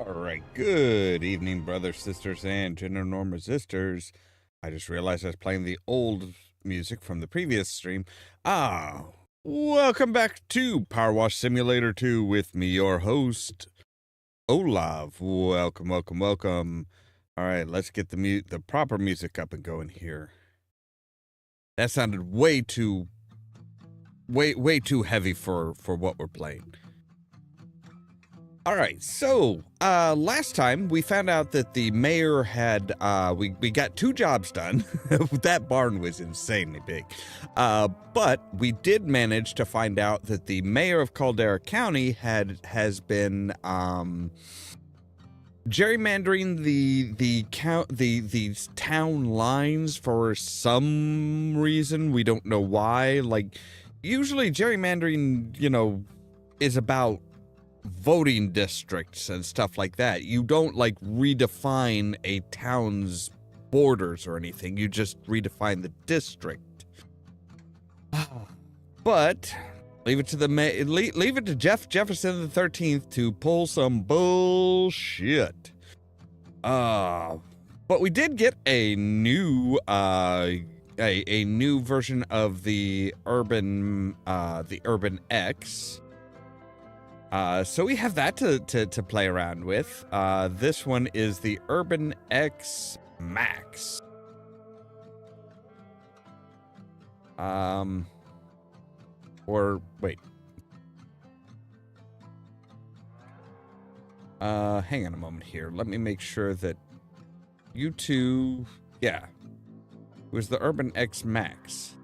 All right, good evening, brothers, sisters, and gender norm resistors. I just realized I was playing the old music from the previous stream. Welcome back to Powerwash Simulator 2 with me, your host, Ollamh. Welcome, welcome, welcome. All right, let's get the proper music up and going here. That sounded way too heavy for what we're playing. All right, so last time we found out that the mayor had we got 2 jobs done. That barn was insanely big, but we did manage to find out that the mayor of Caldera County has been gerrymandering the town lines for some reason. We don't know why. Like, usually gerrymandering, is about voting districts and stuff like that. You don't like redefine a town's borders or anything. You just redefine the district. But leave it to Jefferson the 13th to pull some bullshit. But we did get a new a new version of the Urban X. So we have that to play around with. This one is the Urban X Max. Or wait. Hang on a moment here. Let me make sure that you two, yeah, it was the Urban X Max.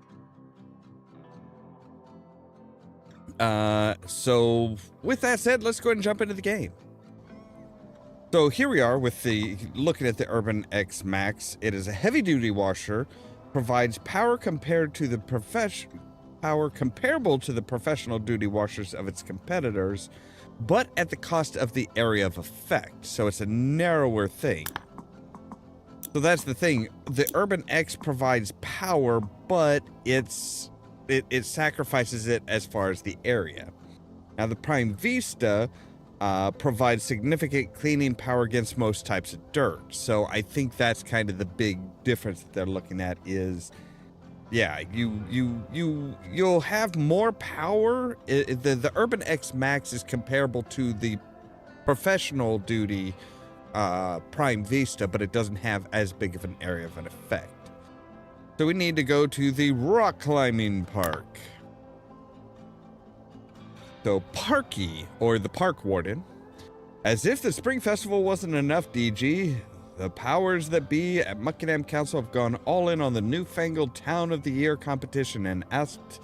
So with that said, let's go ahead and jump into the game. So here we are with looking at the Urban X Max. It is a heavy duty washer, provides power comparable to the professional duty washers of its competitors, but at the cost of the area of effect. So it's a narrower thing. So that's the thing. The Urban X provides power, but it sacrifices it as far as the area. Now the Prime Vista provides significant cleaning power against most types of dirt. So I think that's kind of the big difference that they're looking at is, yeah, you'll have more power. The Urban X Max is comparable to the professional duty Prime Vista, but it doesn't have as big of an area of an effect. So we need to go to the rock climbing park. So Parky, or the park warden, as if the spring festival wasn't enough, DG, the powers that be at Muckingham Council have gone all in on the newfangled Town of the Year competition and asked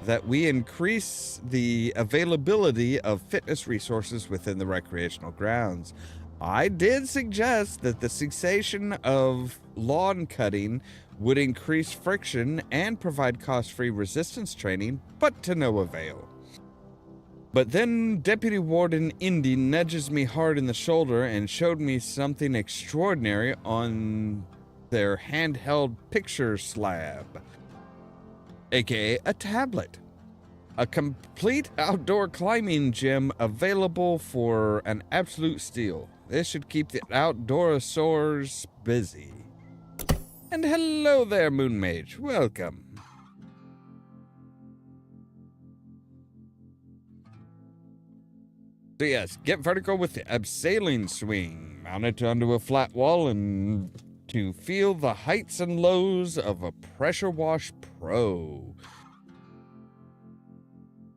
that we increase the availability of fitness resources within the recreational grounds. I did suggest that the cessation of lawn cutting would increase friction and provide cost-free resistance training, but to no avail. But then Deputy Warden Indy nudges me hard in the shoulder and showed me something extraordinary on their handheld picture slab, aka a tablet. A complete outdoor climbing gym available for an absolute steal. This should keep the outdoorasaurs busy. And hello there, Moon Mage. Welcome. So yes, get vertical with the abseiling swing. Mount it onto a flat wall and to feel the heights and lows of a Pressure Wash Pro.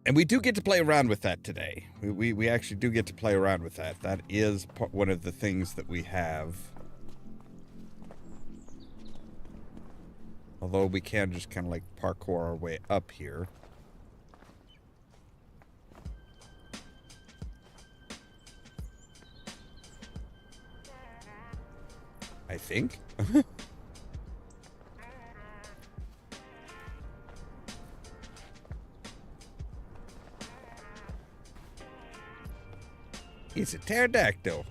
And we do get to play around with that today. We actually do get to play around with that. That is one of the things that we have. Although we can just kind of like parkour our way up here. I think. It's a pterodactyl.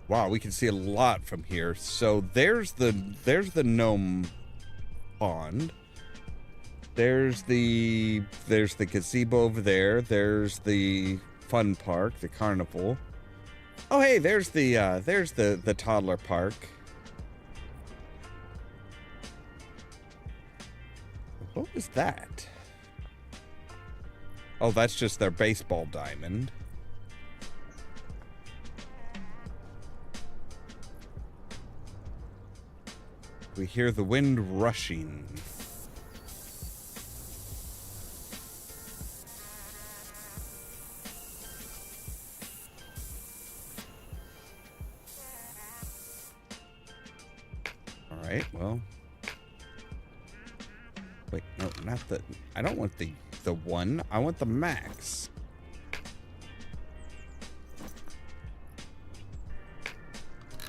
Wow, we can see a lot from here. So there's the gnome pond. There's the gazebo over there. There's the fun park, the carnival. Oh, hey, there's the toddler park. What was that? Oh, that's just their baseball diamond. We hear the wind rushing. All right, well. Wait, no, not the... I don't want the one. I want the max.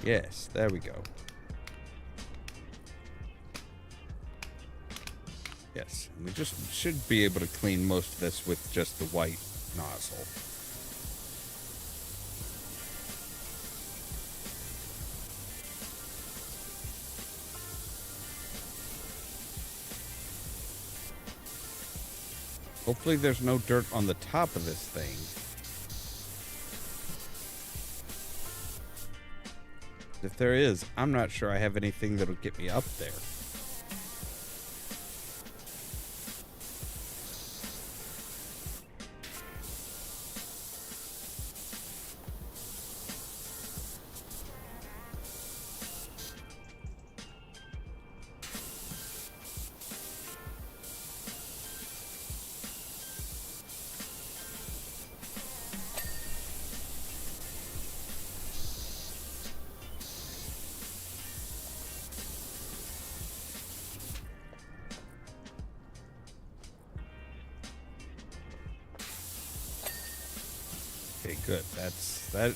Yes, there we go. Yes, we just should be able to clean most of this with just the white nozzle. Hopefully there's no dirt on the top of this thing. If there is, I'm not sure I have anything that'll get me up there. Okay, good.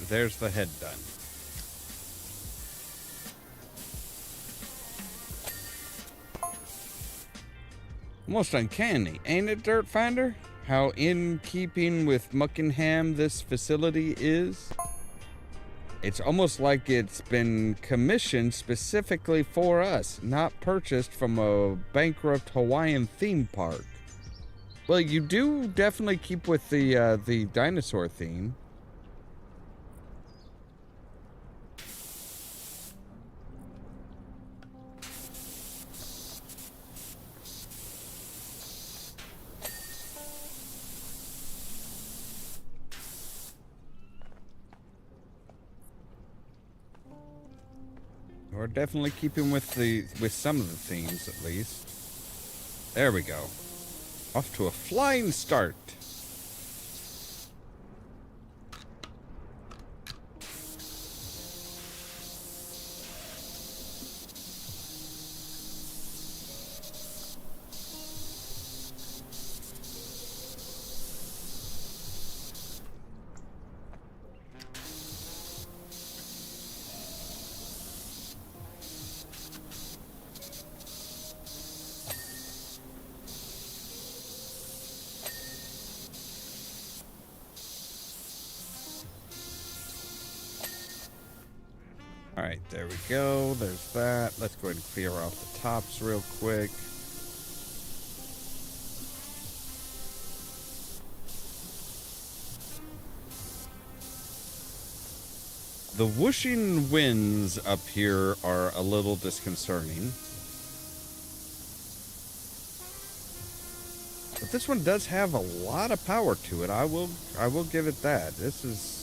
There's the head done. Almost uncanny, ain't it, Dirt Finder? How in keeping with Muckenham this facility is. It's almost like it's been commissioned specifically for us, not purchased from a bankrupt Hawaiian theme park. Well, you do definitely keep with the dinosaur theme. We're definitely keeping with some of the themes at least. There we go. Off to a flying start. Alright, there we go. There's that. Let's go ahead and clear off the tops real quick. The whooshing winds up here are a little disconcerting. But this one does have a lot of power to it. I will give it that. This is...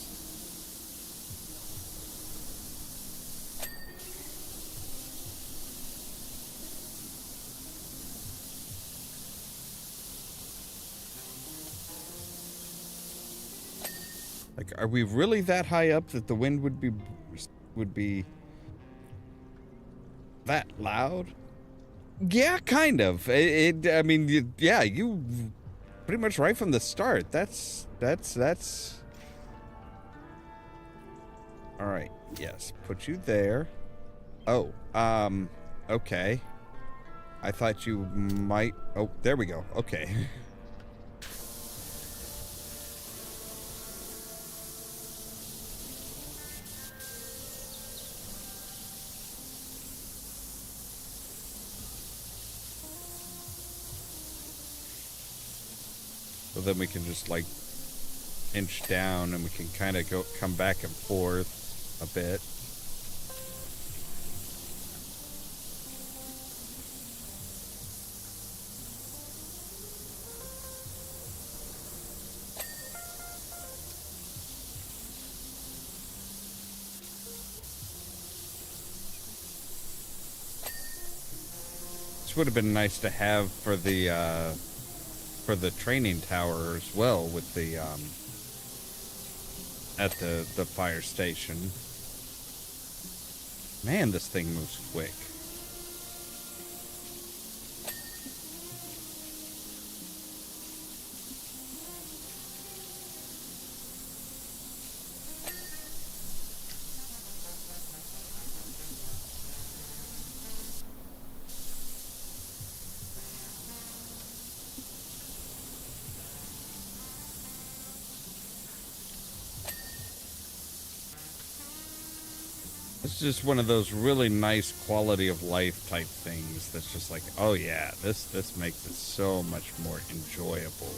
Like, are we really that high up that the wind would be that loud? Yeah, kind of. I mean, yeah, you pretty much right from the start. That's. All right. Yes, put you there. Oh, okay. I thought you might. Oh, there we go. Okay. So then we can just, like, inch down, and we can kind of come back and forth a bit. This would have been nice to have for the training tower as well, with the at the fire station. Man, this thing moves quick. It's just one of those really nice quality of life type things that's just like, oh yeah, this makes it so much more enjoyable.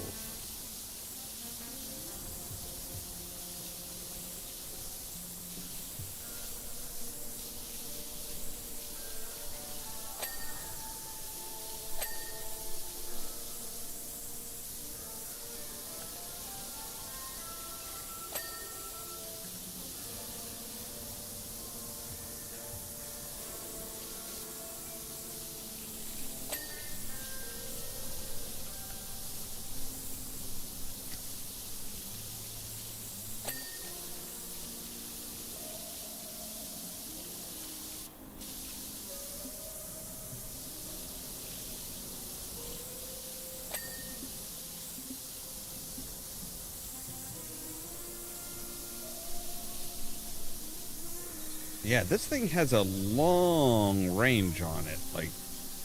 Yeah, this thing has a long range on it. Like,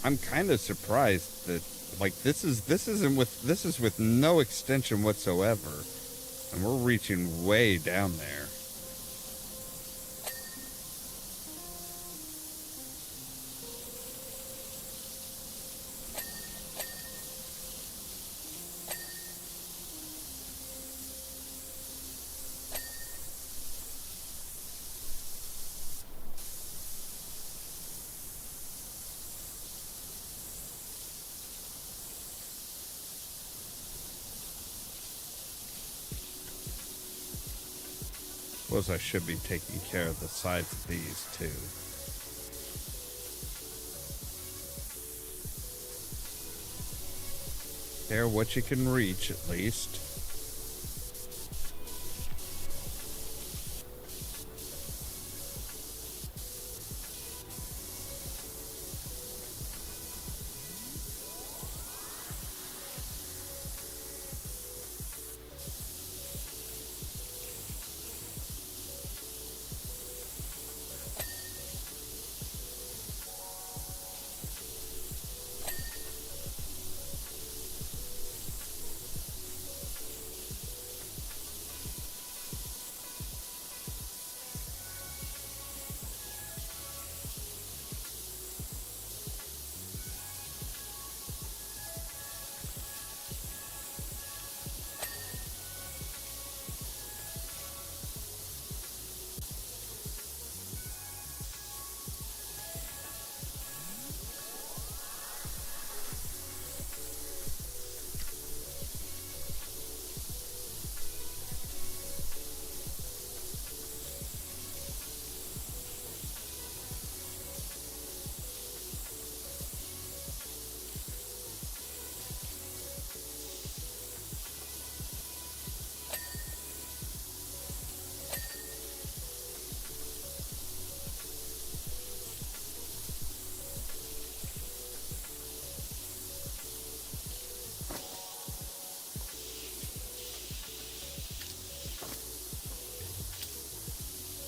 I'm kind of surprised that, like, this is with no extension whatsoever, and we're reaching way down there. Suppose I should be taking care of the sides of these too. Care what you can reach, at least.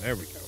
There we go.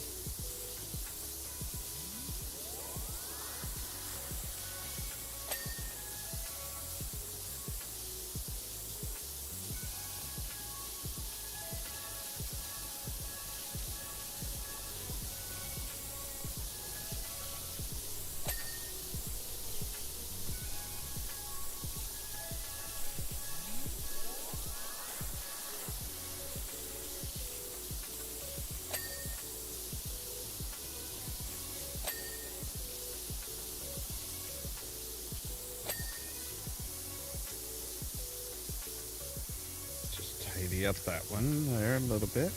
tidy up that one there a little bit.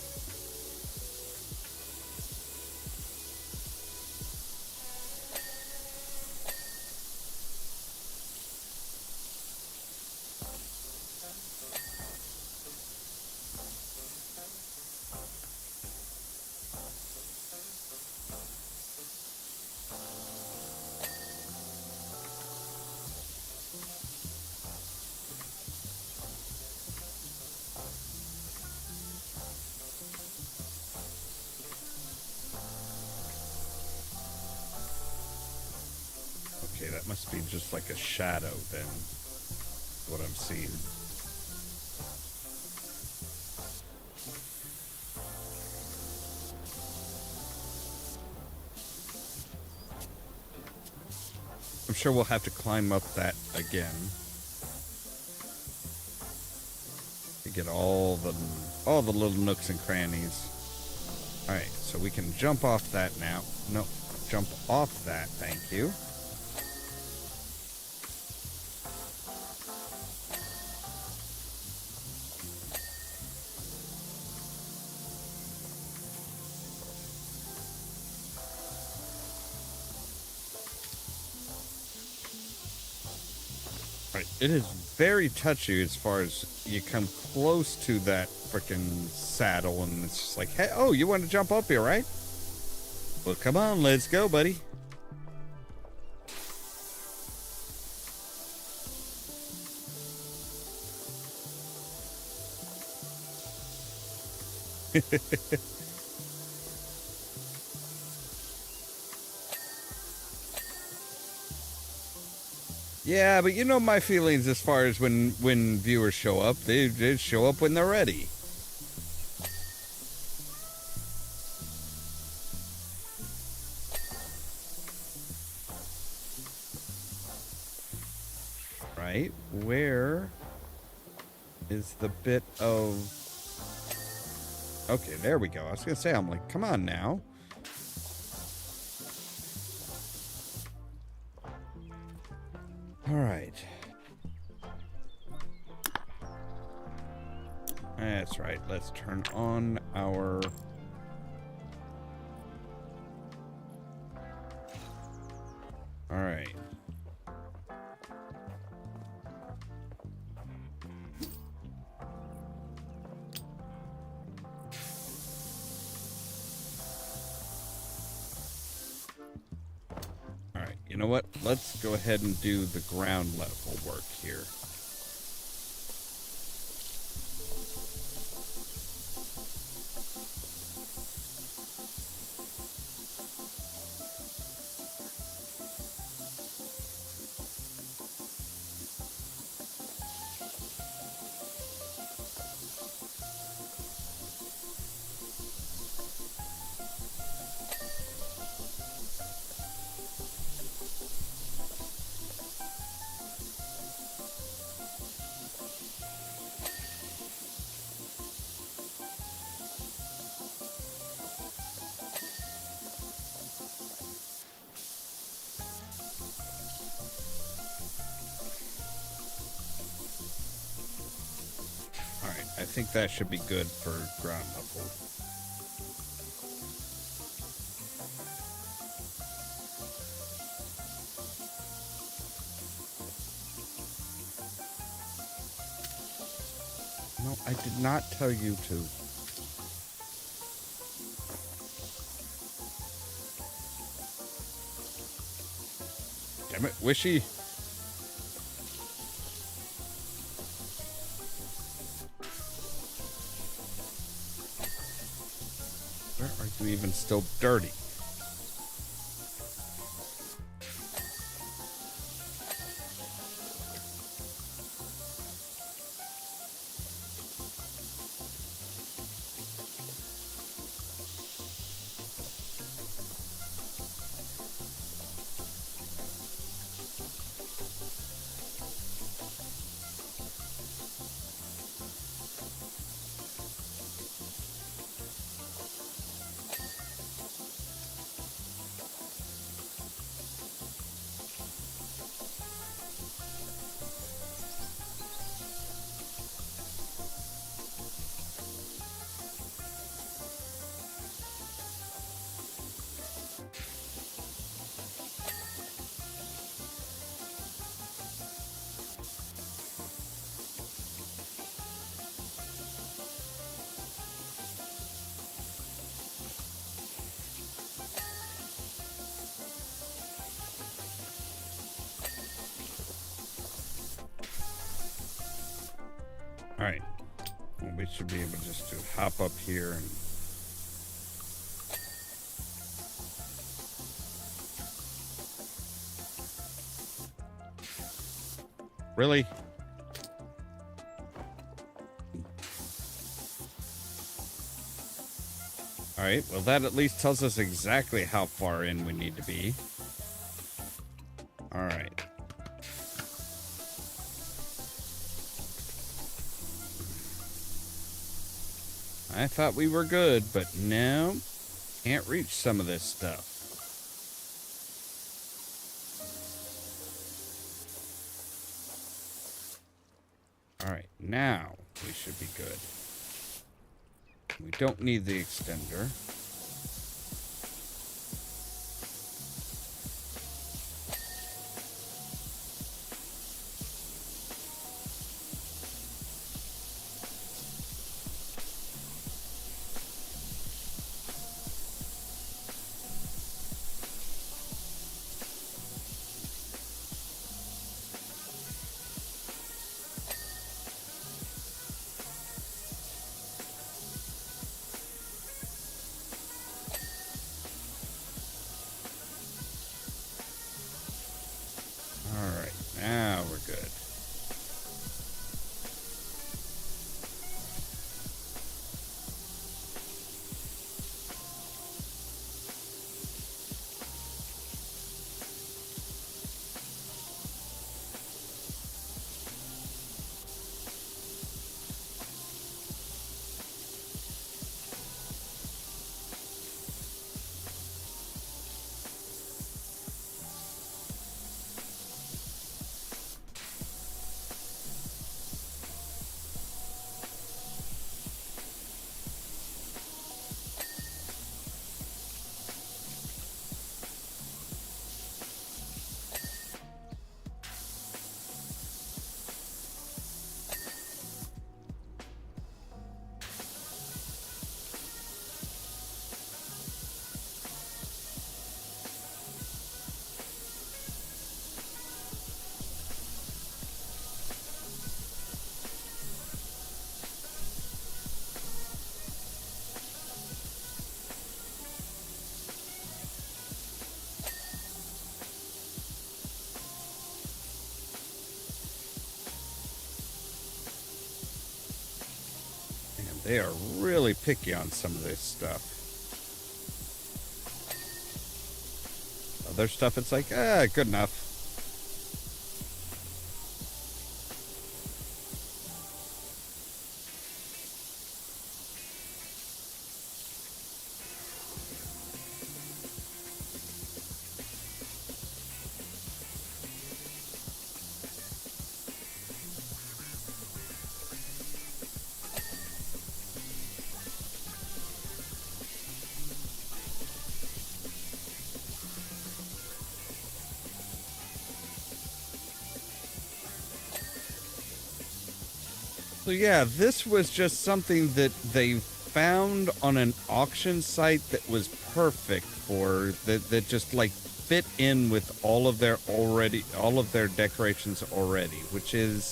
Okay, that must be just like a shadow then, what I'm seeing. I'm sure we'll have to climb up that again to get all the little nooks and crannies. All right, so we can jump off that now. No, jump off that, thank you. Right, it is very touchy as far as you come close to that frickin' saddle and it's just like, hey, oh, you want to jump up here, right? Well, come on, let's go, buddy. Yeah, but you know my feelings as far as when viewers show up. They show up when they're ready. Right? Where is the bit of... Okay, there we go. I was going to say, I'm like, come on now. All right. That's right. Let's turn on our... All right. You know what? Let's go ahead and do the ground level work here. I think that should be good for ground level. No, I did not tell you to. Damn it, Wishy. Where are you even still dirty? All right. Well, we should be able just to hop up here and... Really? All right, well, that at least tells us exactly how far in we need to be. All right. I thought we were good, but no, can't reach some of this stuff. All right, now we should be good. We don't need the extender. Now we're good. They are really picky on some of this stuff. Other stuff, it's like, good enough. So yeah, this was just something that they found on an auction site that was perfect for that just like fit in with all of their decorations already, which is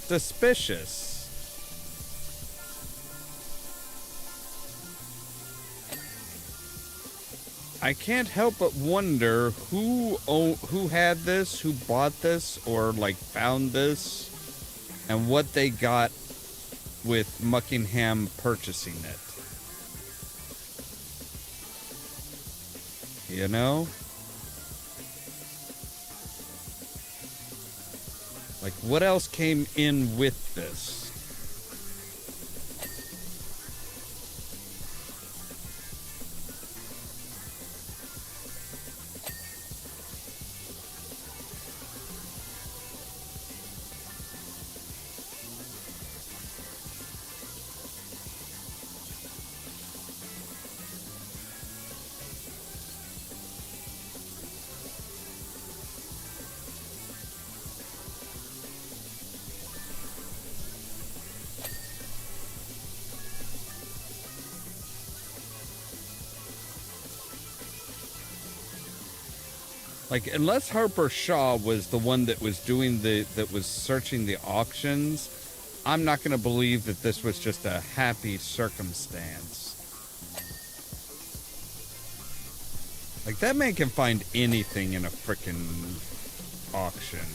suspicious. I can't help but wonder who had this, who bought this, or like found this, and what they got with Muckingham purchasing it. You know? Like, what else came in with this? Like, unless Harper Shaw was the one that was doing that was searching the auctions, I'm not going to believe that this was just a happy circumstance. Like, that man can find anything in a frickin' auction.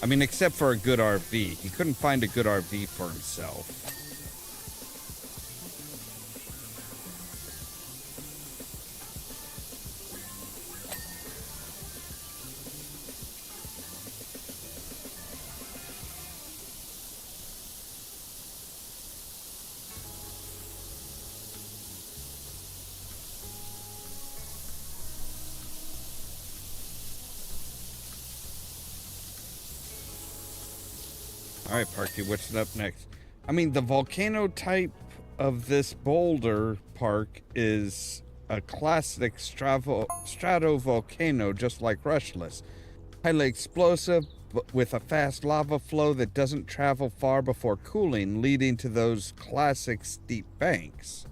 I mean, except for a good RV. He couldn't find a good RV for himself. Alright, Parky, what's up next? I mean, the volcano type of this boulder, Park, is a classic stratovolcano, just like Rushless. Highly explosive, but with a fast lava flow that doesn't travel far before cooling, leading to those classic steep banks.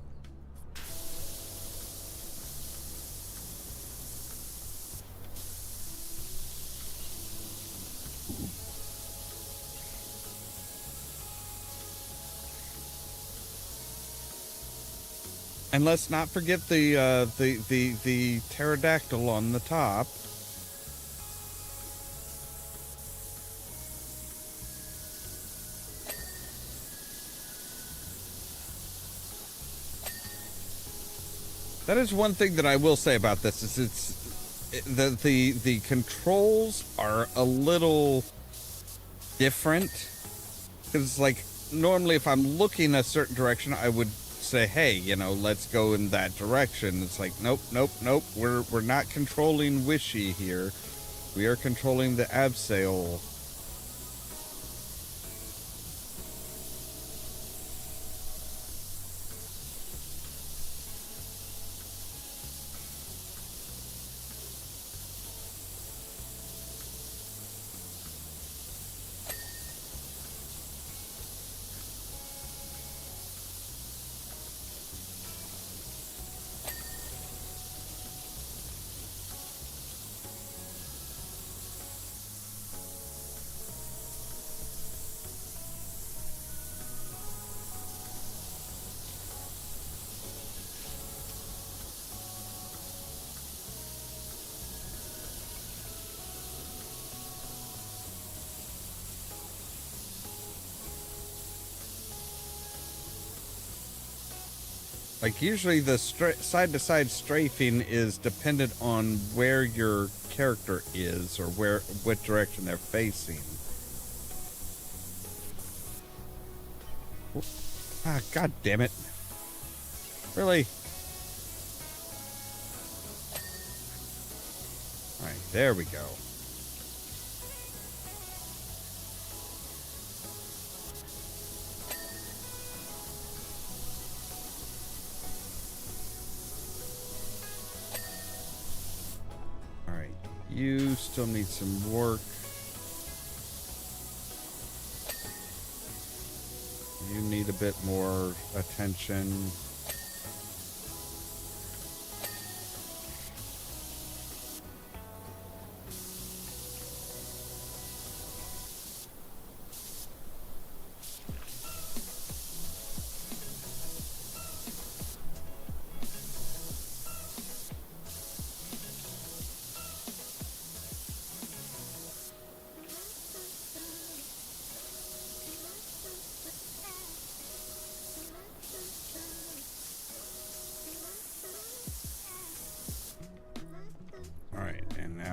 And let's not forget the pterodactyl on the top. That is one thing that I will say about this is the controls are a little different. Because like normally if I'm looking a certain direction, I would say, hey, you know, let's go in that direction. It's like, nope. We're not controlling Wishy here. We are controlling the abseil. Like, usually the side-to-side strafing is dependent on where your character is or what direction they're facing. Ah, god damn it. Really? Alright, there we go. You still need some work. You need a bit more attention.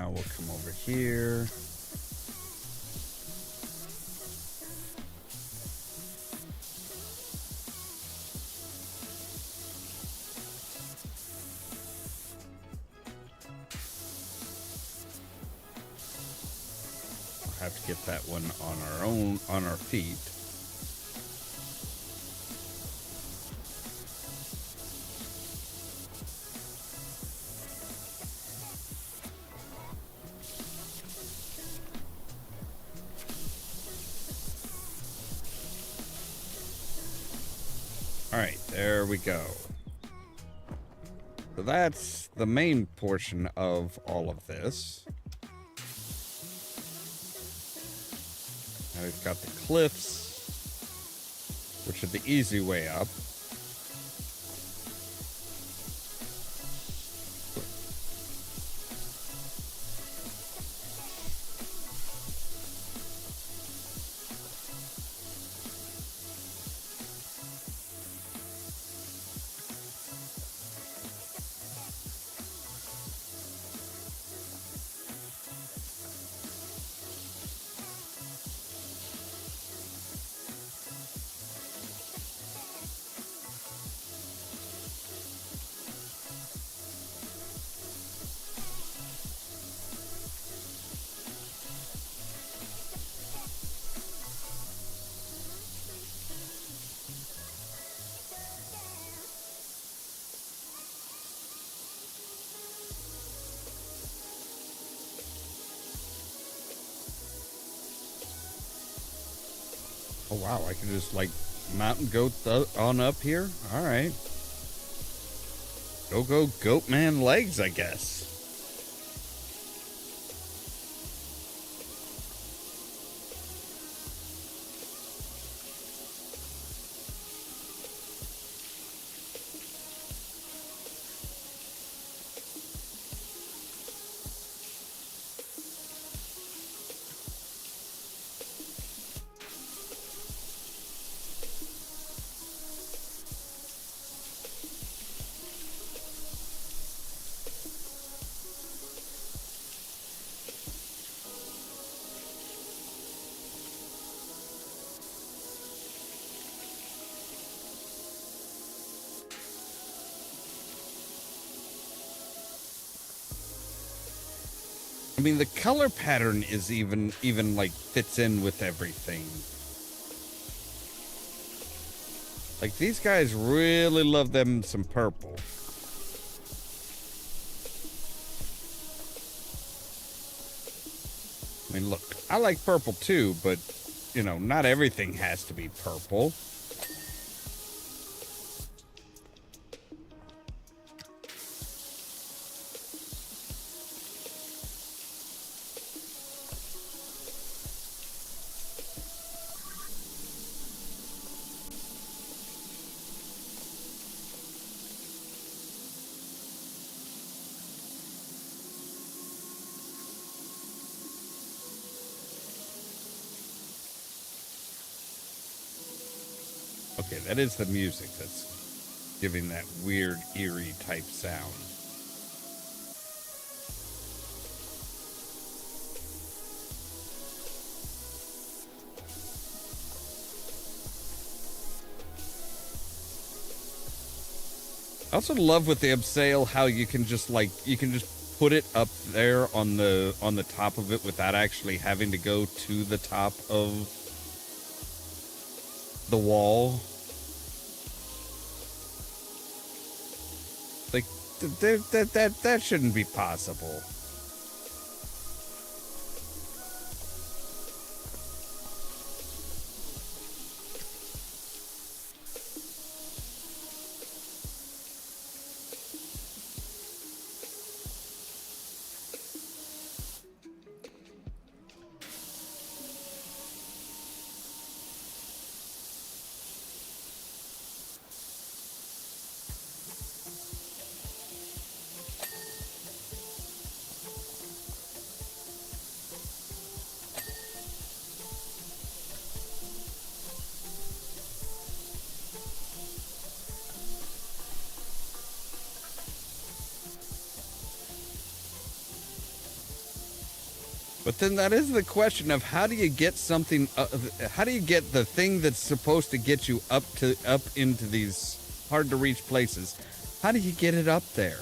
We'll come over here. I'll have to get that one on our feet. Alright, there we go. So that's the main portion of all of this. We've got the cliffs, which are the easy way up. Oh wow, I can just like mountain goat on up here? Alright. Go goat man legs, I guess. I mean, the color pattern is even like fits in with everything. Like, these guys really love them some purple. I mean, look, I like purple too, but, you know, not everything has to be purple. Okay, that is the music that's giving that weird, eerie type sound. I also love with the abseil how you can just put it up there on the top of it without actually having to go to the top of the wall. Like that shouldn't be possible. But then that is the question of how do you get something? How do you get the thing that's supposed to get you up into these hard to reach places? How do you get it up there?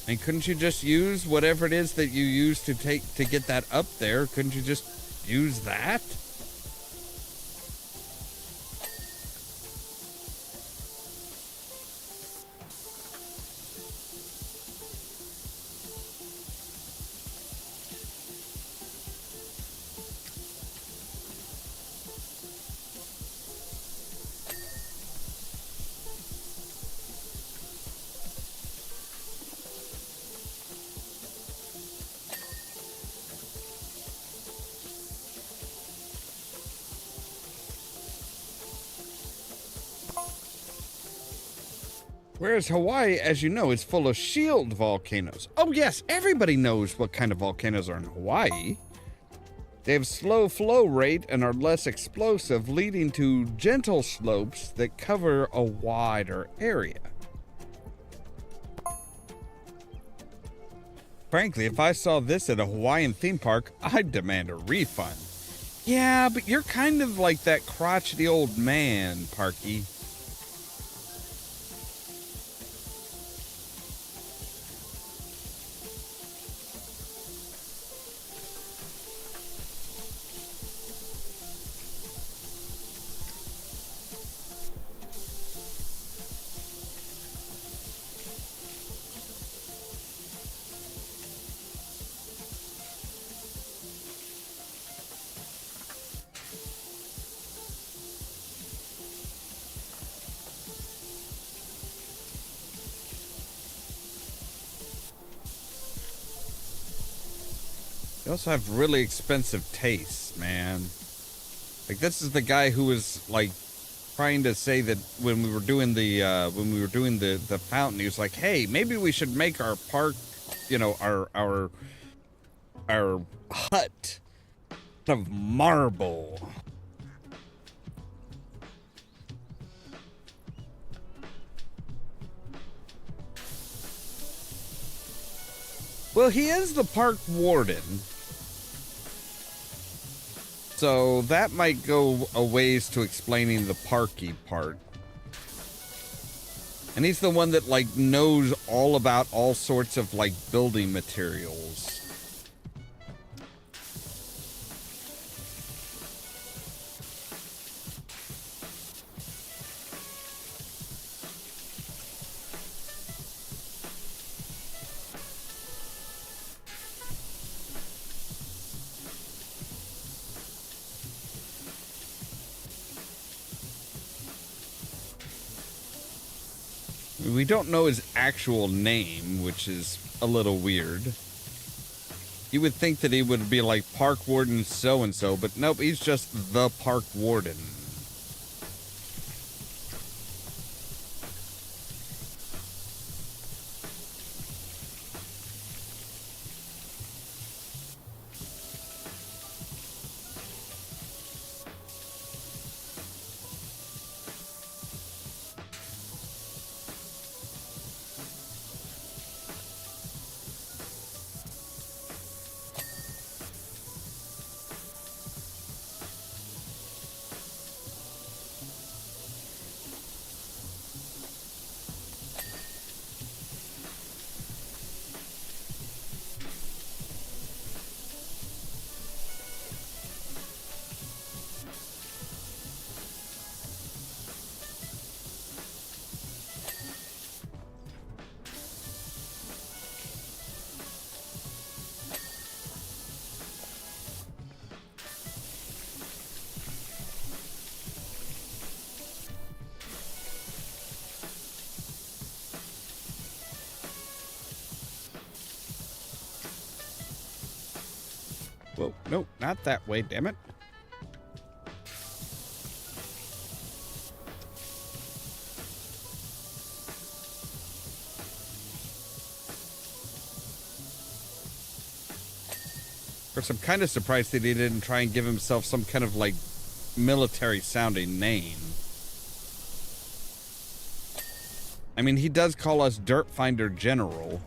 And couldn't you just use whatever it is that you use to get that up there? Couldn't you just use that? Whereas Hawaii, as you know, is full of shield volcanoes. Oh yes, everybody knows what kind of volcanoes are in Hawaii. They have slow flow rate and are less explosive, leading to gentle slopes that cover a wider area. Frankly, if I saw this at a Hawaiian theme park, I'd demand a refund. Yeah, but you're kind of like that crotchety old man, Parky. They also have really expensive tastes, man. Like, this is the guy who was like trying to say that when we were doing the fountain, he was like, "Hey, maybe we should make our park, you know, our hut out of marble." Well, he is the park warden. So that might go a ways to explaining the parky part. And he's the one that, like, knows all about all sorts of, like, building materials. We don't know his actual name, which is a little weird. You would think that he would be like Park Warden so-and-so, but nope, he's just the Park Warden. Whoa, no, not that way, damn it. Of course, I'm kind of surprised that he didn't try and give himself some kind of, like, military-sounding name. I mean, he does call us Dirt Finder General.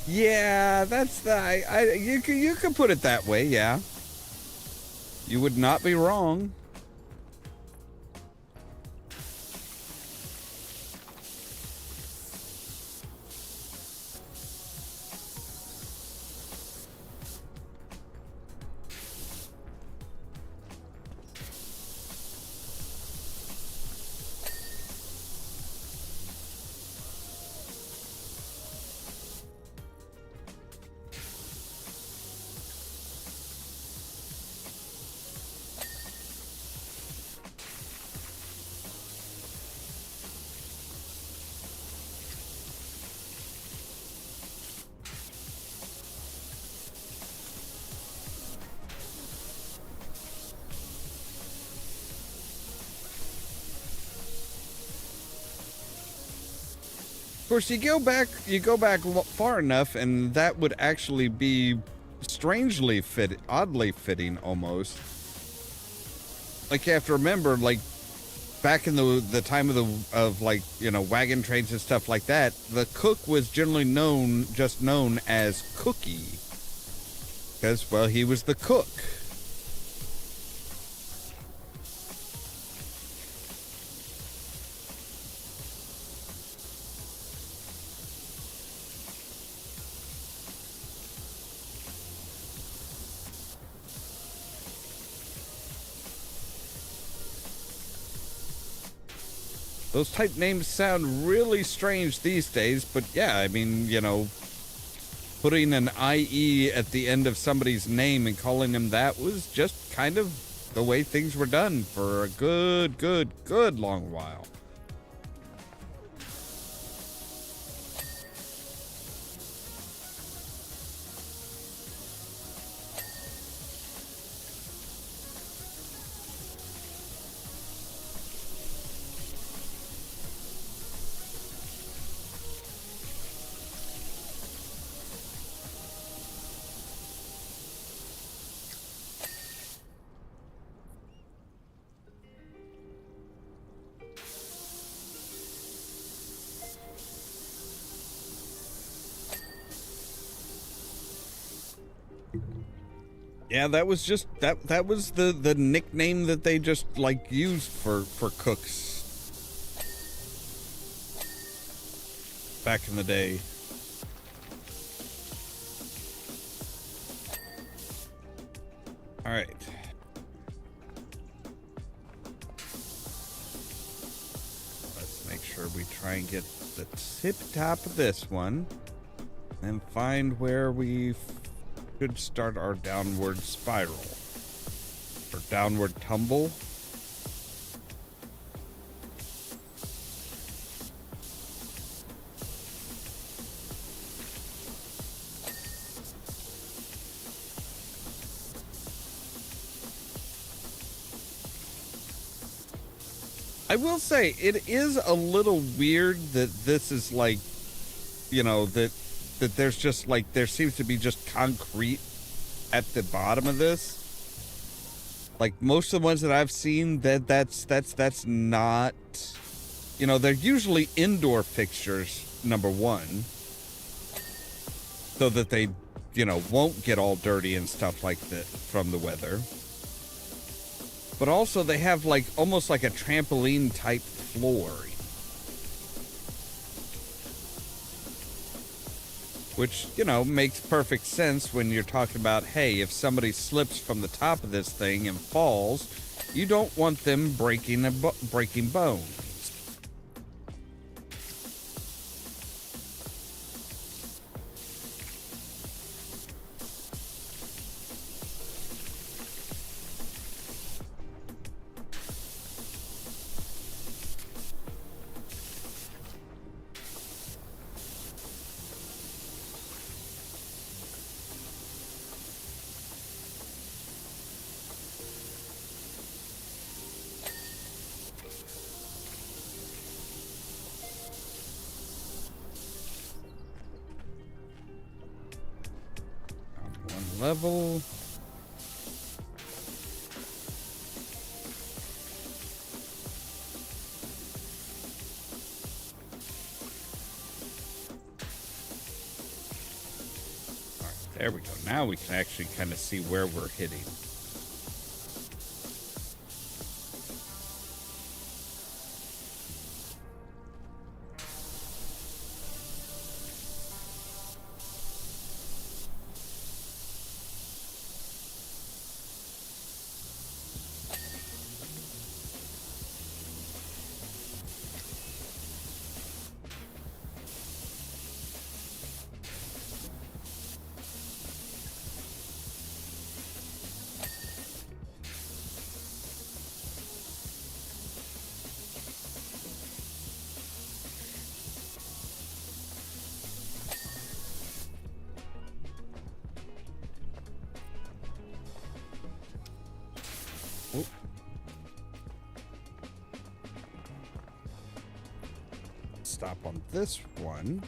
Yeah, that's the you could put it that way, yeah. You would not be wrong. course, you go back far enough, and that would actually be strangely oddly fitting almost. Like, you have to remember, like, back in the time of like, you know, wagon trains and stuff like that, the cook was generally known as Cookie, because, well, he was the cook. Those type names sound really strange these days, but yeah, I mean, you know, putting an IE at the end of somebody's name and calling them that was just kind of the way things were done for a good long while. Yeah, that was just that was the nickname that they just like used for cooks back in the day. All right. Let's make sure we try and get the tip top of this one and find where we should start our downward spiral or downward tumble. I will say it is a little weird that this is like, you know, that there's just like, there seems to be just concrete at the bottom of this. Like most of the ones that I've seen, that's not, you know, they're usually indoor fixtures, number one, so that they, you know, won't get all dirty and stuff like that from the weather. But also they have like almost like a trampoline type floor, which, you know, makes perfect sense when you're talking about, hey, if somebody slips from the top of this thing and falls, you don't want them breaking bones. Level. All right, there we go. Now we can actually kind of see where we're hitting. stop on this one.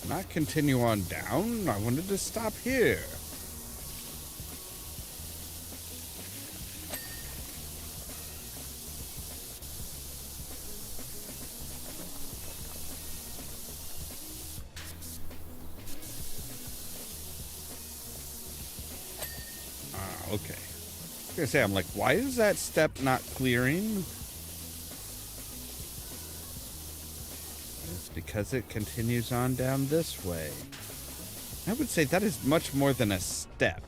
Not continue on down. I wanted to stop here. Okay. I was gonna say, I'm like, why is that step not clearing? It's because it continues on down this way. I would say that is much more than a step.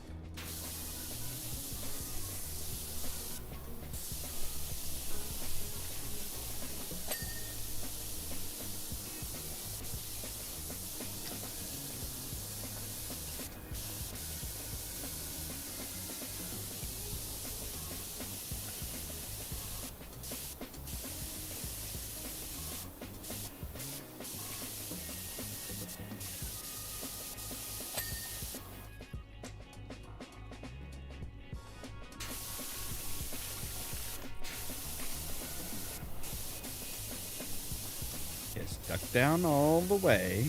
Duck down all the way.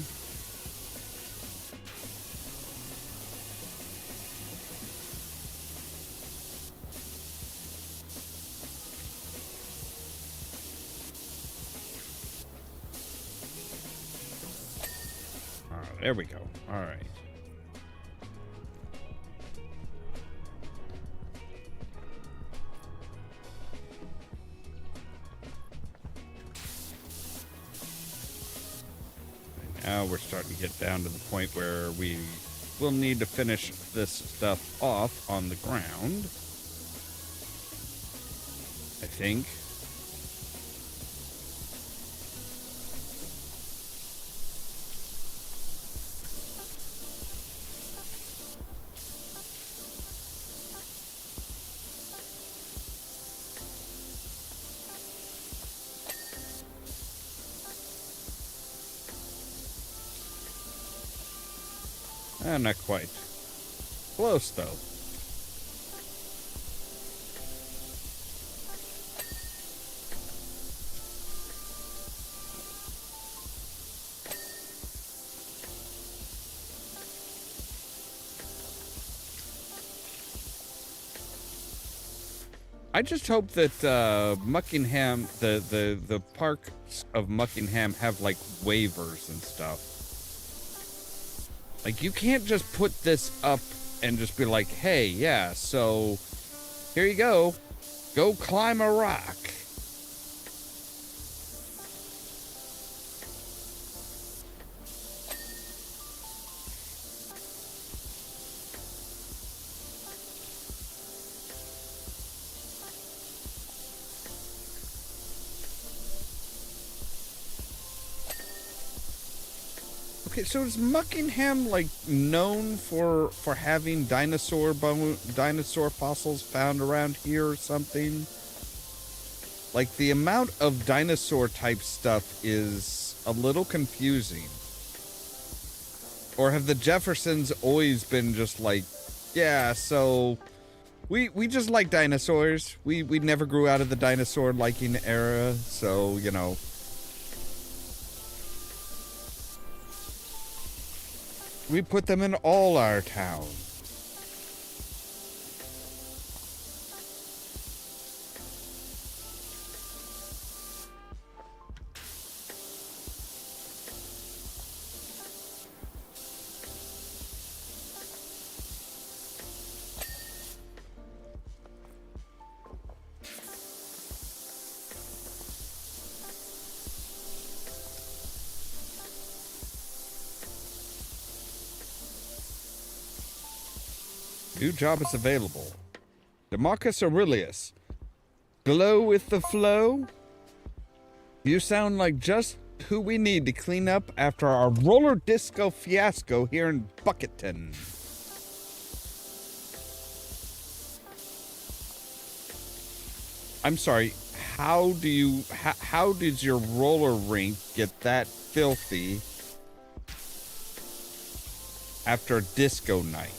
There we go. All right. Now we're starting to get down to the point where we will need to finish this stuff off on the ground. I think. Not quite. Close, though. I just hope that Muckingham, the parks of Muckingham have like waivers and stuff. Like, you can't just put this up and just be like, hey, yeah, so here you go. Go climb a rock. Okay, so is Muckingham like known for having dinosaur fossils found around here or something? Like, the amount of dinosaur type stuff is a little confusing. Or have the Jeffersons always been just like, yeah, so we just like dinosaurs. We never grew out of the dinosaur liking era, so, you know. We put them in all our towns. New job is available. Demarcus Aurelius. Glow with the flow? You sound like just who we need to clean up after our roller disco fiasco here in Bucketon. I'm sorry, how did your roller rink get that filthy after a disco night?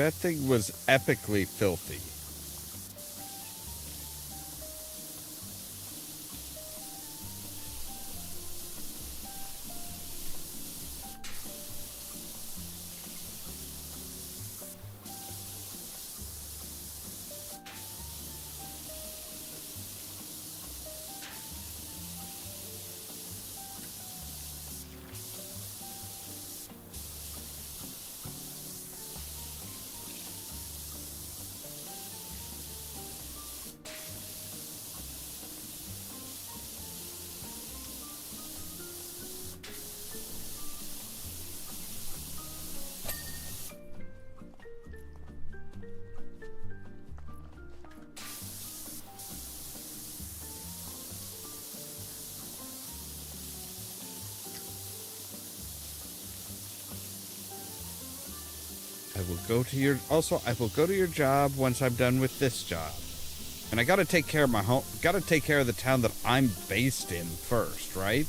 That thing was epically filthy. I will go to your job once I'm done with this job. And I gotta take care of my home, gotta take care of the town that I'm based in first, right?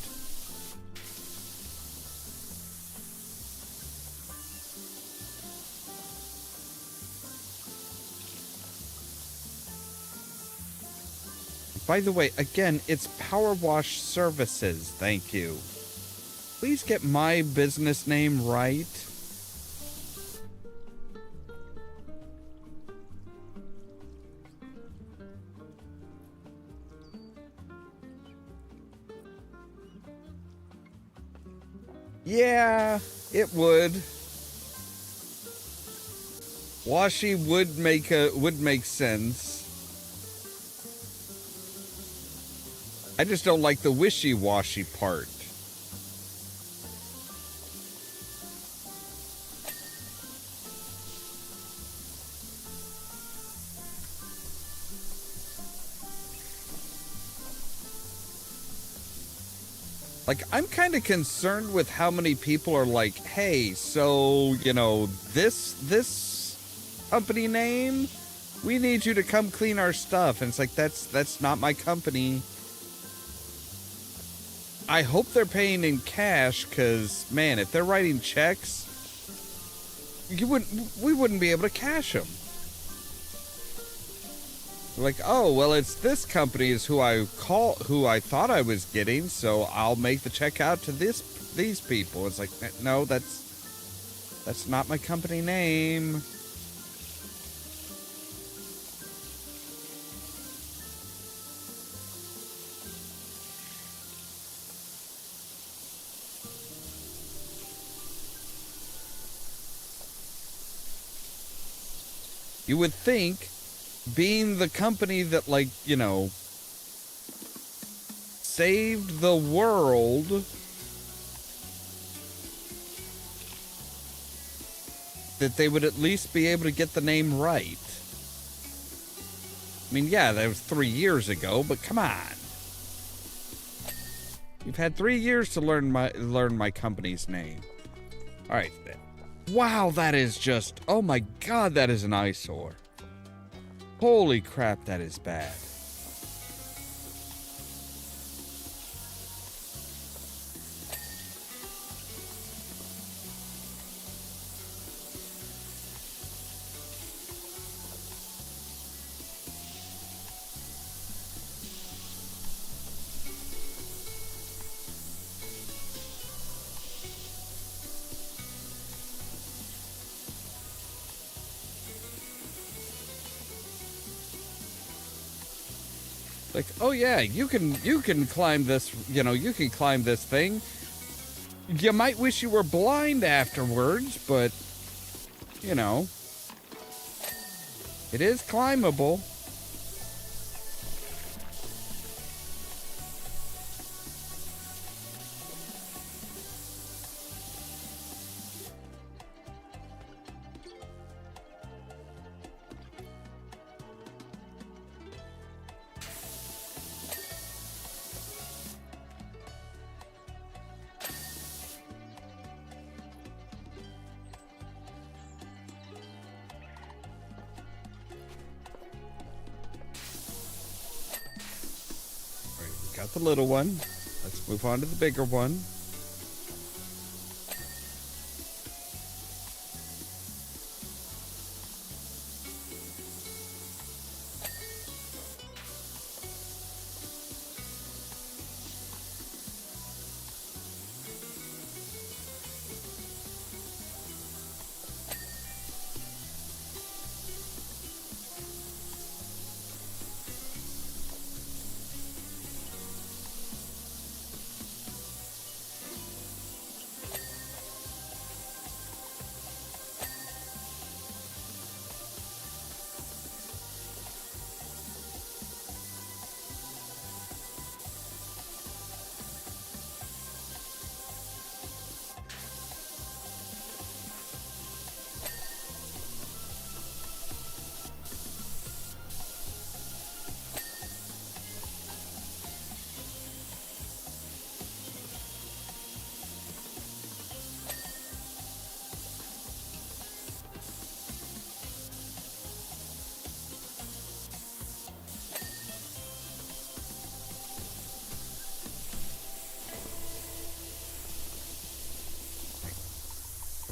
By the way, again, it's Powerwash Services, thank you. Please get my business name right. Yeah, it would. Washy would make sense. I just don't like the wishy-washy part. Like, I'm kind of concerned with how many people are like, hey, so, you know, this company name, we need you to come clean our stuff. And it's like, that's not my company. I hope they're paying in cash, because, man, if they're writing checks, we wouldn't be able to cash them. Like, oh, well, it's this company is who I thought I was getting, so I'll make the check out to these people. It's like, no, that's not my company name. You would think, being the company that, like, you know, saved the world, that they would at least be able to get the name right. I mean, yeah, that was 3 years ago, but come on. You've had 3 years to learn my company's name. All right, then. Wow, that is just, oh my God, that is an eyesore. Holy crap, that is bad. Like, oh yeah, you can climb this, you know, you can climb this thing. You might wish you were blind afterwards, but, you know, it is climbable. Got the little one. Let's move on to the bigger one.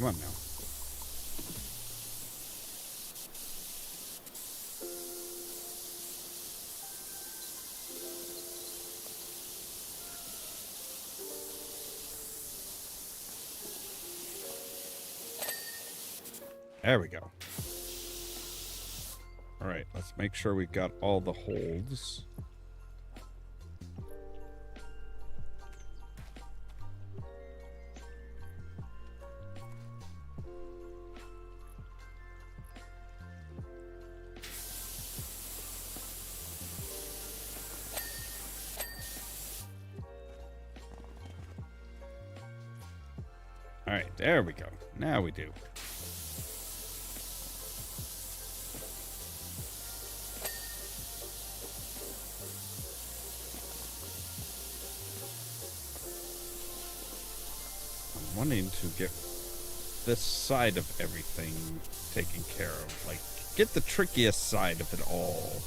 Come on now. There we go. All right, let's make sure we've got all the holds. All right, there we go. Now we do. I'm wanting to get this side of everything taken care of. Like, get the trickiest side of it all.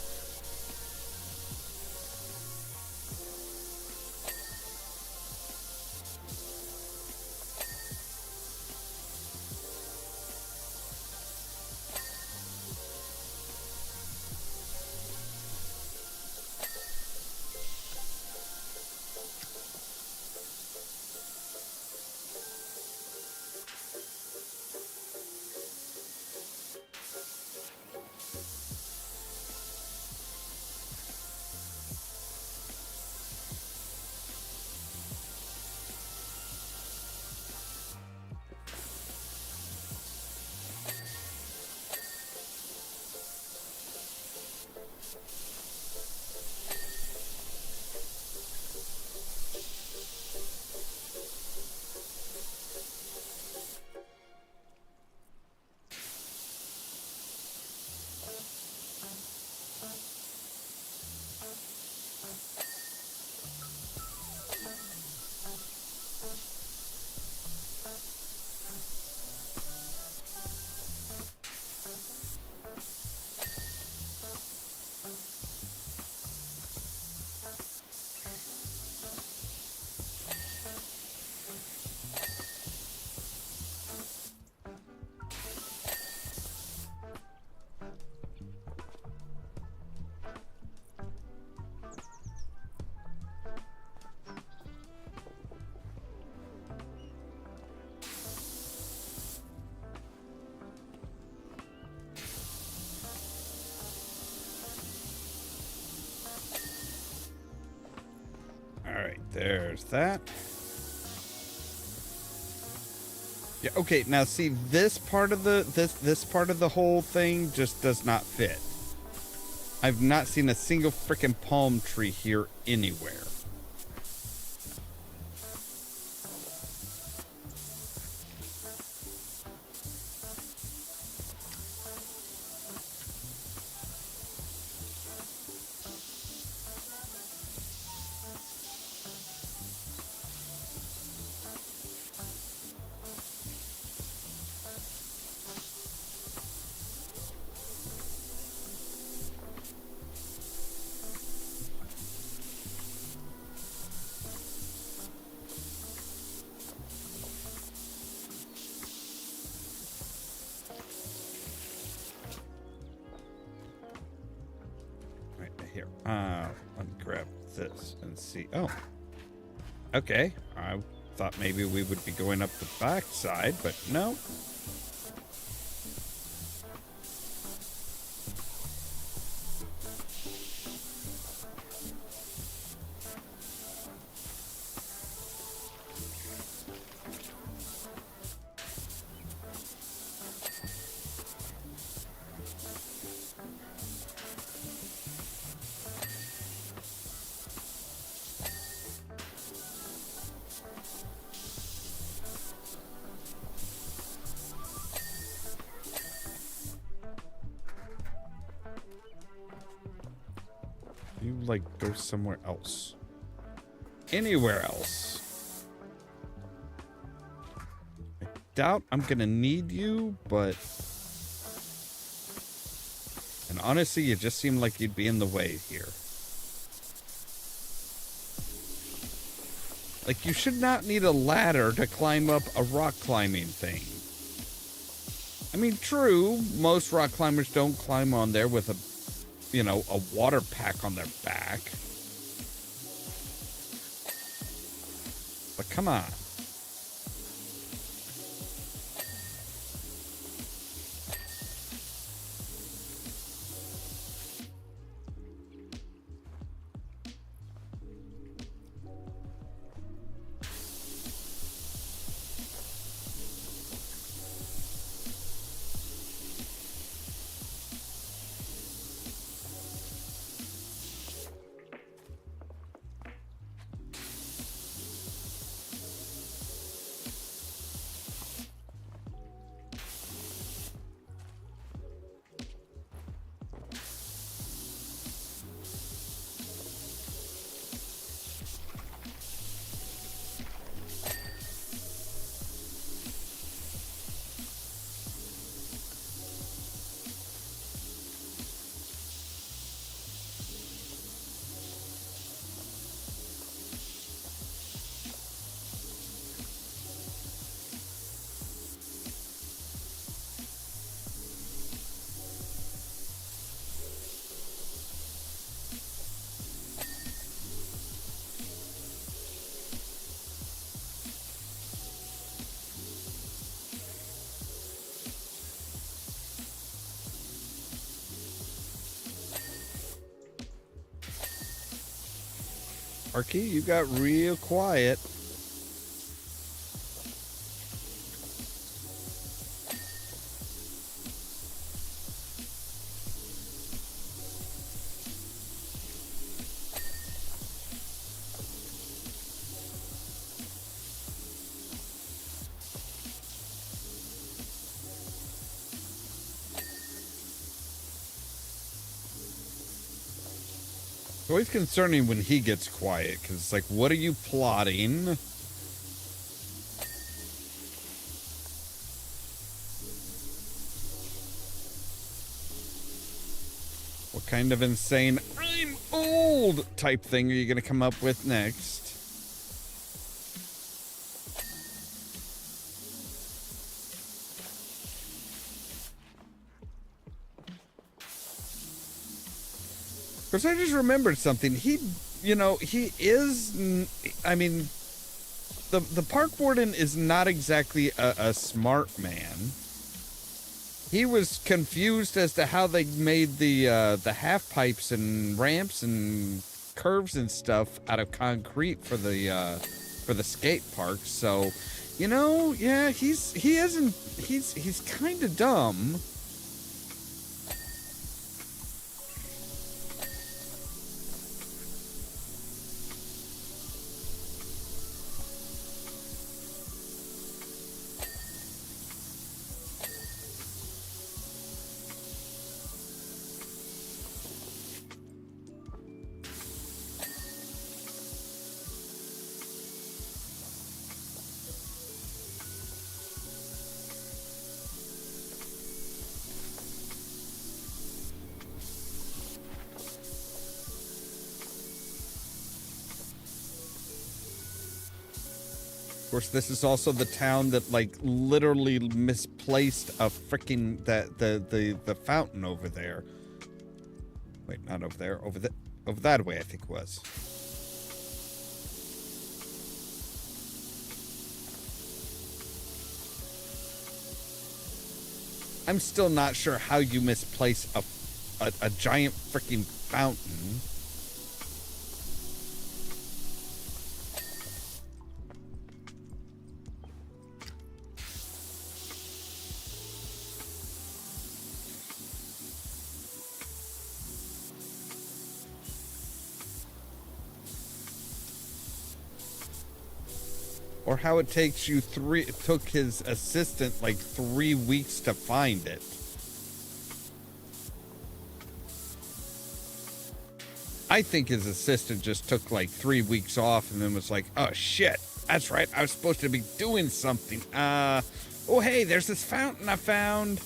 Alright, there's that. Yeah, okay, now see, this part of the this part of the whole thing just does not fit. I've not seen a single frickin' palm tree here anywhere. Here, let me grab this and see. Oh, okay. I thought maybe we would be going up the back side, but no. You, like, go somewhere else. Anywhere else. I doubt I'm gonna need you, but... And honestly, you just seem like you'd be in the way here. Like, you should not need a ladder to climb up a rock climbing thing. I mean, true, most rock climbers don't climb on there with a water pack on their back. But come on. Arky, you got real quiet. It's always concerning when he gets quiet, because it's like, what are you plotting? What kind of insane, I'm old type thing are you going to come up with next? Because I just remembered something. He is, I mean, the park warden is not exactly a smart man. He was confused as to how they made the half pipes and ramps and curves and stuff out of concrete for the skate park. So, yeah, he's kind of dumb. Of course, this is also the town that, like, literally misplaced a freaking the fountain over there. Wait, not over there. Over that way, I think it was. I'm still not sure how you misplace a giant freaking fountain. Or how it takes you it took his assistant like 3 weeks to find it. I think his assistant just took like 3 weeks off and then was like, oh shit, that's right, I was supposed to be doing something. Oh hey, there's this fountain I found.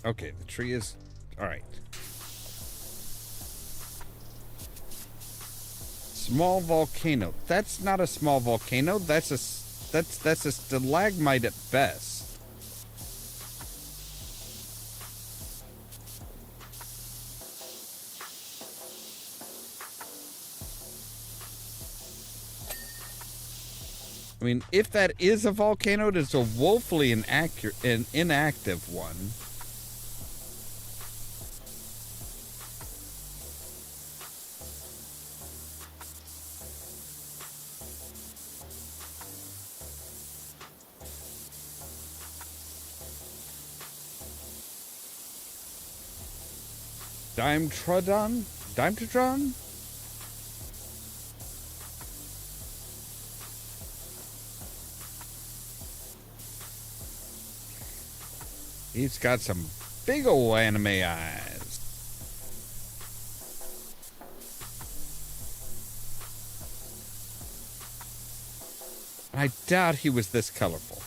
Okay, the tree is... All right. Small volcano. That's not a small volcano. That's a stalagmite at best. I mean, if that is a volcano, it is a woefully inactive one. Dimetrodon? He's got some big ol' anime eyes. I doubt he was this colorful.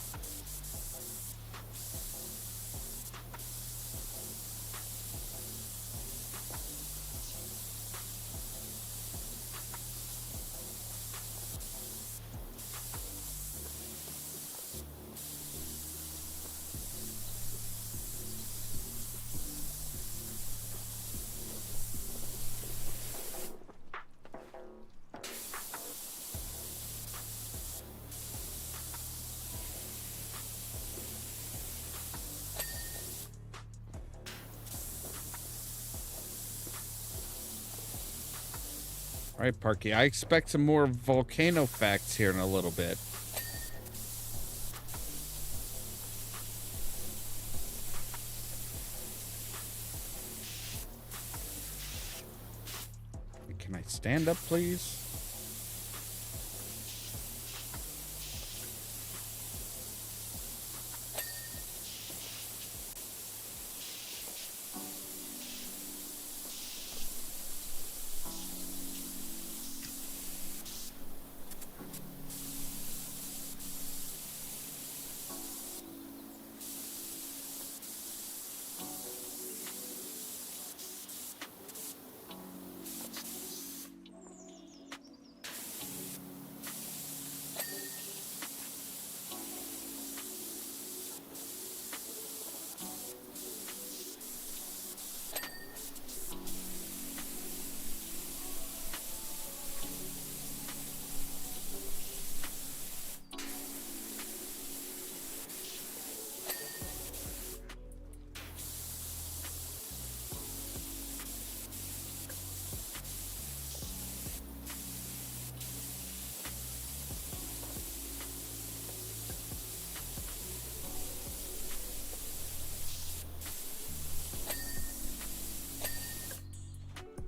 All right, Parky, I expect some more volcano facts here in a little bit. Can I stand up, please?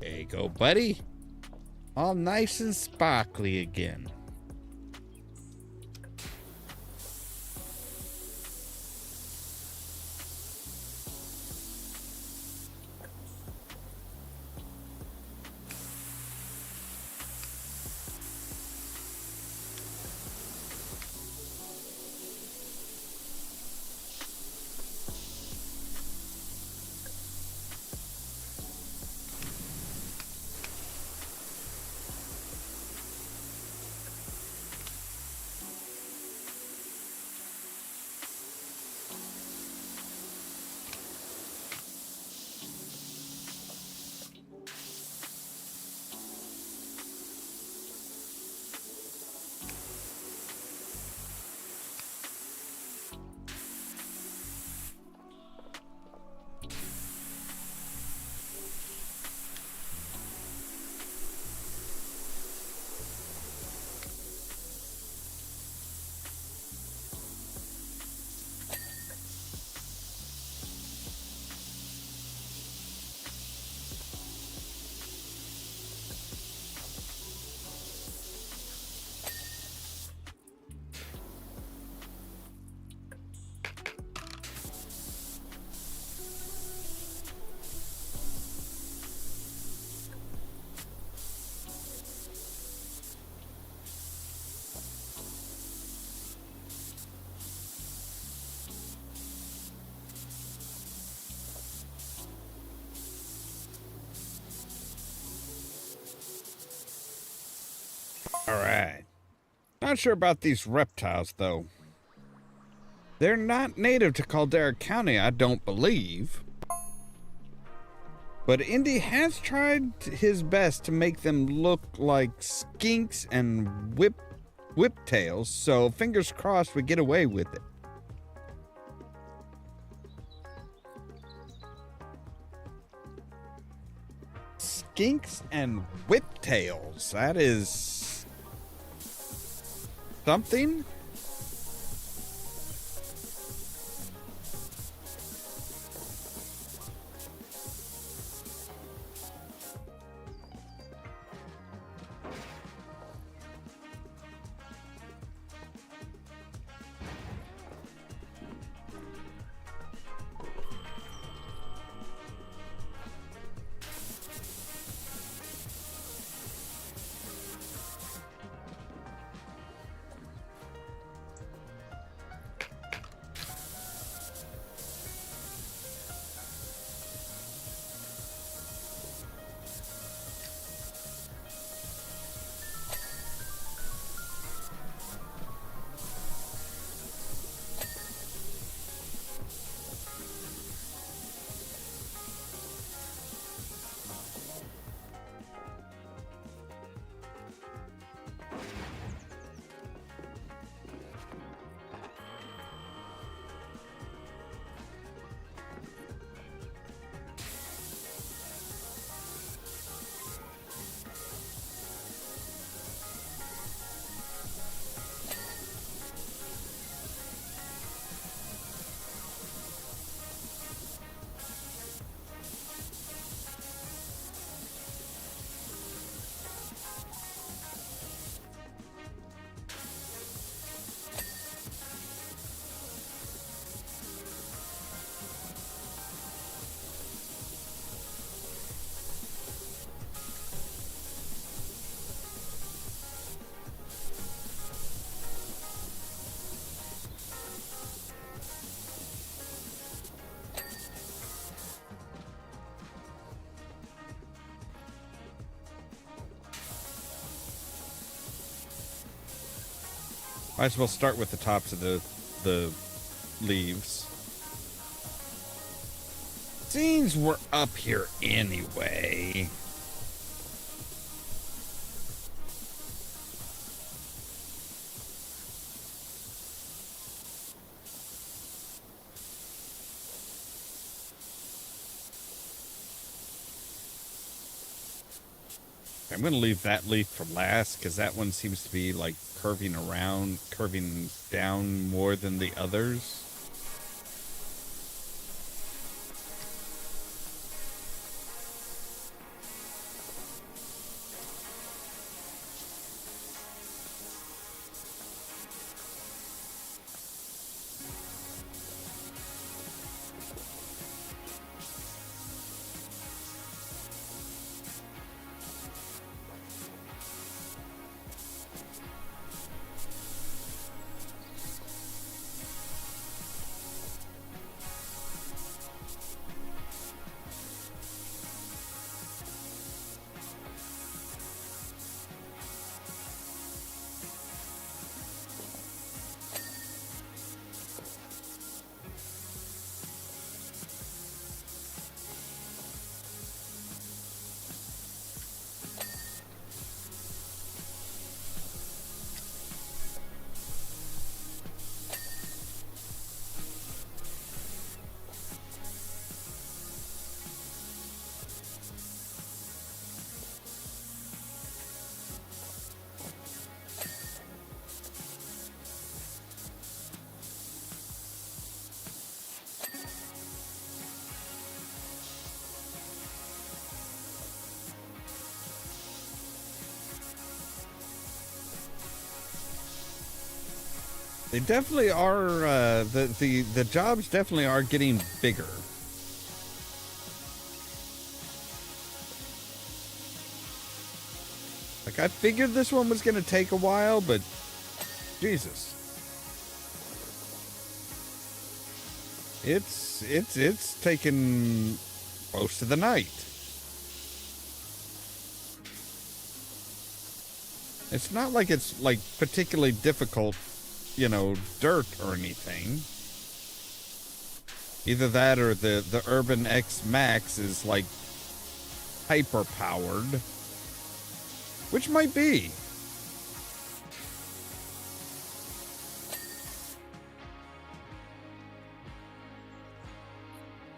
There you go, buddy. All nice and sparkly again. Alright. Not sure about these reptiles, though. They're not native to Caldera County, I don't believe. But Indy has tried his best to make them look like skinks and whiptails, so fingers crossed we get away with it. Skinks and whiptails. That is something. Might as well start with the tops of the leaves. Seems we're up here anyway. I'm going to leave that leaf for last because that one seems to be like curving down more than the others. They definitely are, the jobs definitely are getting bigger. Like, I figured this one was going to take a while, but Jesus. It's taken most of the night. It's not like it's, like, particularly difficult, you know, dirt or anything. Either that or the Urban X Max is, like, hyper-powered. Which might be.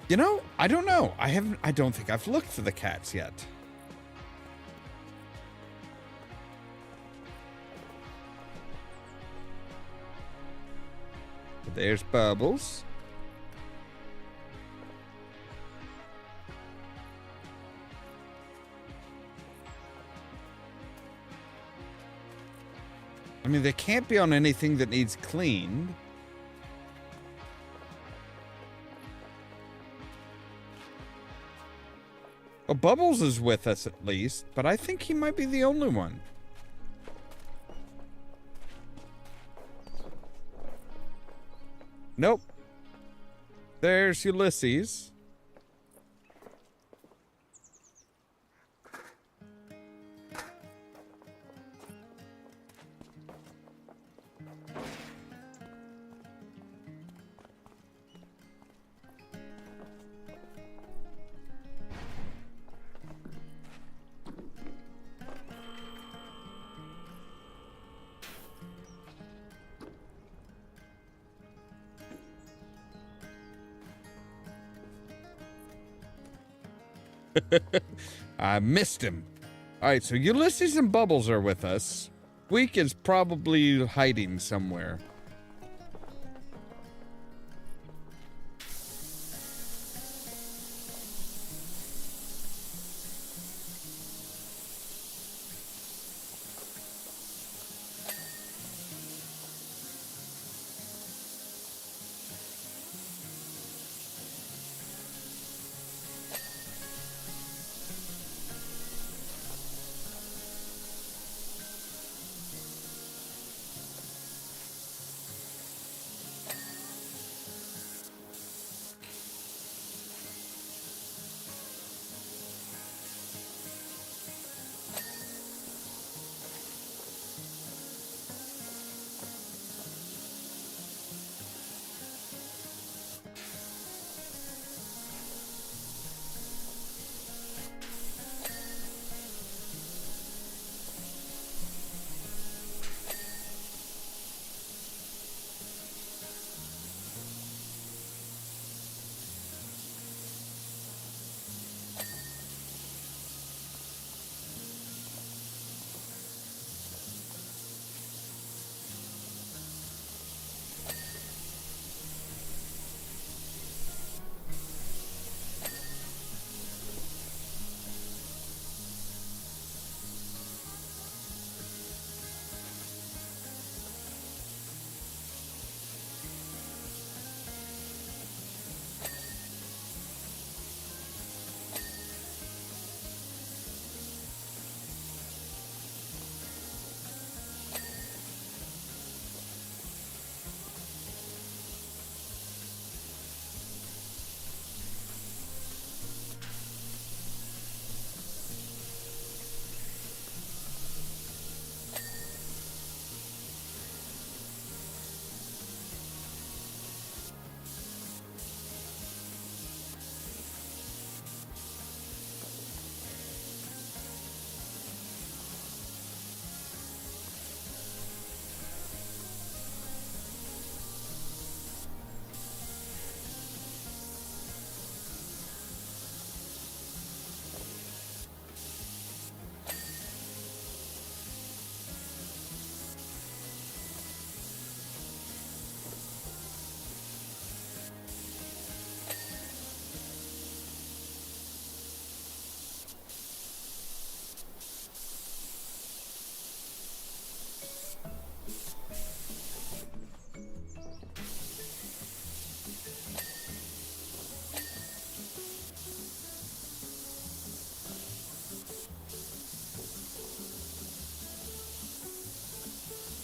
You know, I don't know. I don't think I've looked for the cats yet. There's Bubbles. I mean, they can't be on anything that needs cleaned. Well, Bubbles is with us at least, but I think he might be the only one. Nope. There's Ulysses. I missed him. All right, so Ulysses and Bubbles are with us. Squeak is probably hiding somewhere.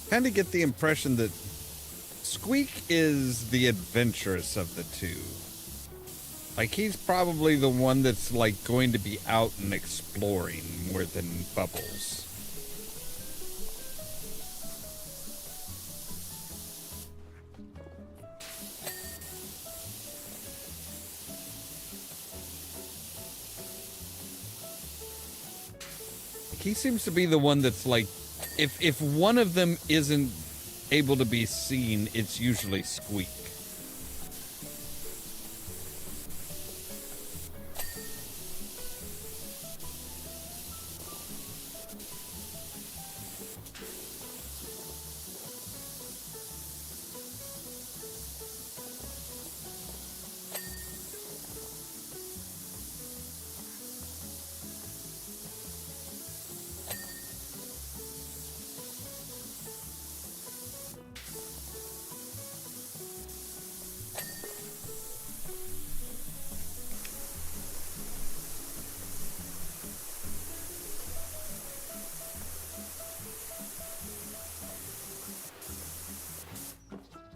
Kind of get the impression that Squeak is the adventurous of the two. Like, he's probably the one that's, like, going to be out and exploring more than Bubbles. he seems to be the one that's like, if one of them isn't able to be seen, it's usually Squeak.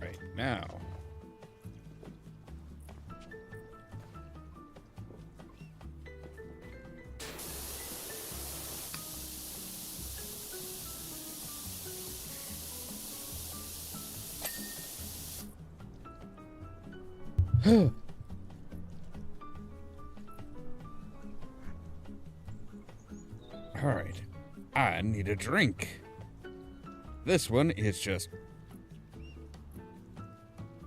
Right now. All right. I need a drink. This one is just...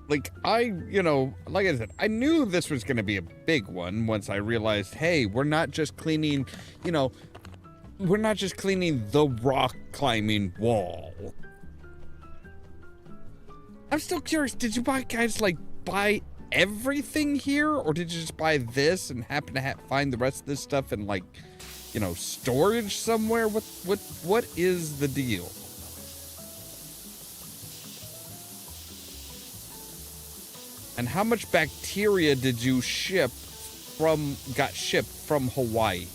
like, like I said, I knew this was going to be a big one once I realized, hey, we're not just cleaning, we're not just cleaning the rock climbing wall. I'm still curious, did you guys buy everything here? Or did you just buy this and happen to find the rest of this stuff in, storage somewhere? What is the deal? And how much bacteria did you got shipped from Hawaii?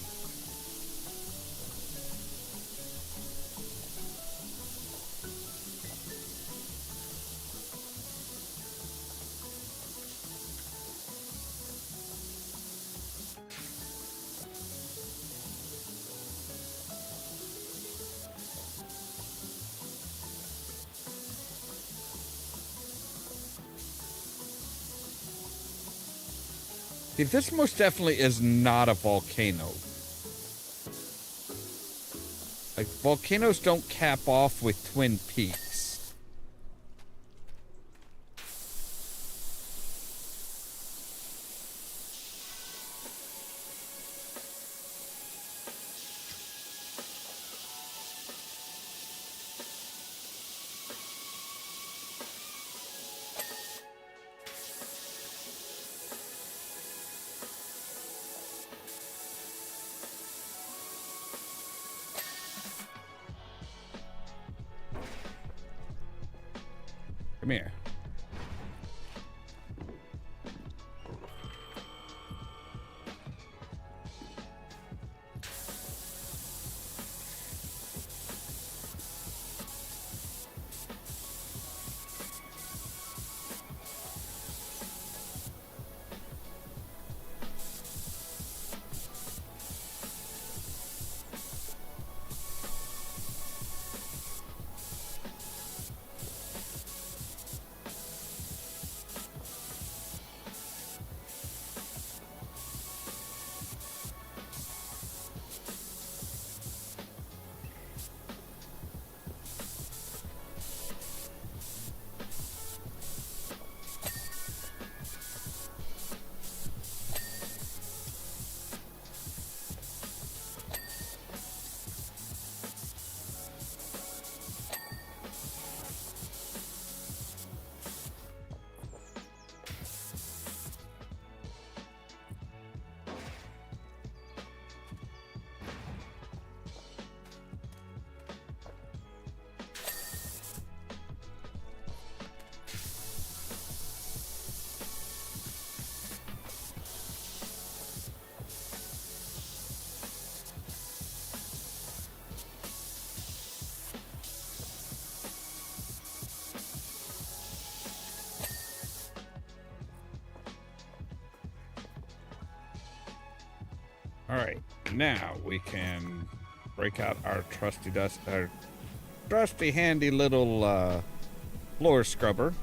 See, this most definitely is not a volcano. Like, volcanoes don't cap off with Twin Peaks. Come here. All right, now we can break out our trusty handy little floor scrubber.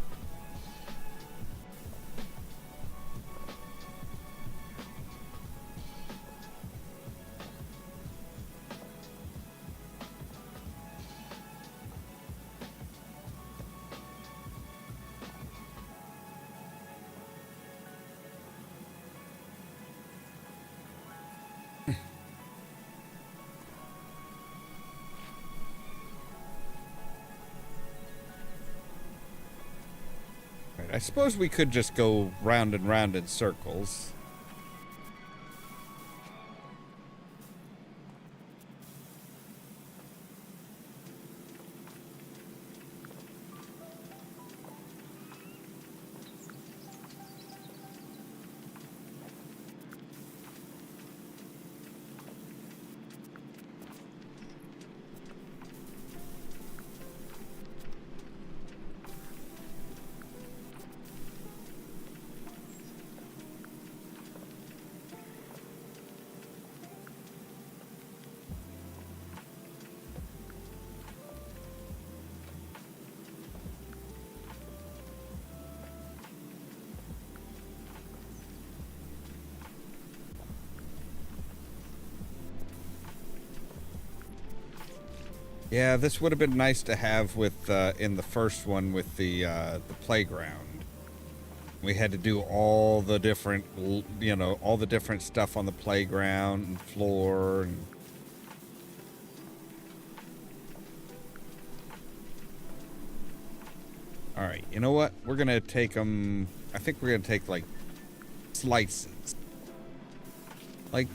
I suppose we could just go round and round in circles. Yeah, this would have been nice to have with in the first one with the playground. We had to do all the different, all the different stuff on the playground and floor. And all right, you know what? We're gonna take them. I think we're gonna take like slices, like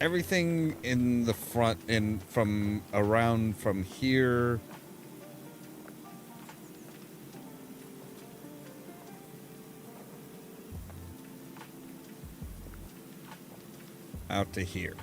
everything in the front, from around from here out to here.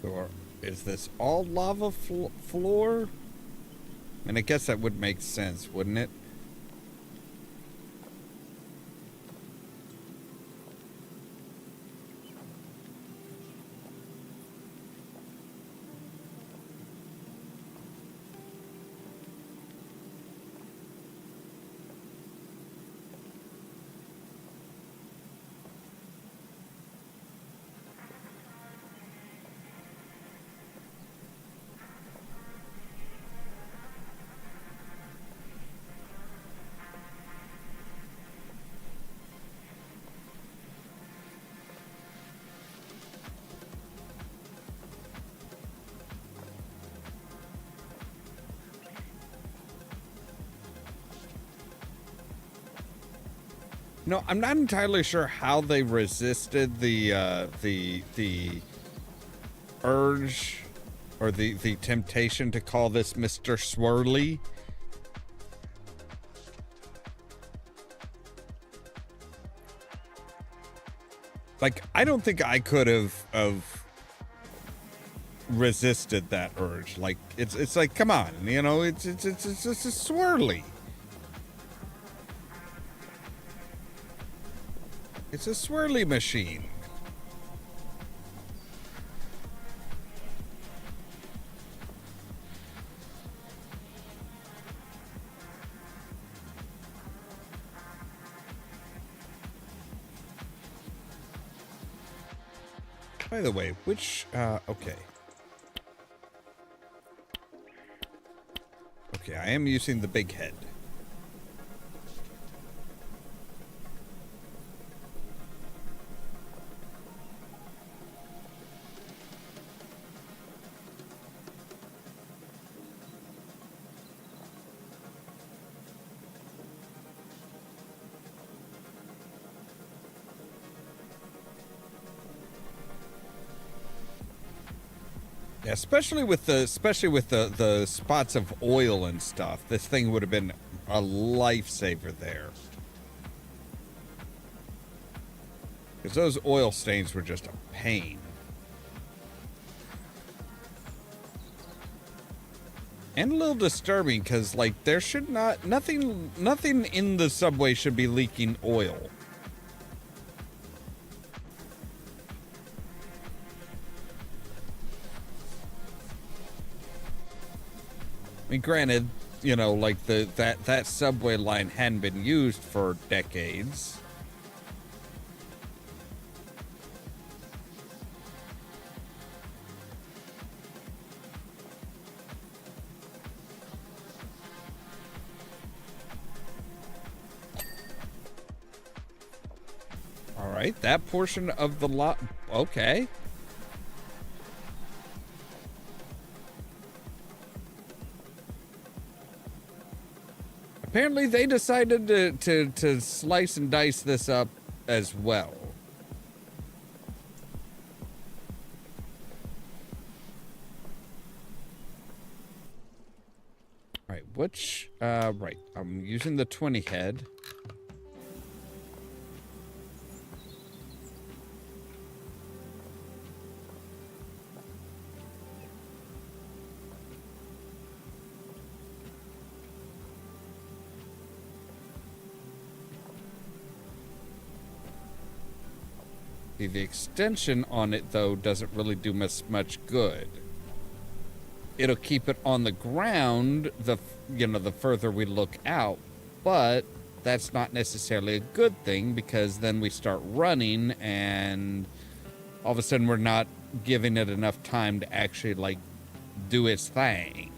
Or is this all lava floor? I mean, I guess that would make sense, wouldn't it? No, I'm not entirely sure how they resisted the urge or the temptation to call this Mr. Swirly. Like, I don't think I could have resisted that urge. Like, it's like, come on, it's just a swirly. It's a swirly machine. By the way, which, okay. Okay, I am using the big head. Yeah, especially with the spots of oil and stuff, this thing would have been a lifesaver there. Because those oil stains were just a pain. And a little disturbing because, like, there should nothing in the subway should be leaking oil. I mean, granted, you know, like that subway line hadn't been used for decades. All right, that portion of the lot, okay. Apparently they decided to slice and dice this up as well. All right, which, right, I'm using the 20 head. The extension on it, though, doesn't really do much good. It'll keep it on the ground, the further we look out, but that's not necessarily a good thing because then we start running and all of a sudden we're not giving it enough time to actually, like, do its thing.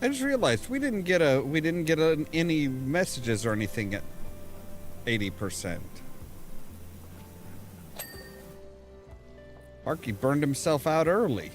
I just realized we didn't get any messages or anything at 80%. Arky burned himself out early.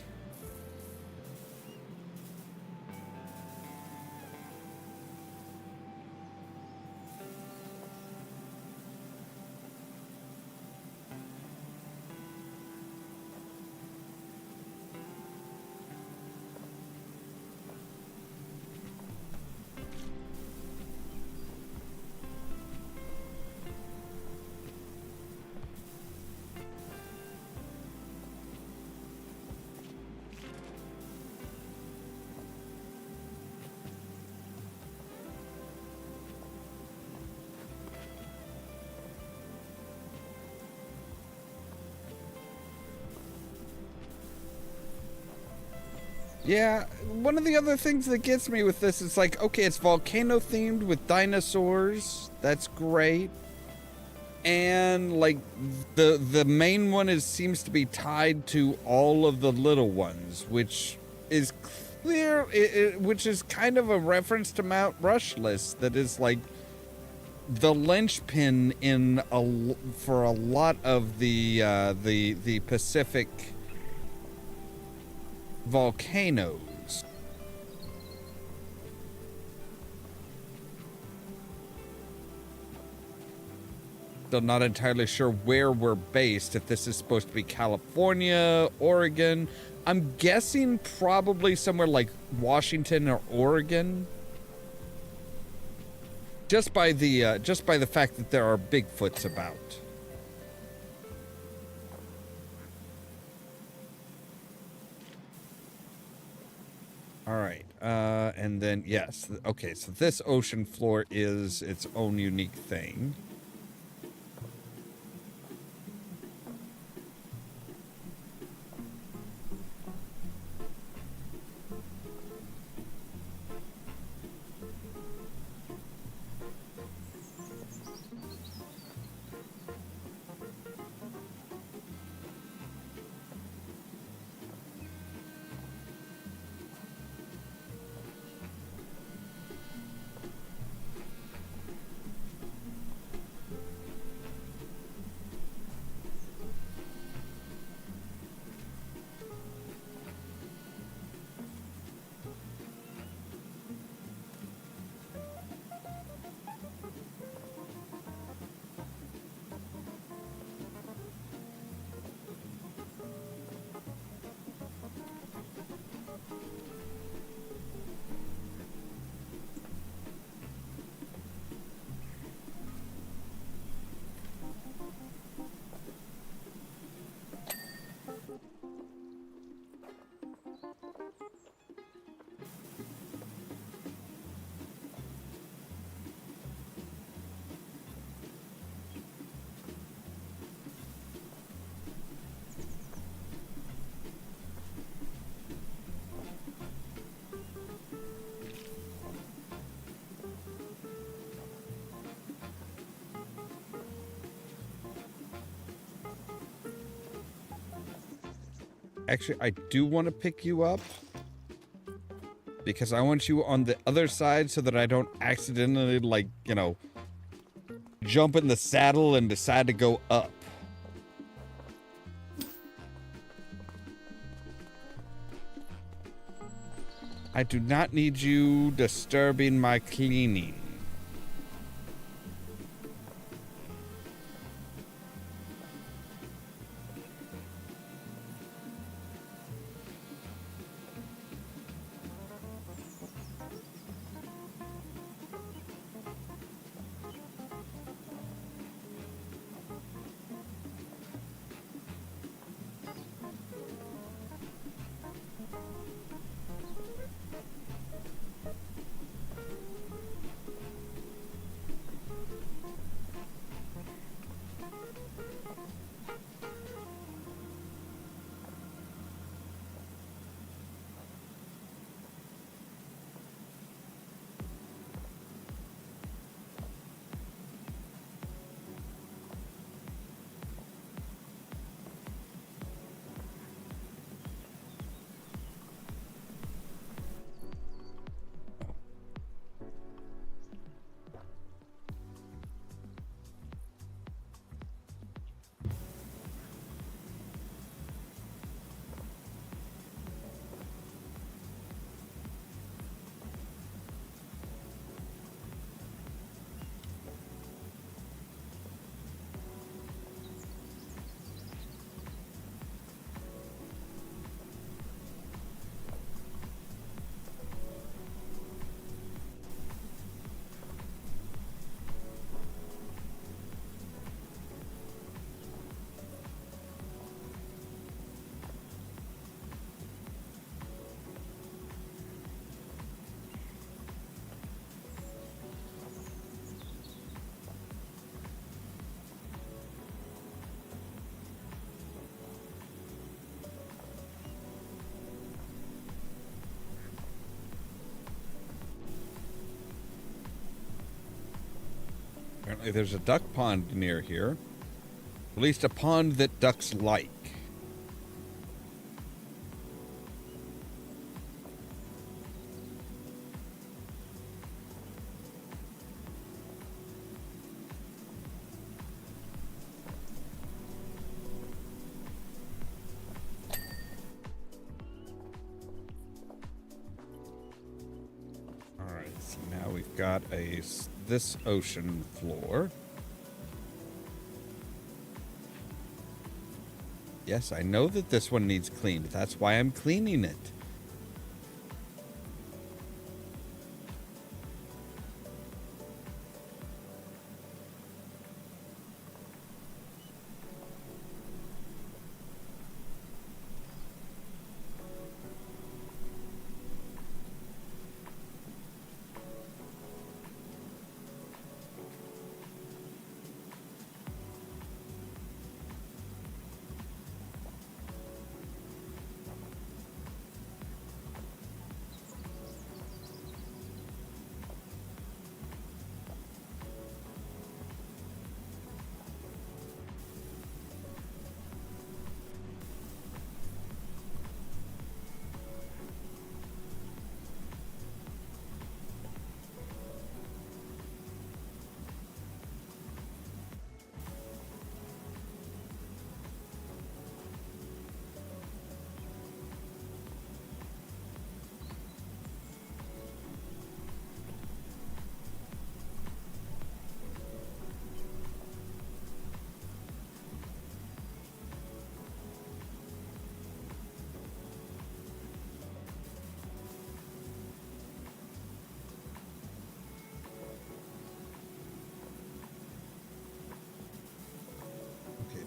Yeah, one of the other things that gets me with this is like, okay, it's volcano themed with dinosaurs. That's great. And like the main one seems to be tied to all of the little ones, which is clear, which is kind of a reference to Mount Rushless that is like the linchpin for a lot of the Pacific volcanoes. Still not entirely sure where we're based, if this is supposed to be California, Oregon. I'm guessing probably somewhere like Washington or Oregon. Just by the fact that there are Bigfoots about. All right, and then, yes, okay, so this ocean floor is its own unique thing. Actually, I do want to pick you up. Because I want you on the other side so that I don't accidentally, like, you know, jump in the saddle and decide to go up. I do not need you disturbing my cleaning. Apparently there's a duck pond near here. At least a pond that ducks like. Alright, so now we've got this ocean floor. Yes, I know that this one needs cleaned. That's why I'm cleaning it.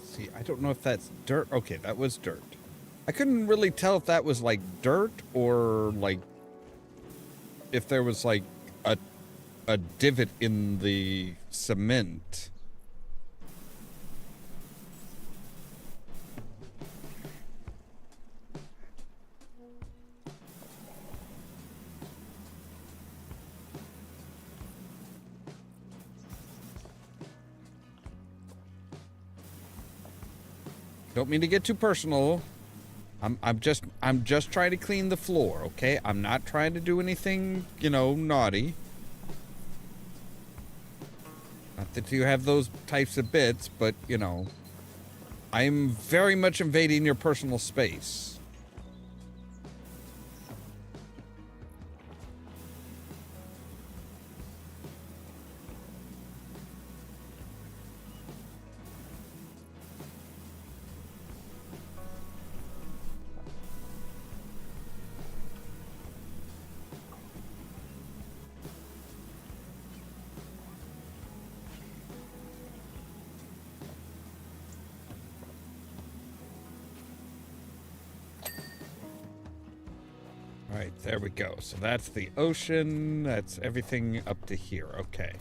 See, I don't know if that's dirt. Okay, that was dirt. I couldn't really tell if that was like dirt or like if there was like a divot in the cement. Don't mean to get too personal. I'm just trying to clean the floor, okay? I'm not trying to do anything, you know, naughty. Not that you have those types of bits, but, you know, I'm very much invading your personal space. All right, there we go. So that's the ocean. That's everything up to here. Okay.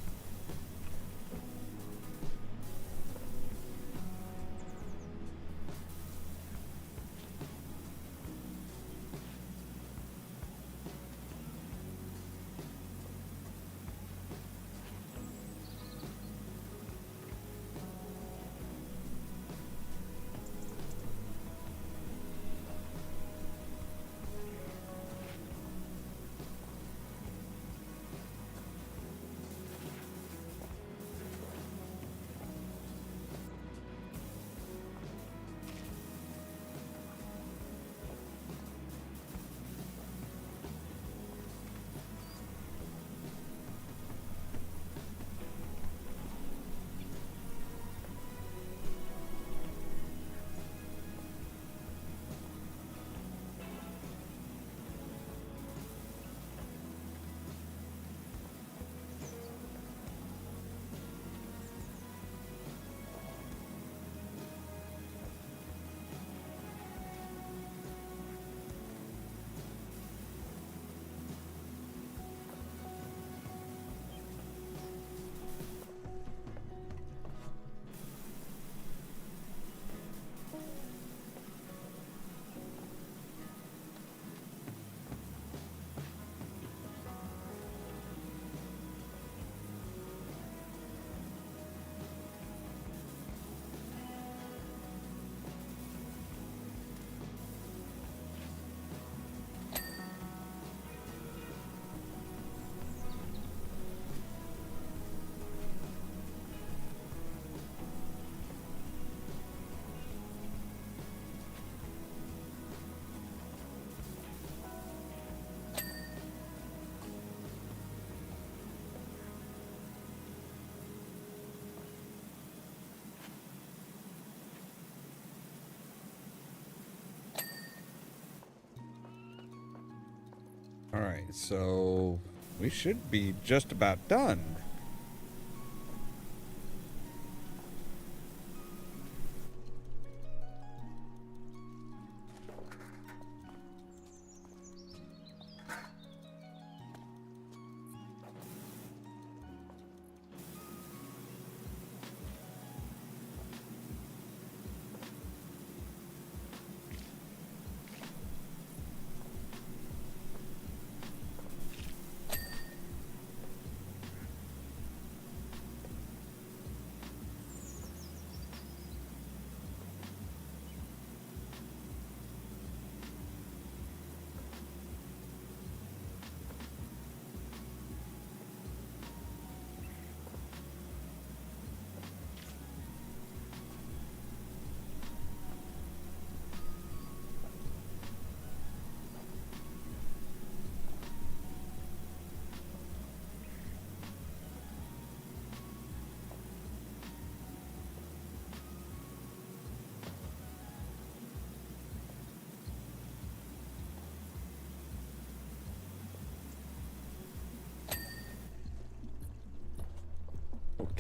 All right, so we should be just about done.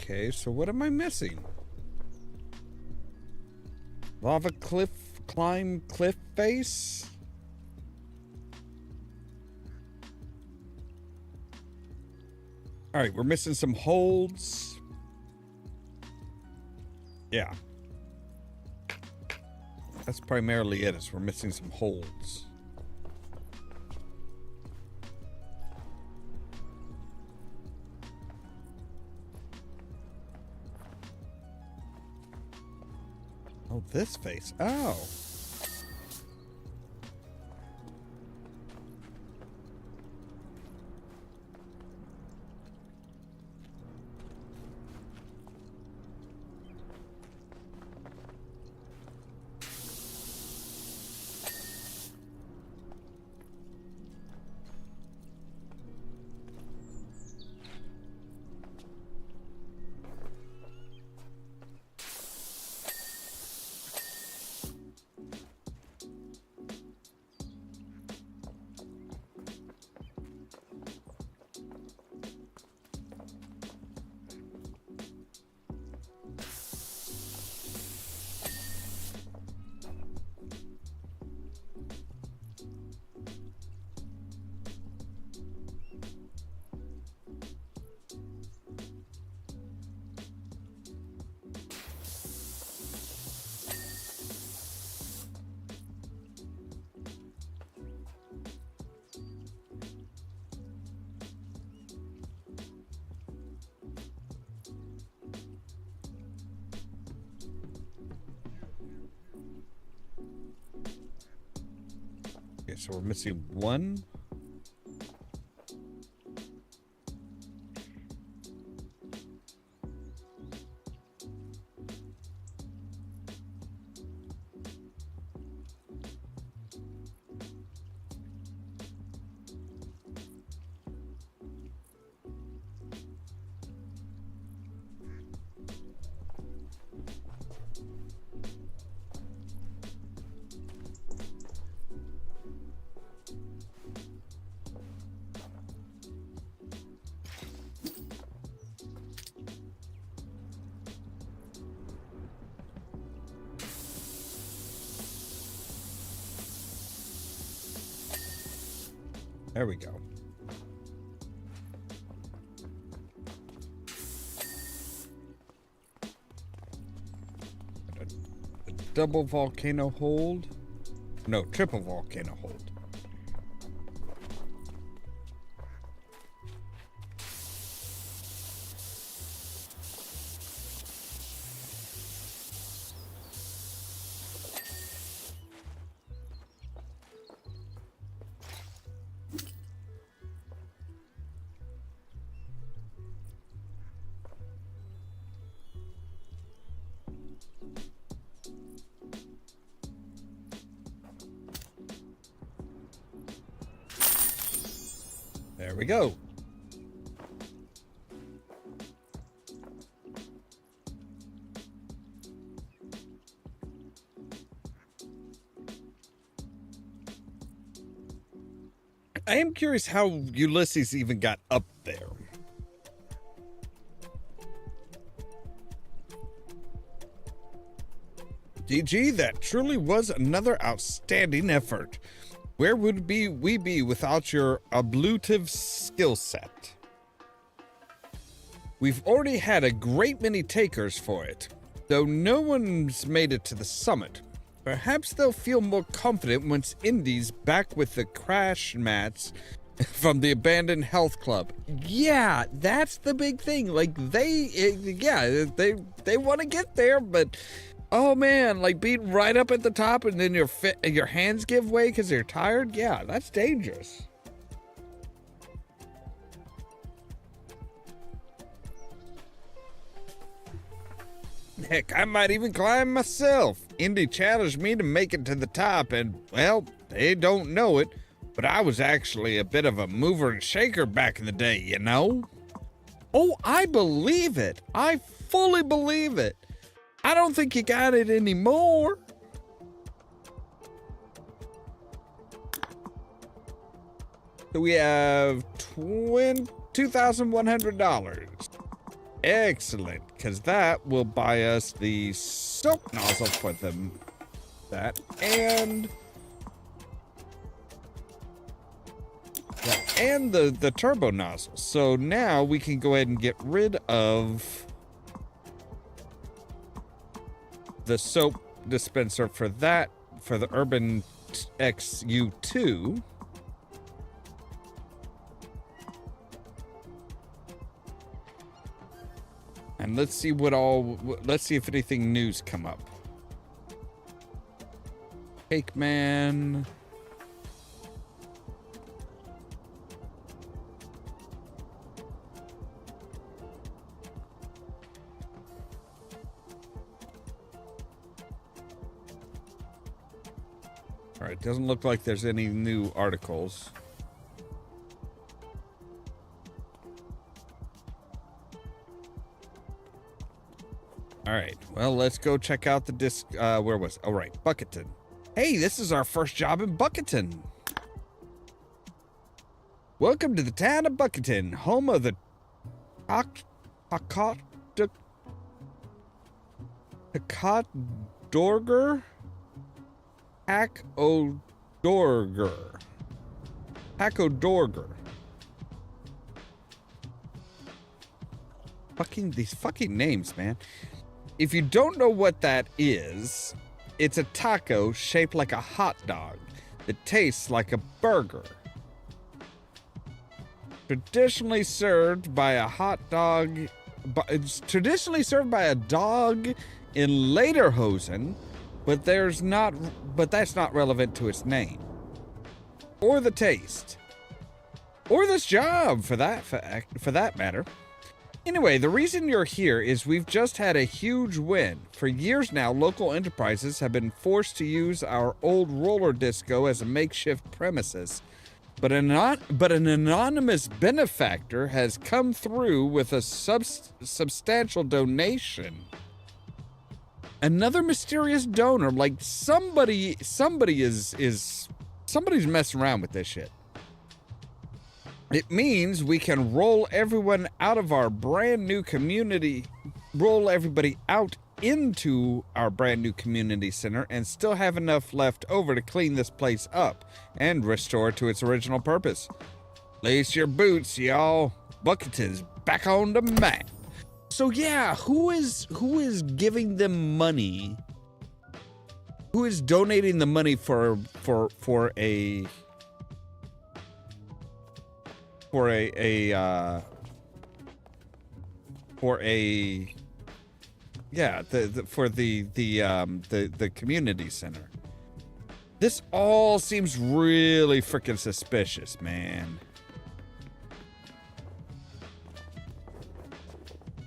Okay, so what am I missing? Lava cliff, climb cliff face? All right, we're missing some holds. Yeah. That's primarily it, is we're missing some holds. Oh, this face. Oh. so we're missing one. There we go. A double volcano hold. No, triple volcano hold. There we go. I am curious how Ulysses even got up there. DG, that truly was another outstanding effort. Where would we be without your ablutive skill set? We've already had a great many takers for it, though no one's made it to the summit. Perhaps they'll feel more confident once Indy's back with the crash mats from the abandoned health club. Yeah, that's the big thing. Like, they want to get there, but... oh man, like being right up at the top and then your hands give way because you're tired? Yeah, that's dangerous. Heck, I might even climb myself. Indy challenged me to make it to the top and, well, they don't know it, but I was actually a bit of a mover and shaker back in the day, you know? Oh, I believe it. I fully believe it. I don't think you got it anymore. So we have $2,100. Excellent, because that will buy us the soap nozzle for them. That and the turbo nozzle. So now we can go ahead and get rid of the soap dispenser for that, for the Urban XU2. And let's see if anything new's come up. Cake Man. All right, doesn't look like there's any new articles. All right, well, let's go check out the disc. Where was? Oh, right, Bucketon. Hey, this is our first job in Bucketon. Welcome to the town of Bucketon, home of the Dorger. Hack-O-Dorger. These fucking names, man. If you don't know what that is, it's a taco shaped like a hot dog that tastes like a burger. Traditionally served by a hot dog, it's traditionally served by a dog in Lederhosen, but that's not relevant to its name. or the taste, or this job for that matter. Anyway, the reason you're here is we've just had a huge win. For years now, local enterprises have been forced to use our old roller disco as a makeshift premises. But an anonymous benefactor has come through with a substantial donation. Another mysterious donor, like somebody's messing around with this shit. It means we can roll everyone out of our brand new community, roll everybody out into our brand new community center and still have enough left over to clean this place up and restore it to its original purpose. Lace your boots, y'all. Bucket is back on the map. So yeah, who is giving them money? Who is donating the money for a community center? This all seems really freaking suspicious, man.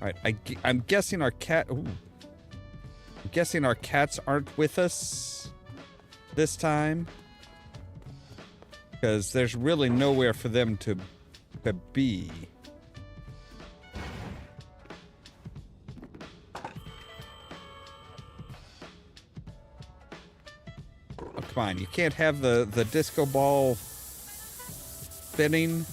All right, I'm guessing our cat. Ooh, I'm guessing our cats aren't with us this time, because there's really nowhere for them to be. Oh, come on, you can't have the disco ball spinning.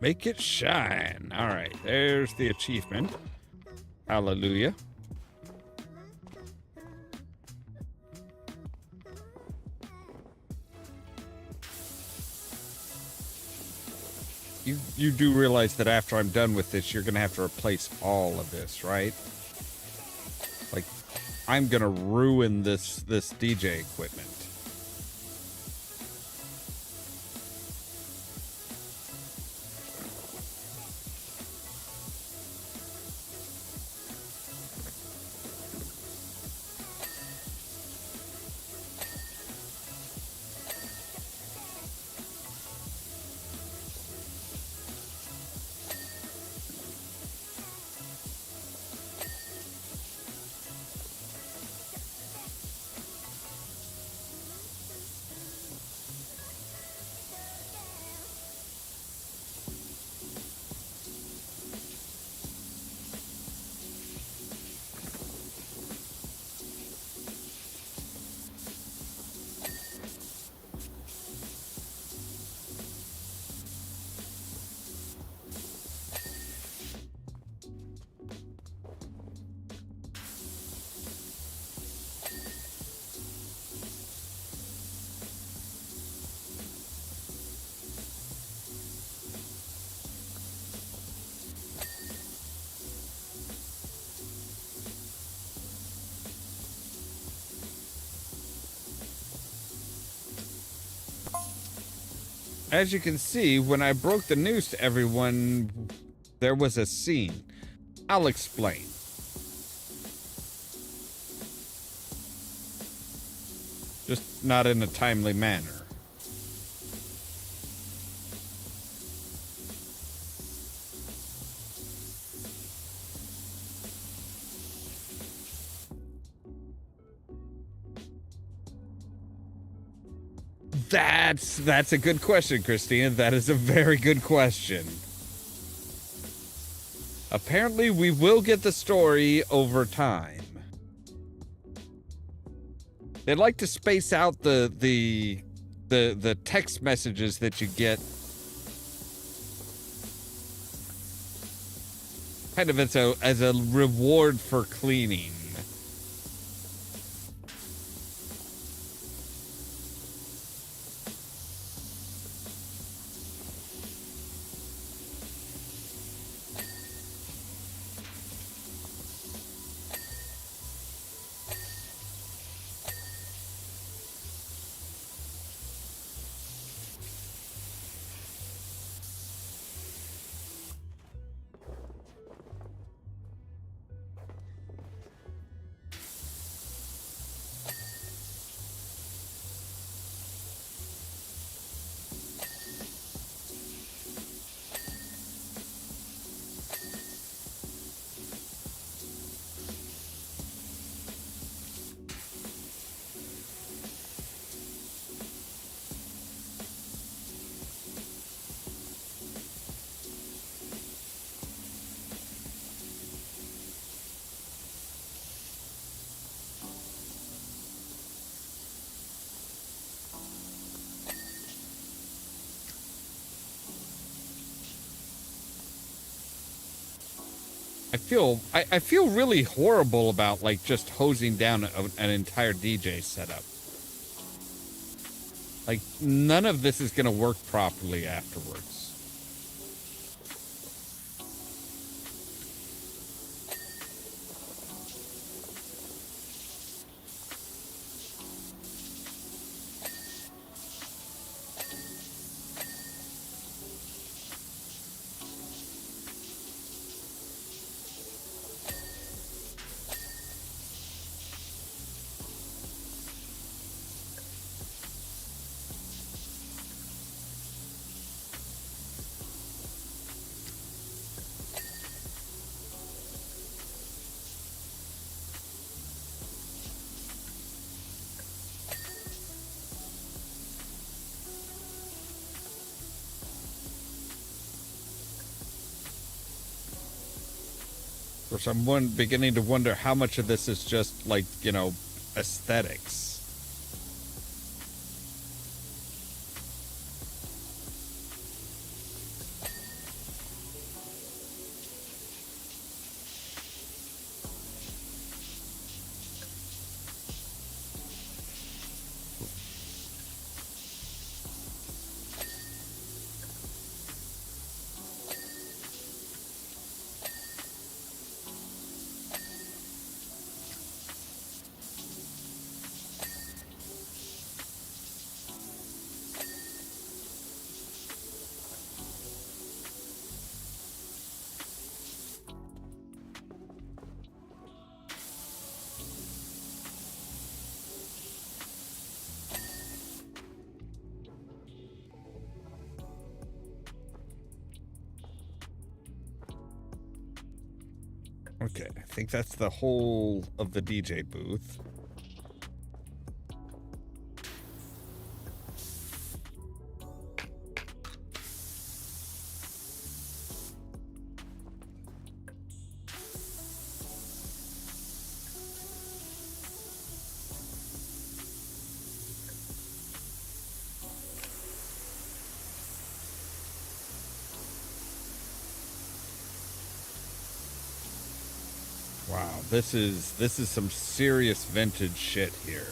Make it shine. All right, there's the achievement. Hallelujah. You do realize that after I'm done with this, you're gonna have to replace all of this, right? Like, I'm gonna ruin this DJ equipment. As you can see, when I broke the news to everyone, there was a scene. I'll explain. Just not in a timely manner. That's a good question, Christina. That is a very good question. Apparently, we will get the story over time. They like to space out the text messages that you get, kind of as a reward for cleaning. I feel really horrible about like just hosing down an entire DJ setup. Like none of this is gonna work properly afterwards. Of course, I'm beginning to wonder how much of this is just like, you know, aesthetics. Okay, I think that's the whole of the DJ booth. Wow, this is some serious vintage shit here.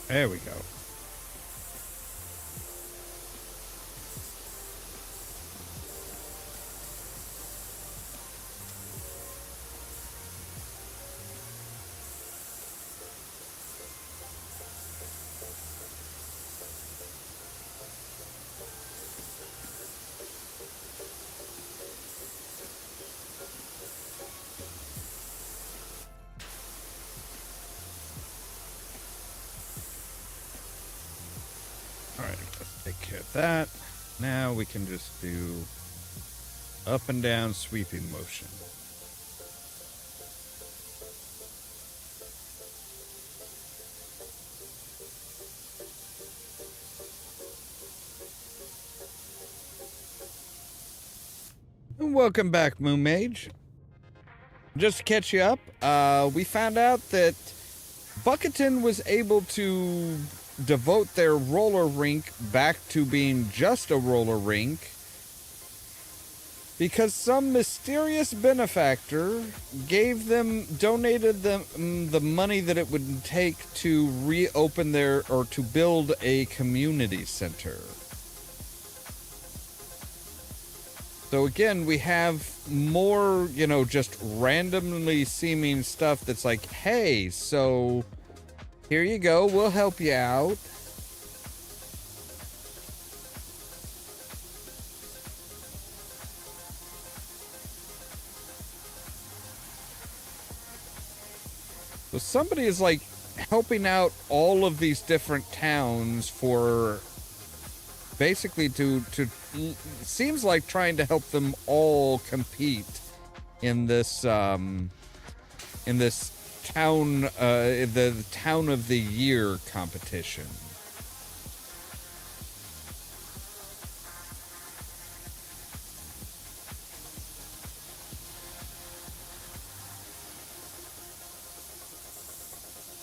There we go. Alright, let's take care of that. Now we can just do up and down sweeping motion. And welcome back, Moon Mage. Just to catch you up, we found out that Bucketon was able to devote their roller rink back to being just a roller rink because some mysterious benefactor donated them the money that it would take to reopen to build a community center. So again, we have more, just randomly seeming stuff that's like, hey, so here you go, we'll help you out. So somebody is like helping out all of these different towns for basically to seems like trying to help them all compete in this town the town of the year competition.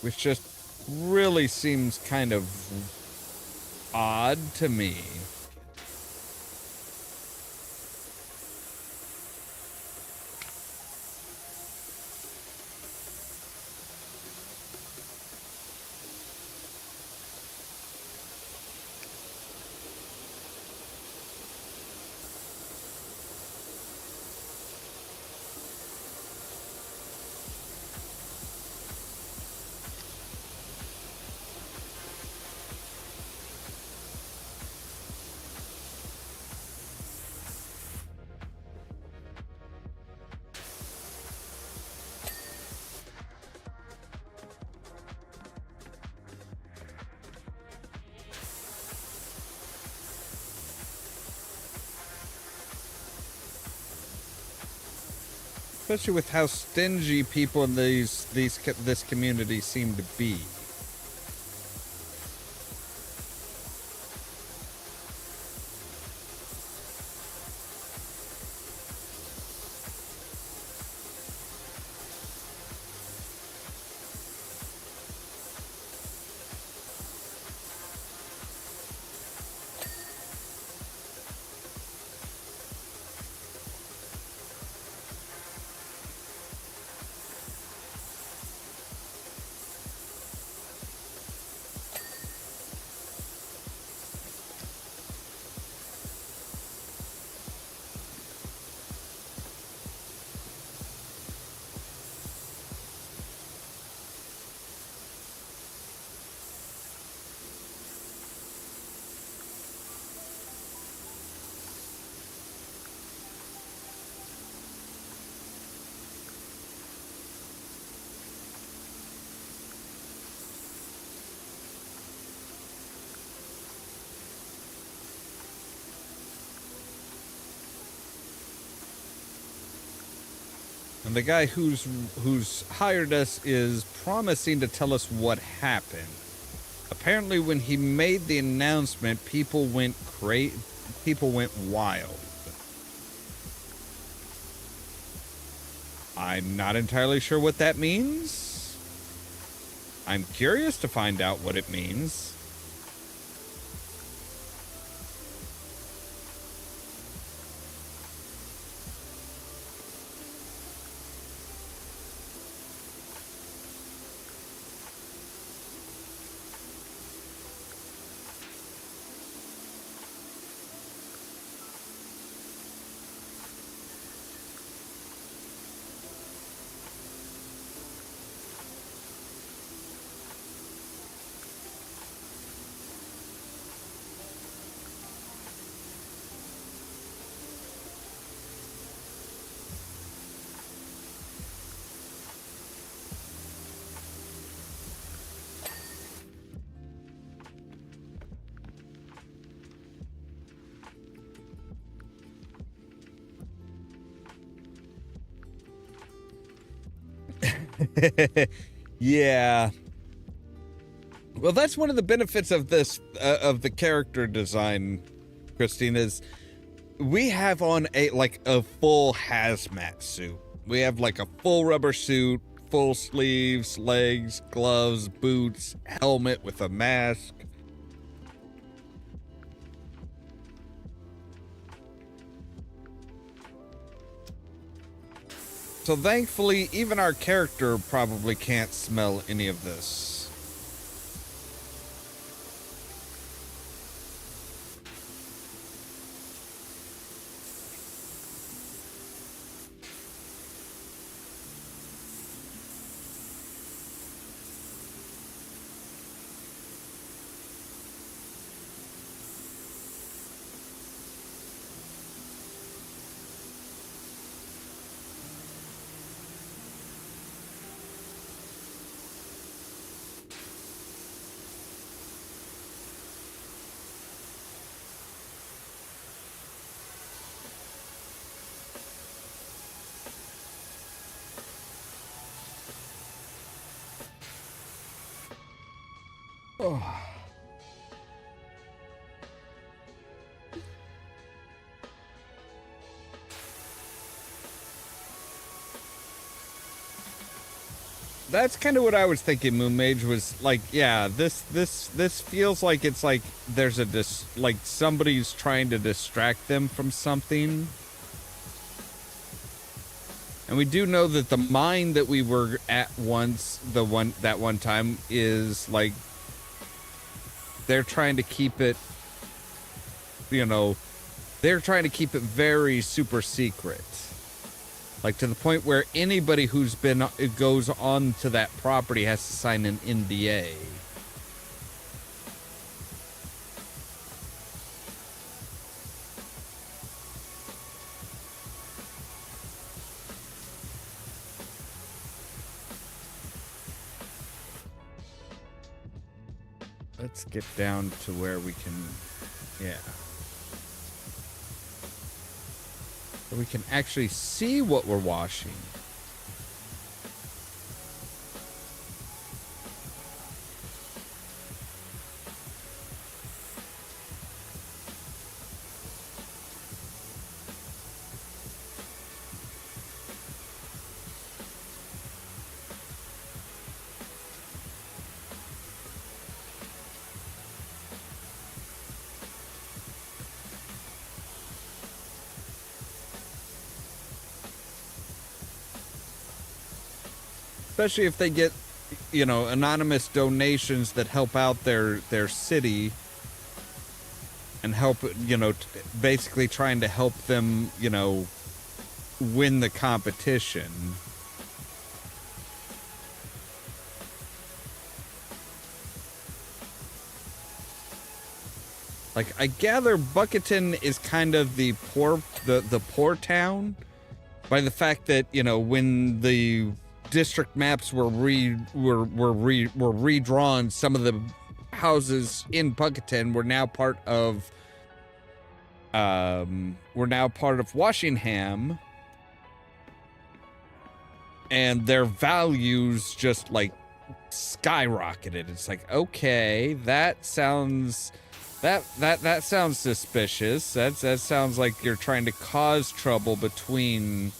Which just really seems kind of odd to me. Especially with how stingy people in this community seem to be. And the guy who's hired us is promising to tell us what happened. Apparently, when he made the announcement, people went wild. I'm not entirely sure what that means. I'm curious to find out what it means. Yeah. Well, that's one of the benefits of this, of the character design, Christine, is we have on a full hazmat suit. We have like a full rubber suit, full sleeves, legs, gloves, boots, helmet with a mask. So thankfully, even our character probably can't smell any of this. Oh. That's kind of what I was thinking, Moon Mage, was like, yeah, this feels like it's like there's like somebody's trying to distract them from something. And we do know that the mine that we were at once, that one time, is like they're trying to keep it, they're trying to keep it very super secret. Like to the point where anybody goes on to that property has to sign an NDA. Let's get down to where we can, yeah. So we can actually see what we're washing. Especially if they get, anonymous donations that help out their city and help, basically trying to help them, win the competition. Like, I gather Bucketon is kind of the poor town by the fact that, when the district maps were redrawn, some of the houses in Bucketon were now part of Washingham, and their values just like skyrocketed. It's like, okay, that sounds suspicious. That sounds like you're trying to cause trouble between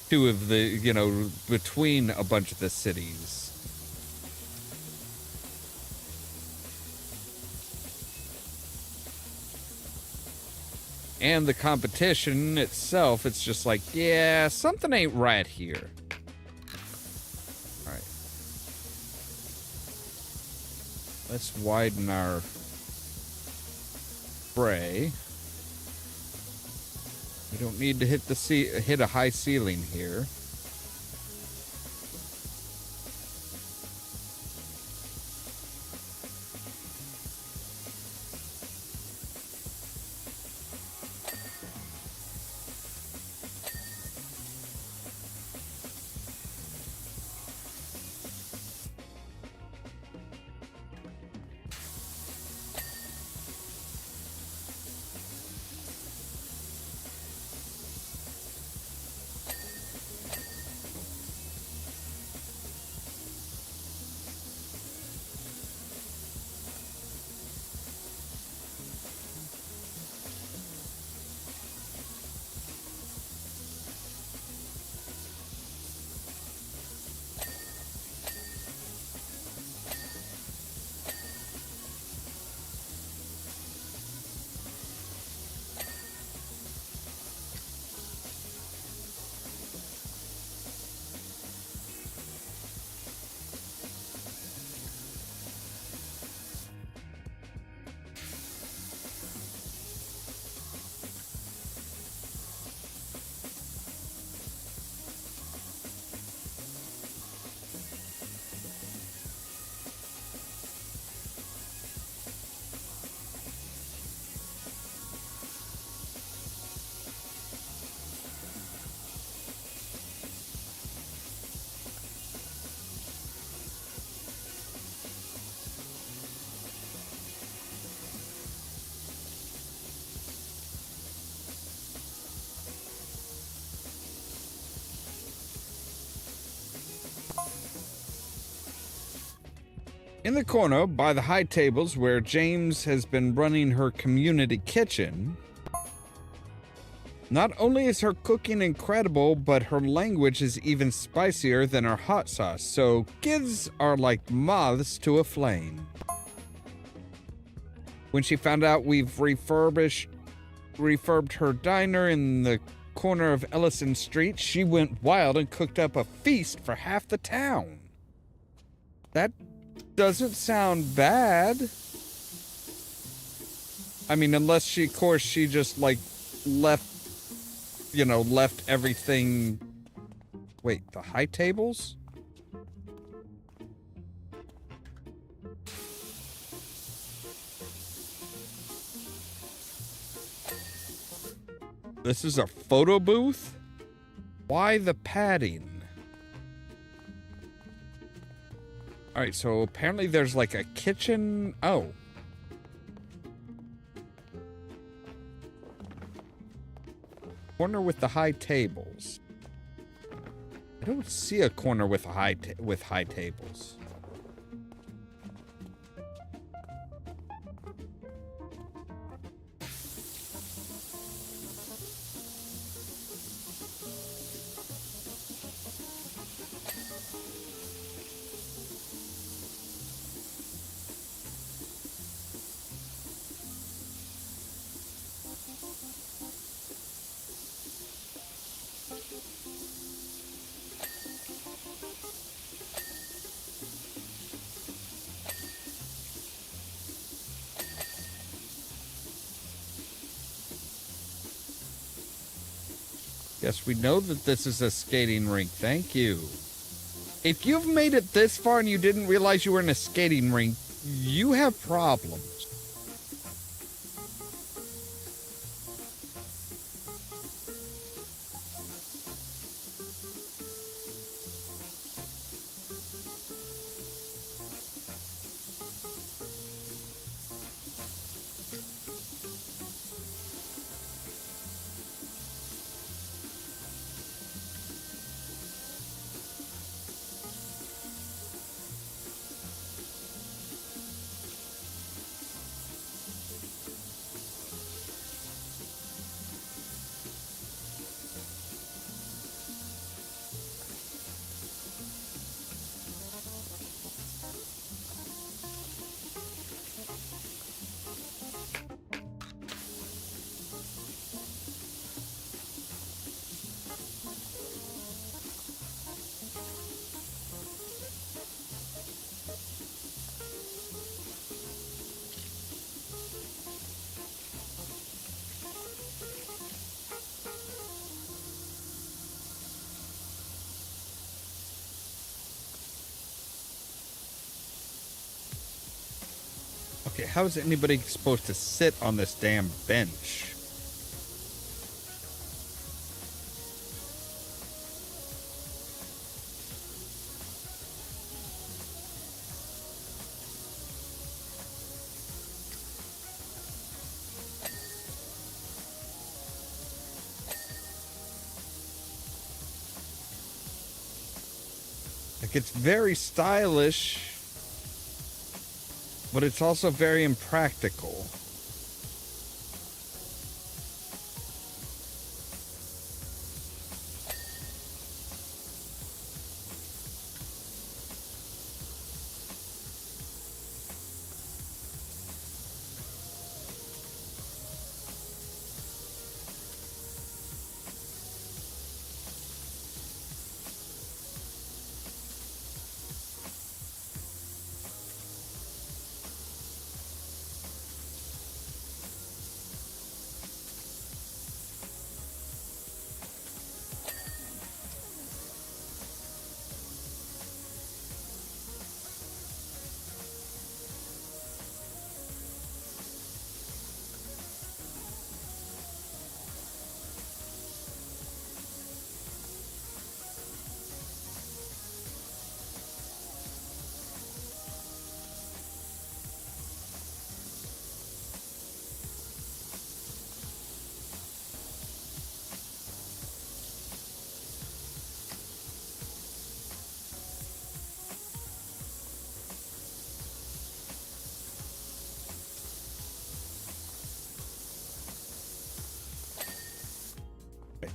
two of the, between a bunch of the cities. And the competition itself, it's just like, yeah, something ain't right here. All right. Let's widen our spray. We don't need to hit a high ceiling here. In the corner, by the high tables where James has been running her community kitchen, not only is her cooking incredible, but her language is even spicier than her hot sauce, so kids are like moths to a flame. When she found out we've refurbed her diner in the corner of Ellison Street, she went wild and cooked up a feast for half the town. That doesn't sound bad. I mean, unless she just like left everything. Wait, the high tables? This is a photo booth? Why the padding? Alright, so apparently there's like a kitchen. Oh. Corner with the high tables. I don't see a corner with high tables. Yes, we know that this is a skating rink. Thank you. If you've made it this far and you didn't realize you were in a skating rink, you have problems. Okay, how is anybody supposed to sit on this damn bench? Like, it's very stylish, but it's also very impractical.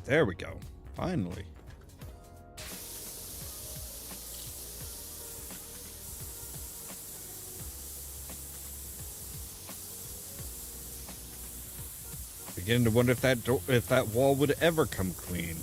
There we go. Finally. Beginning to wonder if that wall would ever come clean.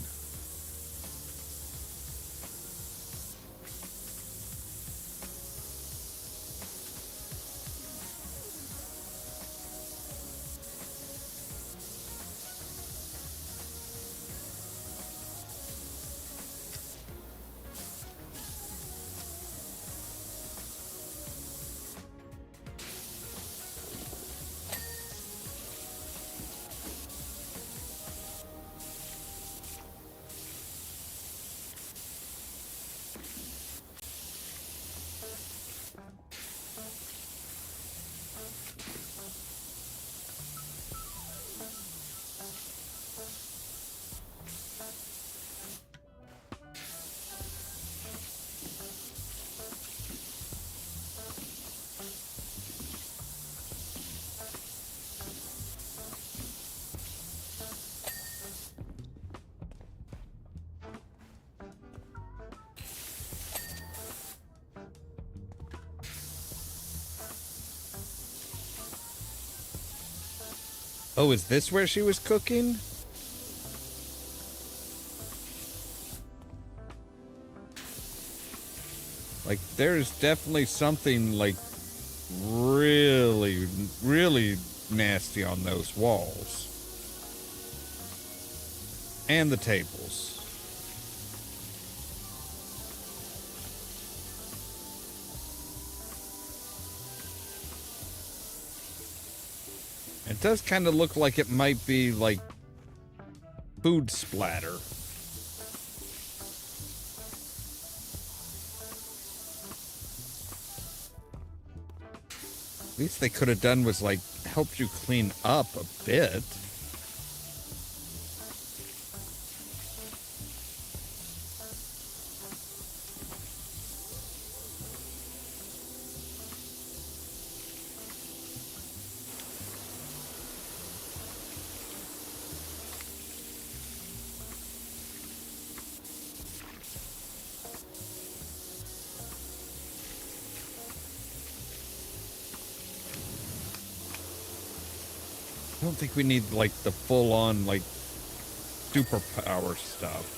Oh, is this where she was cooking? Like, there's definitely something, like, really, really nasty on those walls. And the tables. It does kind of look like it might be, like, food splatter. Least they could have done was, like, helped you clean up a bit. I don't think we need, like, the full-on, like, superpower stuff.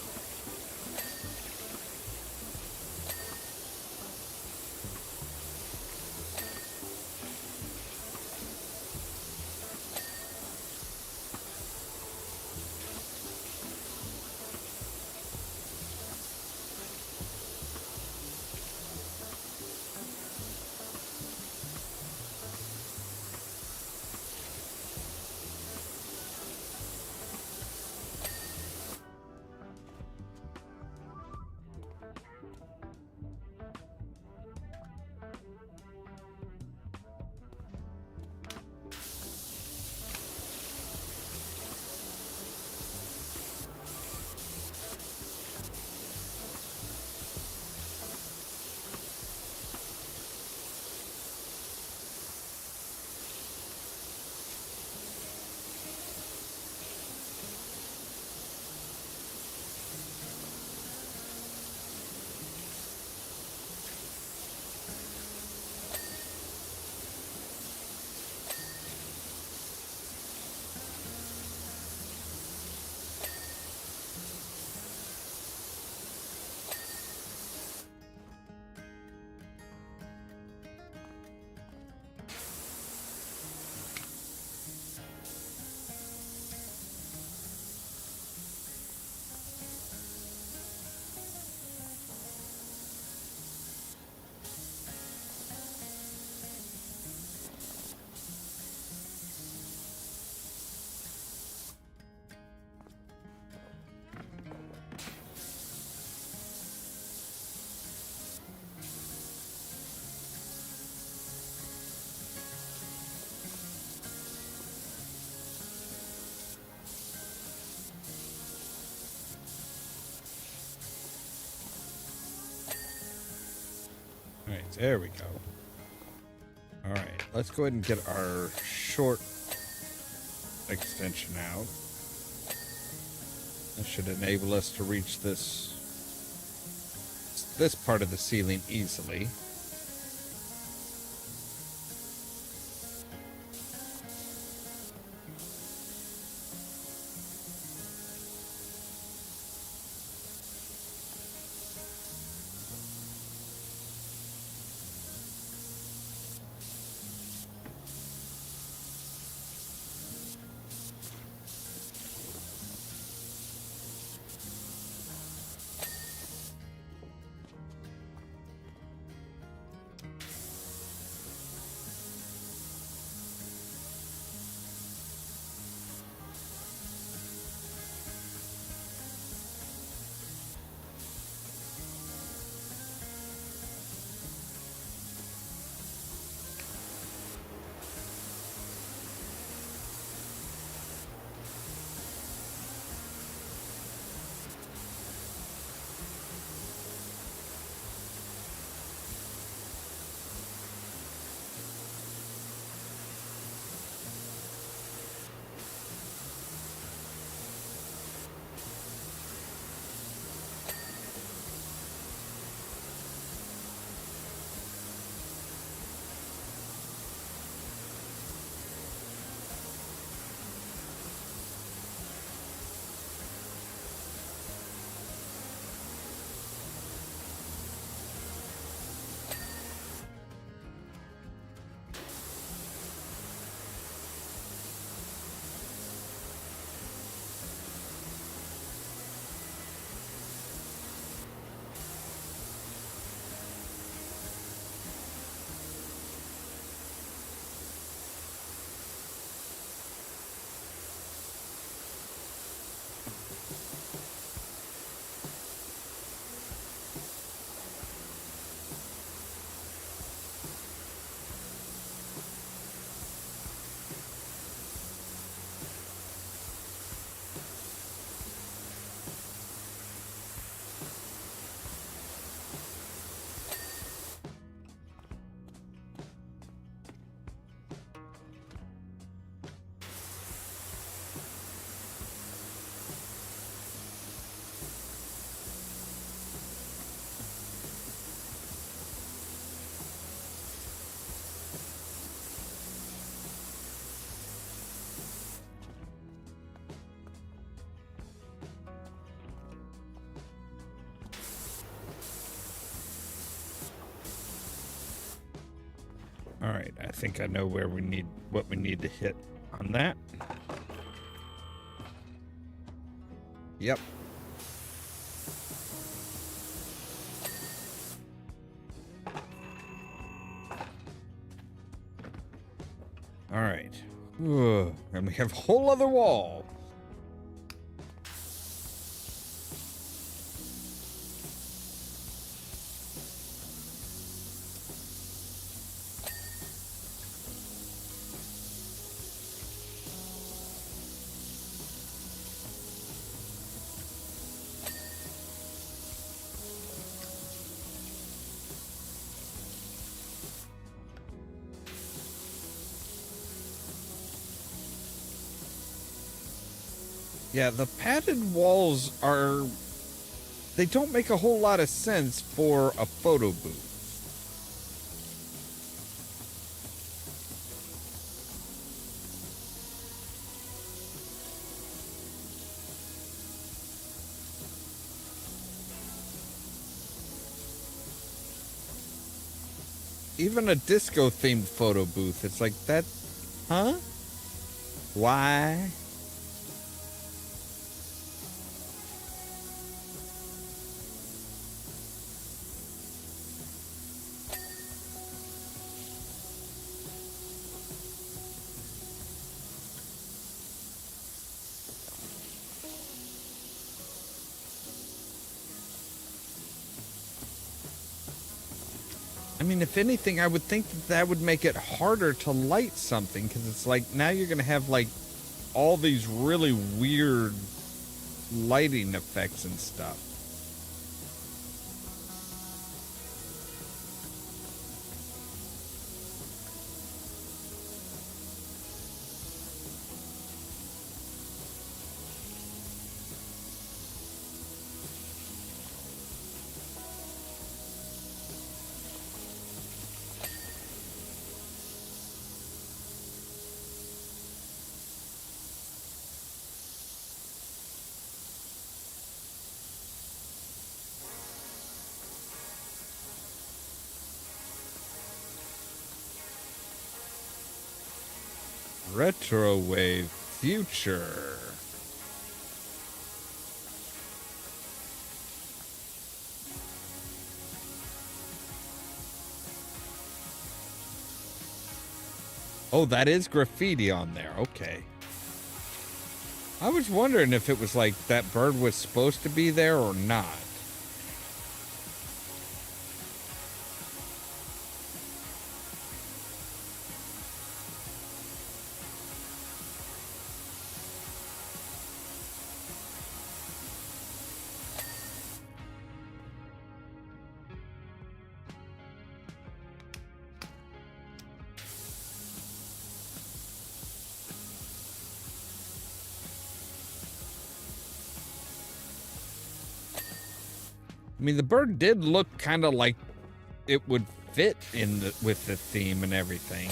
Alright, there we go. Alright, let's go ahead and get our short extension out. That should enable us to reach this part of the ceiling easily. All right, I think I know what we need to hit on that. Yep. All right. Ugh, and we have a whole other wall. Yeah, the padded walls they don't make a whole lot of sense for a photo booth. Even a disco-themed photo booth, it's like that, huh? Why? I mean, if anything, I would think that would make it harder to light something, because it's like now you're going to have like all these really weird lighting effects and stuff. Retrowave future. Oh, that is graffiti on there. Okay. I was wondering if it was like that bird was supposed to be there or not. I mean, the bird did look kind of like it would fit in with the theme and everything.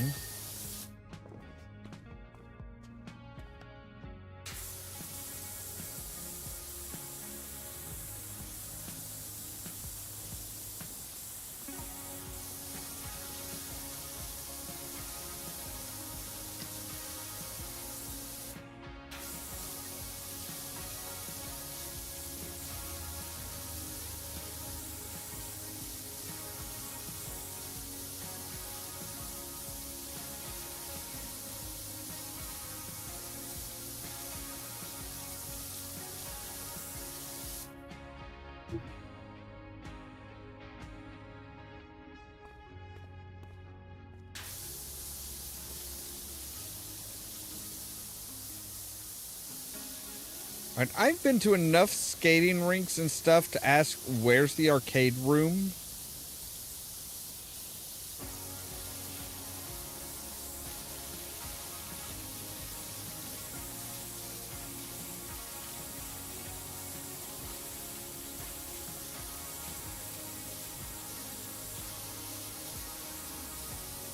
All right, I've been to enough skating rinks and stuff to ask, where's the arcade room?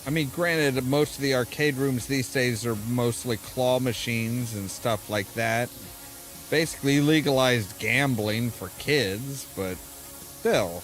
I mean, granted, most of the arcade rooms these days are mostly claw machines and stuff like that. Basically legalized gambling for kids, but still.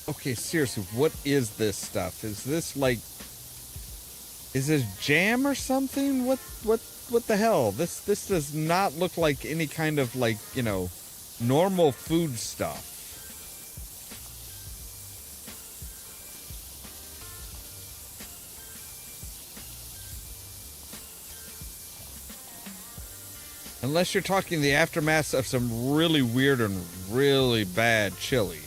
Okay, seriously, what is this stuff? Is this like, is this jam or something? What the hell? This does not look like any kind of, like, you know, normal food stuff. Unless you're talking the aftermath of some really weird and really bad chili.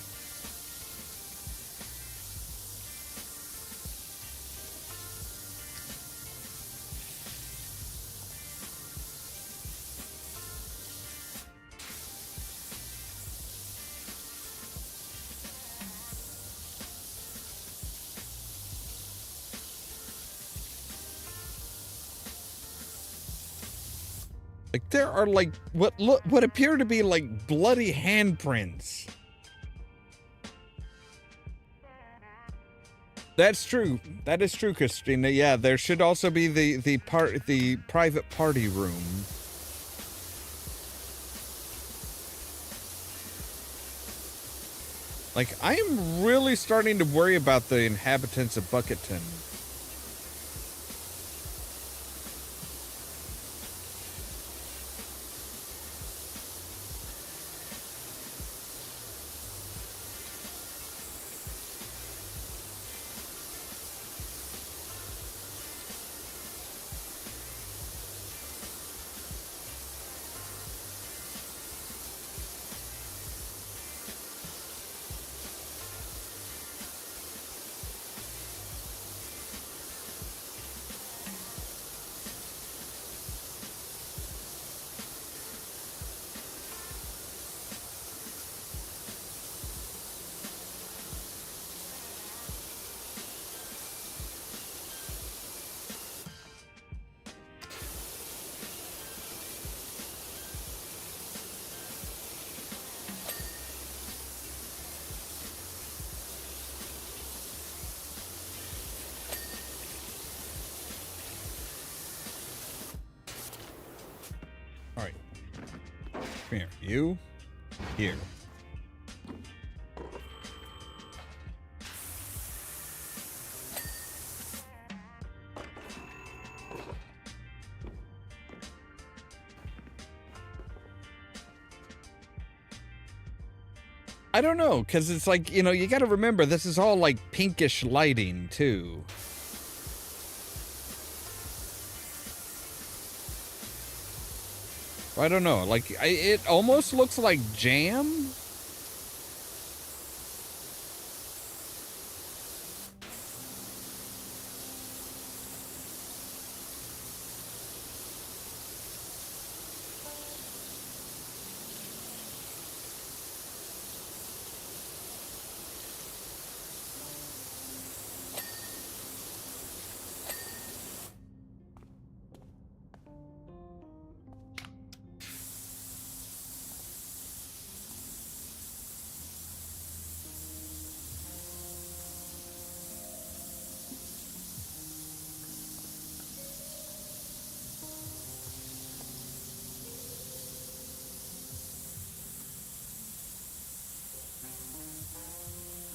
Like, there are like what appear to be like bloody handprints. That's true. That is true, Christina. Yeah, there should also be the private party room. Like, I am really starting to worry about the inhabitants of Bucketon. Come here. You. Here. I don't know, because it's like, you know, you got to remember this is all like pinkish lighting too. I don't know, like it almost looks like jam.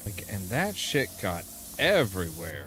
Like, and that shit got everywhere.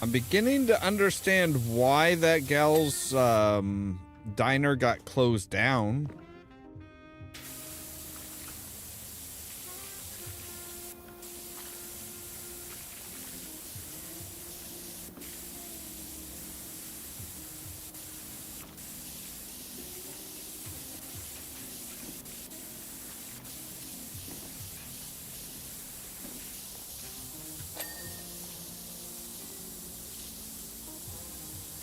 I'm beginning to understand why that gal's diner got closed down.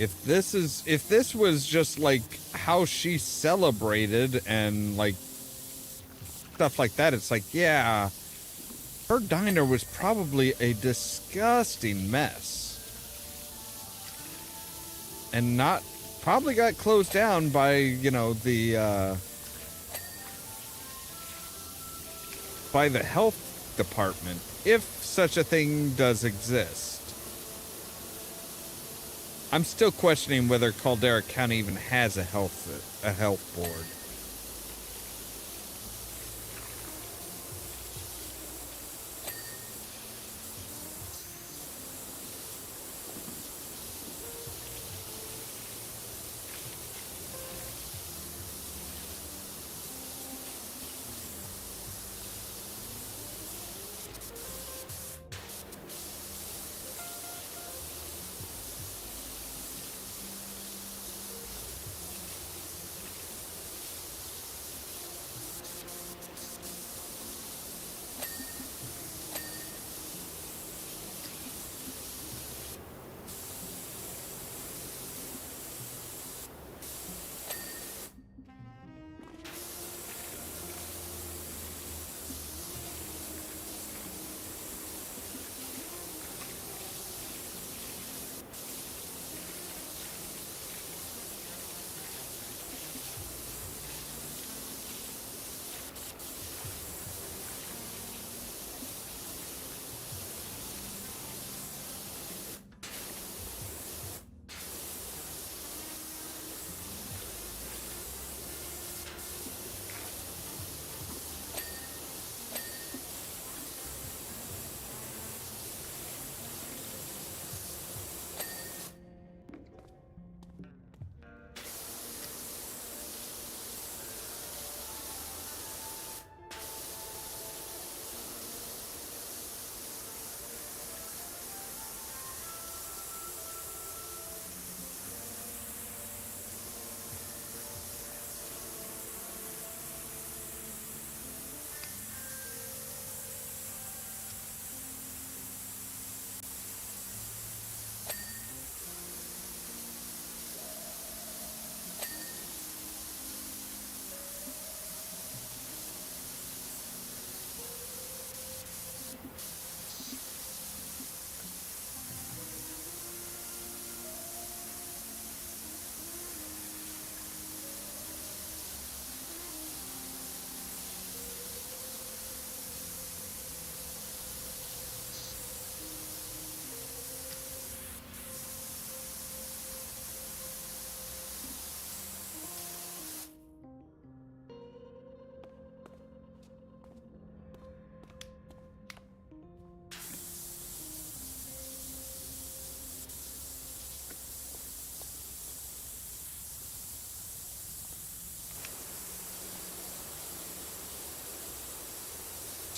If this was just like how she celebrated and like stuff like that, it's like, yeah, her diner was probably a disgusting mess. And not probably got closed down by, you know, by the health department, if such a thing does exist. I'm still questioning whether Caldera County even has a health board.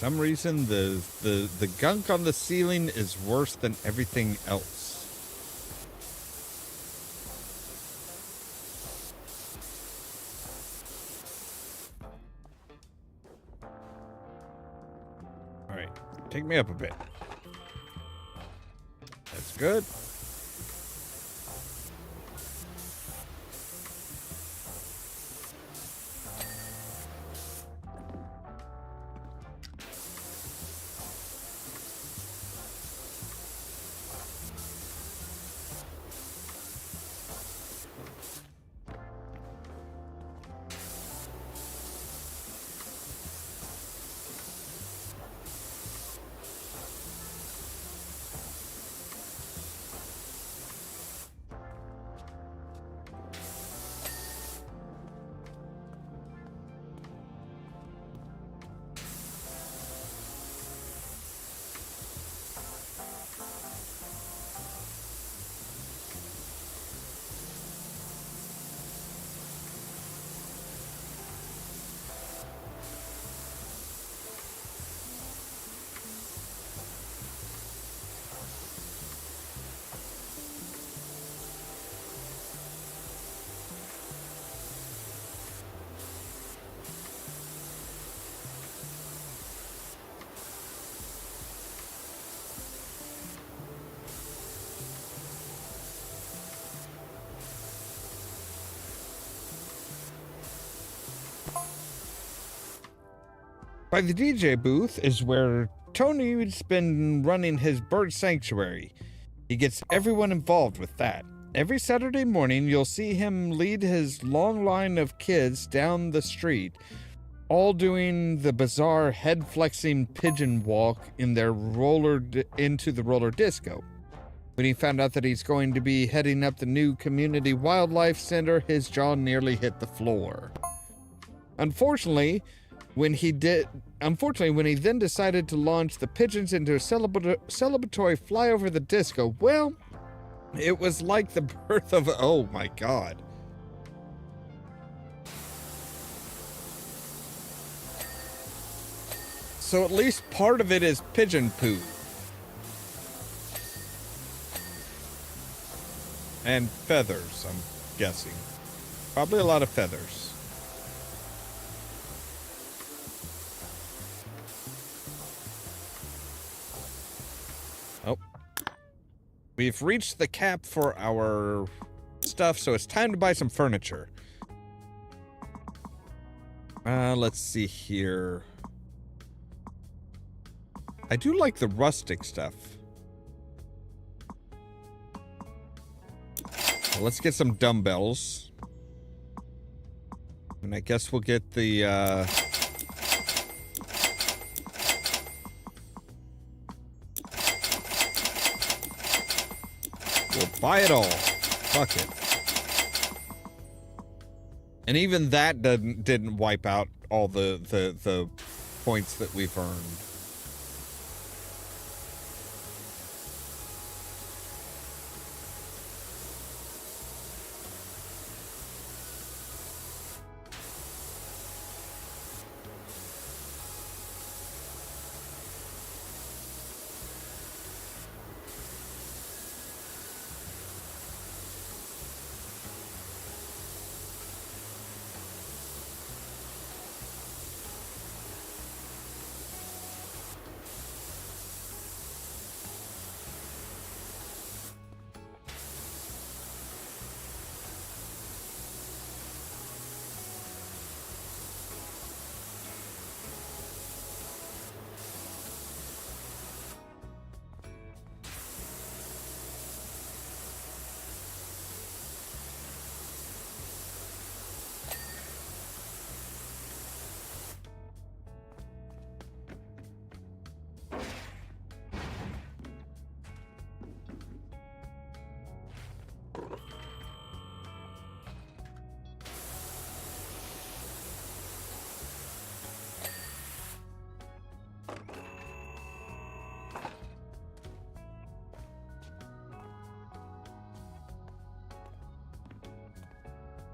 some reason, the gunk on the ceiling is worse than everything else. All right, take me up a bit. That's good. By the DJ booth is where Tony's been running his bird sanctuary. He gets everyone involved with that. Every Saturday morning, you'll see him lead his long line of kids down the street, all doing the bizarre head-flexing pigeon walk in their into the roller disco. When he found out that he's going to be heading up the new community wildlife center, his jaw nearly hit the floor. Unfortunately, when he then decided to launch the pigeons into a celebratory fly over the disco, well, it was like the birth of, oh my God. So at least part of it is pigeon poo. And feathers, I'm guessing. Probably a lot of feathers. Oh. We've reached the cap for our stuff, so it's time to buy some furniture. Let's see here. I do like the rustic stuff. Well, let's get some dumbbells. And I guess we'll get the, we'll buy it all. Fuck it. And even that didn't wipe out all the points that we've earned.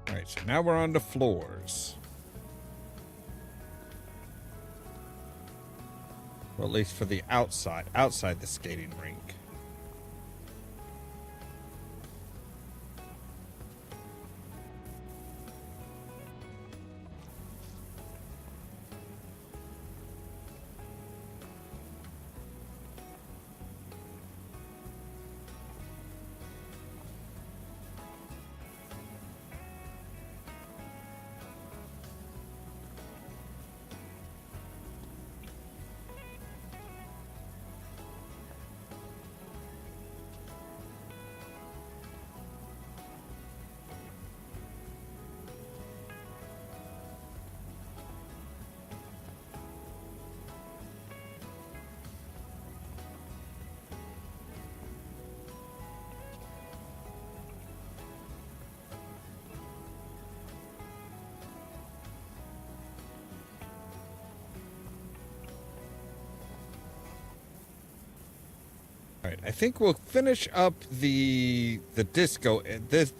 Alright, so now we're on to floors. Or at least for the outside the skating rink. All right, I think we'll finish up the disco. This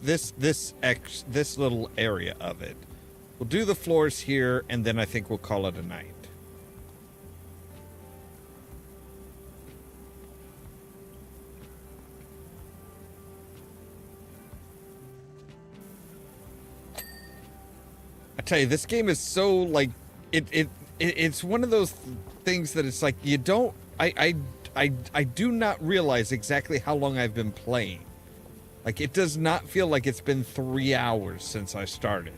little area of it. We'll do the floors here, and then I think we'll call it a night. I tell you, this game is so like it's one of those things that it's like you don't. I do not realize exactly how long I've been playing. Like, it does not feel like it's been 3 hours since I started.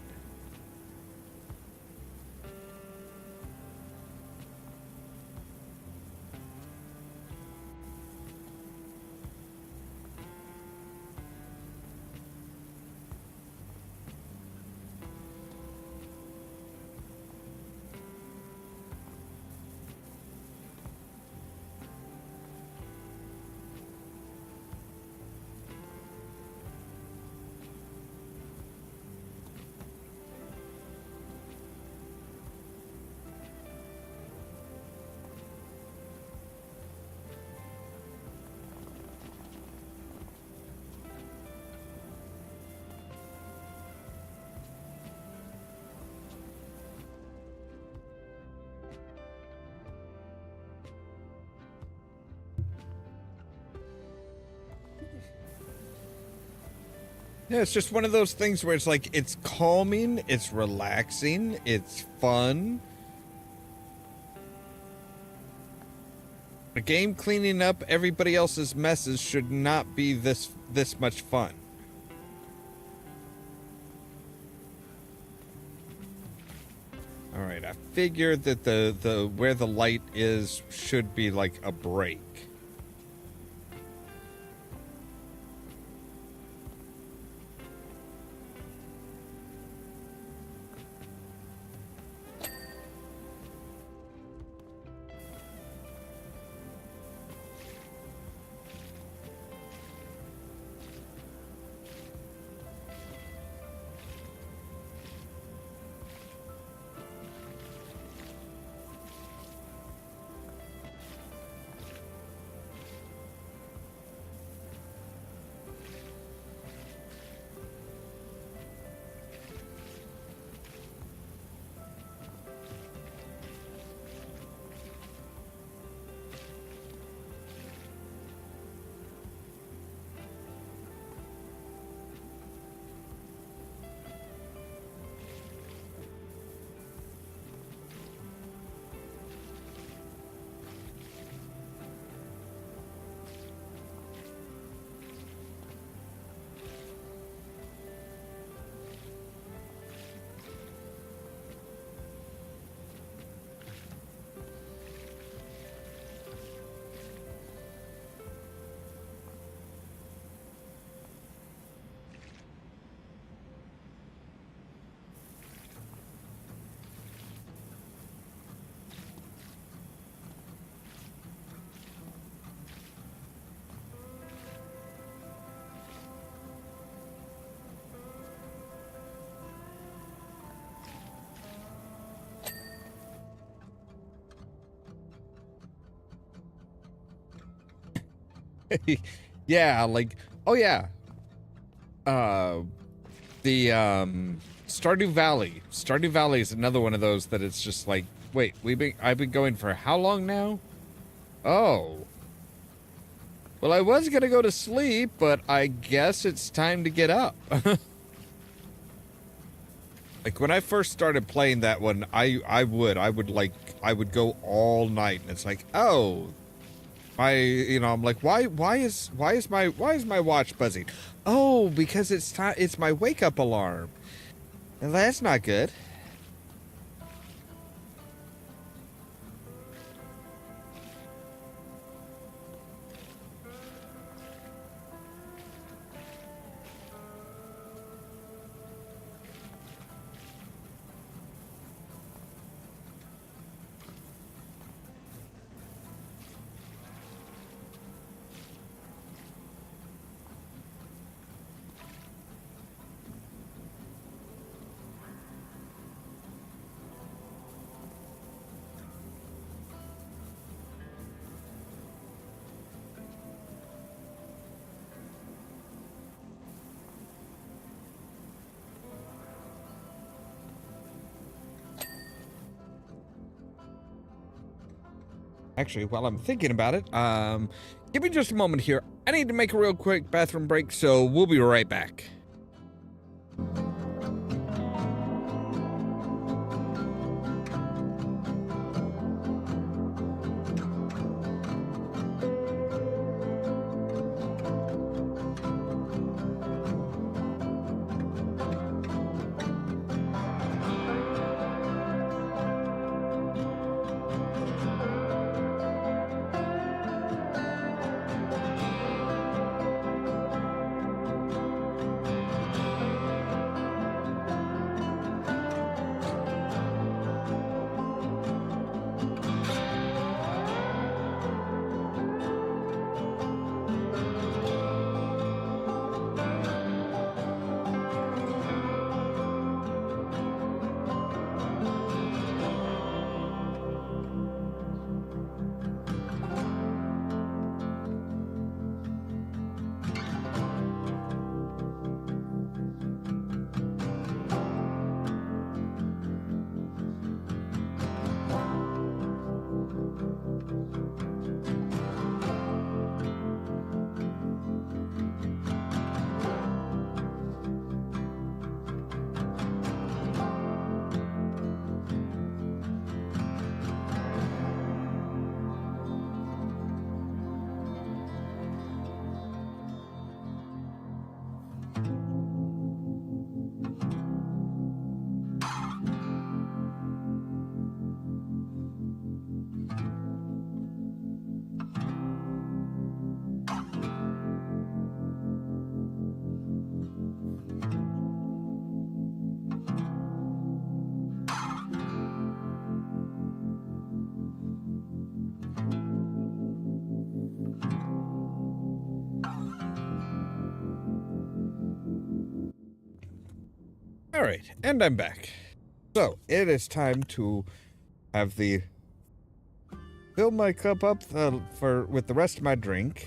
Yeah, it's just one of those things where it's like, it's calming, it's relaxing, it's fun. A game cleaning up everybody else's messes should not be this much fun. All right, I figured that the where the light is should be like a break. Yeah, like, oh yeah. The Stardew Valley. Stardew Valley is another one of those that it's just like, wait, I've been going for how long now? Oh. Well, I was going to go to sleep, but I guess it's time to get up. Like, when I first started playing that one, I would go all night, and it's like, oh, I'm like, why is my watch buzzing? Oh, because it's my wake up alarm. And that's not good. Actually, while I'm thinking about it, give me just a moment here. I need to make a real quick bathroom break, so we'll be right back. All right, and I'm back. So, it is time to have fill my cup up with the rest of my drink.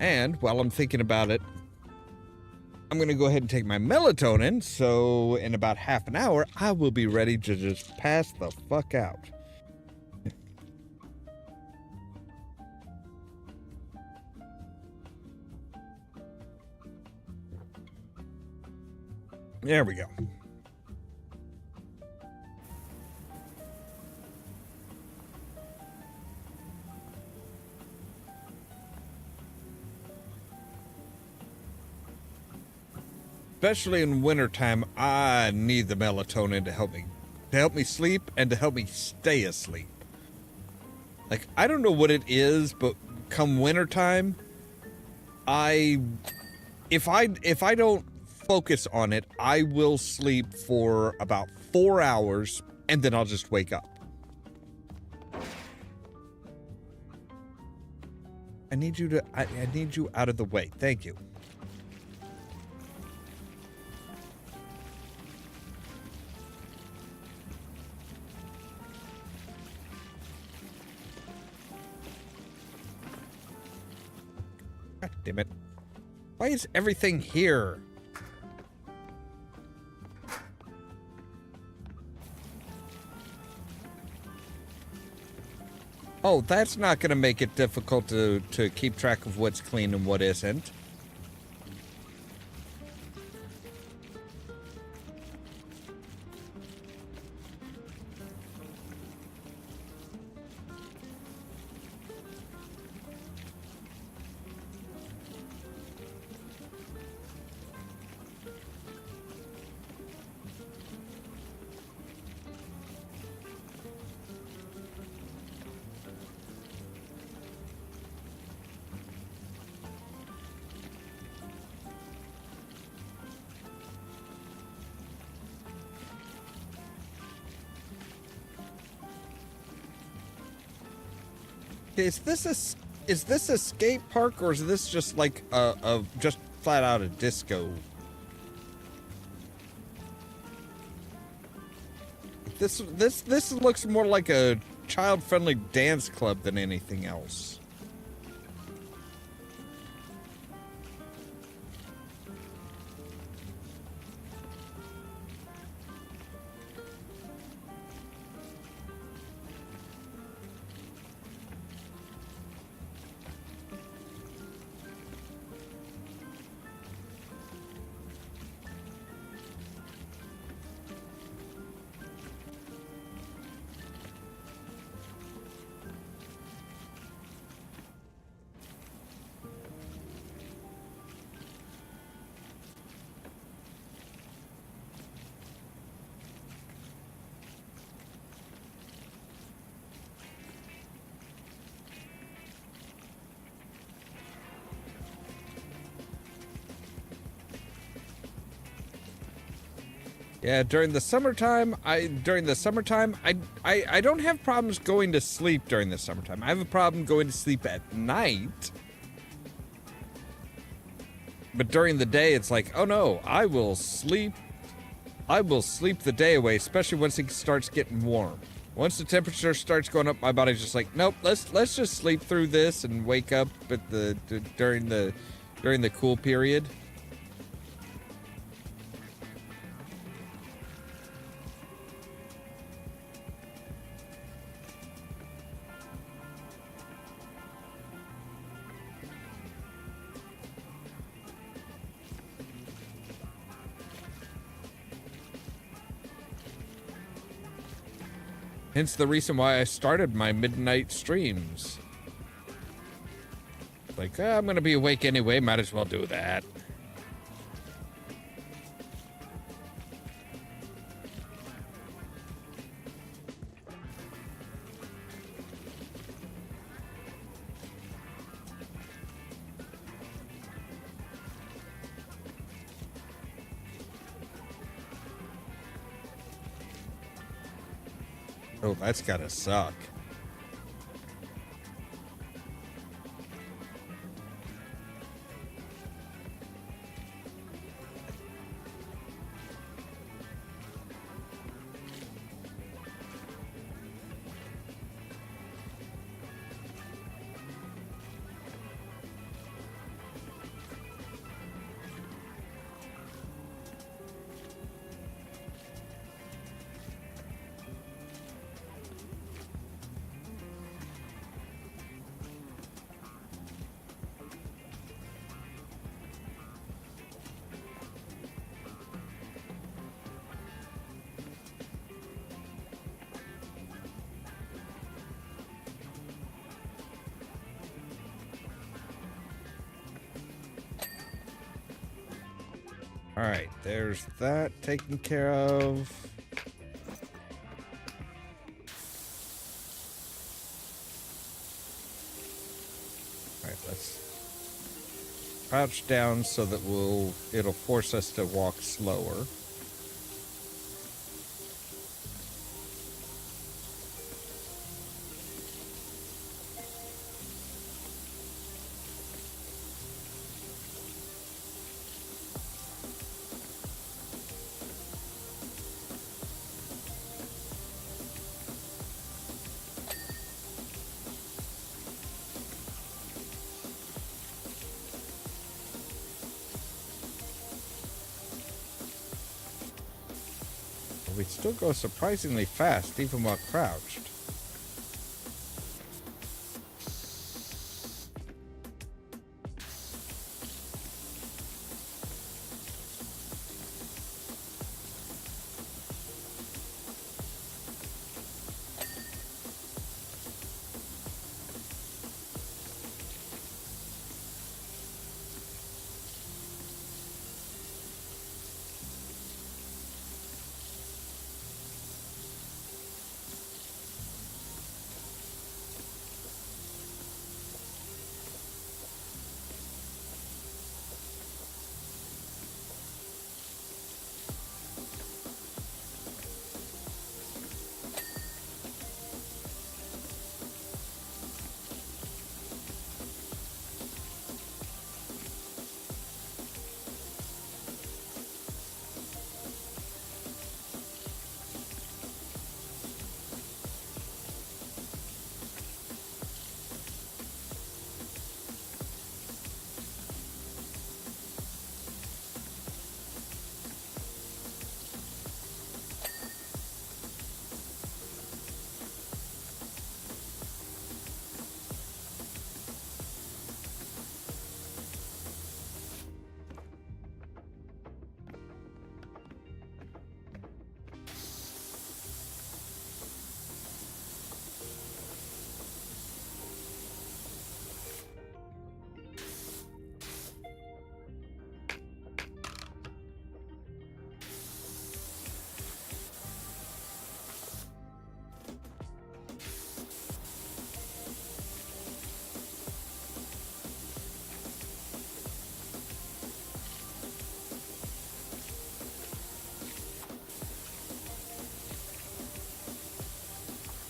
And while I'm thinking about it, I'm going to go ahead and take my melatonin, so in about half an hour, I will be ready to just pass the fuck out. There we go. Especially in wintertime, I need the melatonin to help me sleep and to help me stay asleep. Like, I don't know what it is, but come wintertime, if I don't focus on it, I will sleep for about 4 hours and then I'll just wake up. I need you out of the way. Thank you. God damn it. Why is everything here? Oh, that's not going to make it difficult to keep track of what's clean and what isn't. Is this a skate park, or is this just like a just flat out a disco? This looks more like a child-friendly dance club than anything else. Yeah, during the summertime, I don't have problems going to sleep during the summertime. I have a problem going to sleep at night. But during the day, it's like, oh no, I will sleep the day away, especially once it starts getting warm. Once the temperature starts going up, my body's just like, nope, let's just sleep through this and wake up at during the cool period. Hence the reason why I started my midnight streams. Like, I'm gonna be awake anyway, might as well do that. Oh, that's gotta suck. Alright, there's that taken care of. Alright, let's crouch down so that it'll force us to walk slower. We still go surprisingly fast, even while crouched.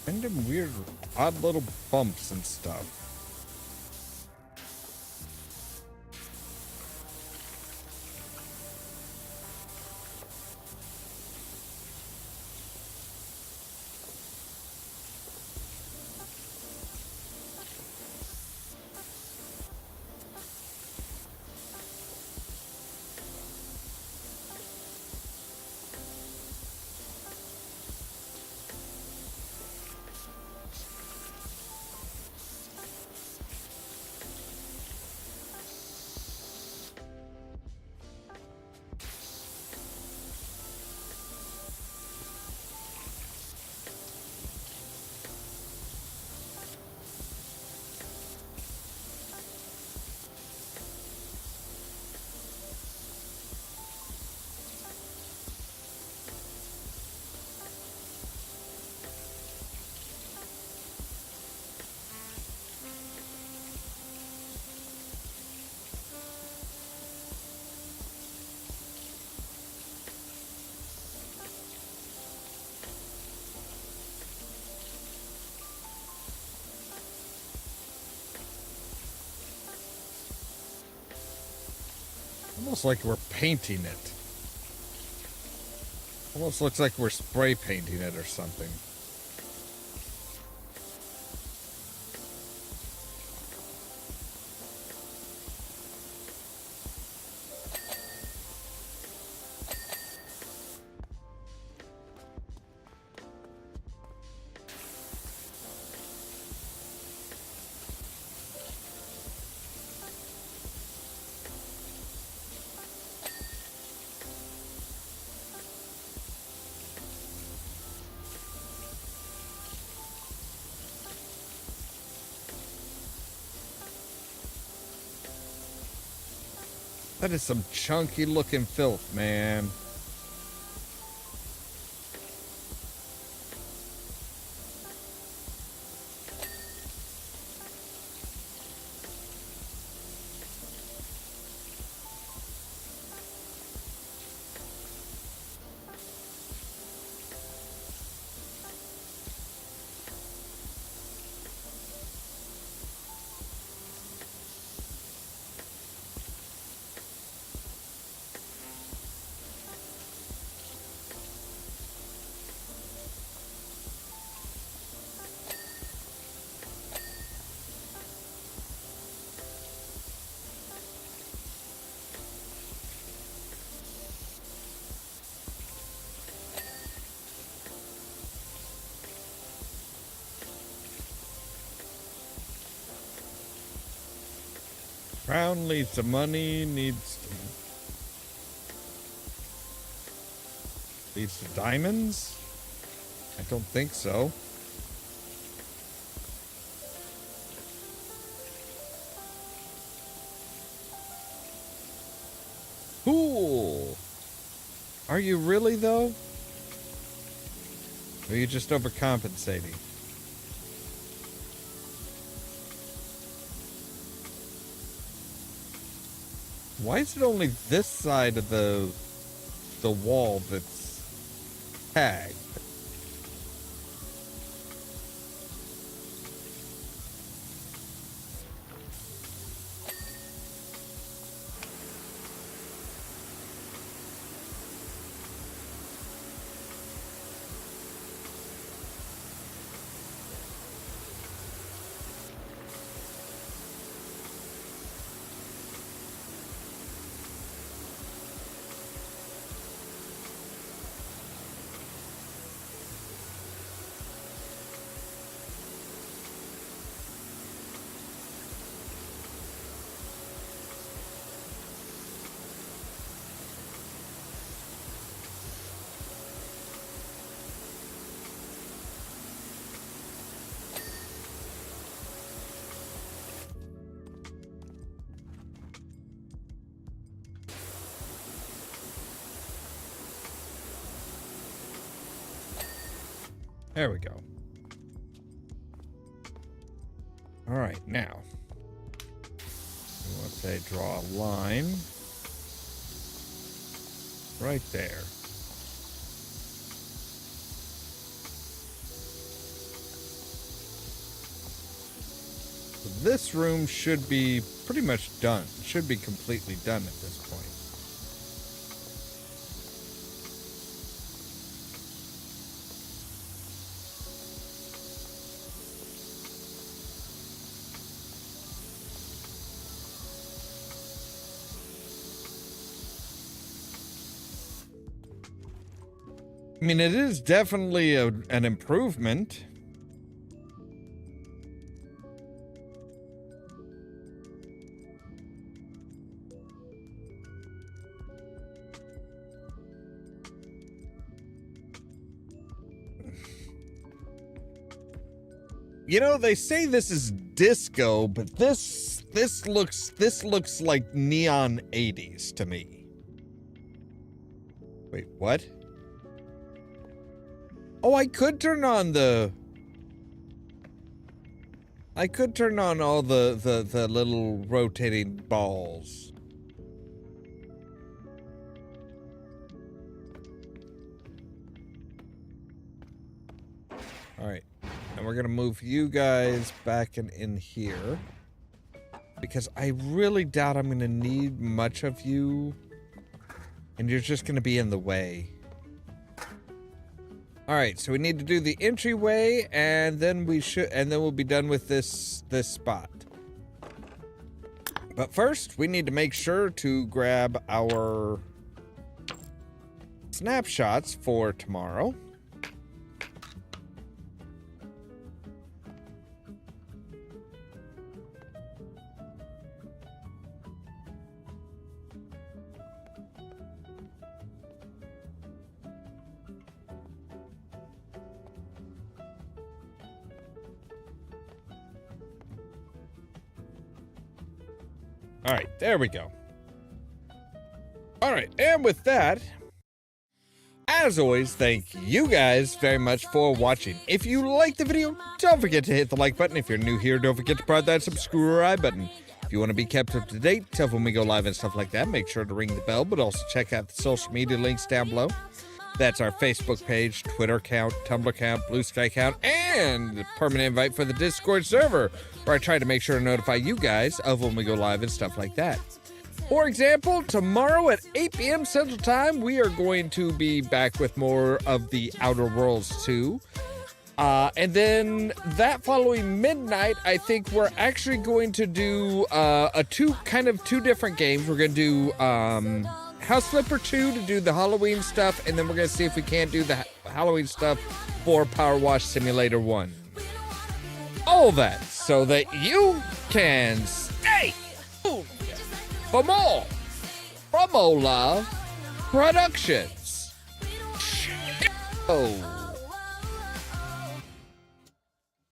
Random weird, odd little bumps and stuff. Almost like we're painting it. Almost looks like we're spray painting it or something. That is some chunky looking filth, man. Crown leads to money, leads to diamonds? I don't think so. Cool. Are you really though? Or are you just overcompensating? Why is it only this side of the wall that's tagged? There we go. All right, now we want to say draw a line right there. So this room should be pretty much done. Should be completely done at this point. I mean, it is definitely an improvement. You know, they say this is disco, but this looks like neon 80s to me. Wait, what? Oh, I could turn on all the little rotating balls. All right. And we're gonna move you guys back in here, because I really doubt I'm gonna need much of you, and you're just gonna be in the way. All right, so we need to do the entryway, and then we'll be done with this spot. But first, we need to make sure to grab our snapshots for tomorrow. All right, there we go. All right, and with that, as always, thank you guys very much for watching. If you liked the video, don't forget to hit the like button. If you're new here, don't forget to press that subscribe button. If you want to be kept up to date, tell when we go live and stuff like that, make sure to ring the bell, but also check out the social media links down below. That's our Facebook page, Twitter account, Tumblr account, Blue Sky account, and the permanent invite for the Discord server, where I try to make sure to notify you guys of when we go live and stuff like that. For example, tomorrow at 8 p.m. Central Time, we are going to be back with more of the Outer Worlds 2. And then that following midnight, I think we're actually going to do two different games. We're going to do House Flipper 2 to do the Halloween stuff, and then we're going to see if we can't do the Halloween stuff for Powerwash Simulator 1. All that so that you can stay tuned for more from Ollamh Productions. Oh.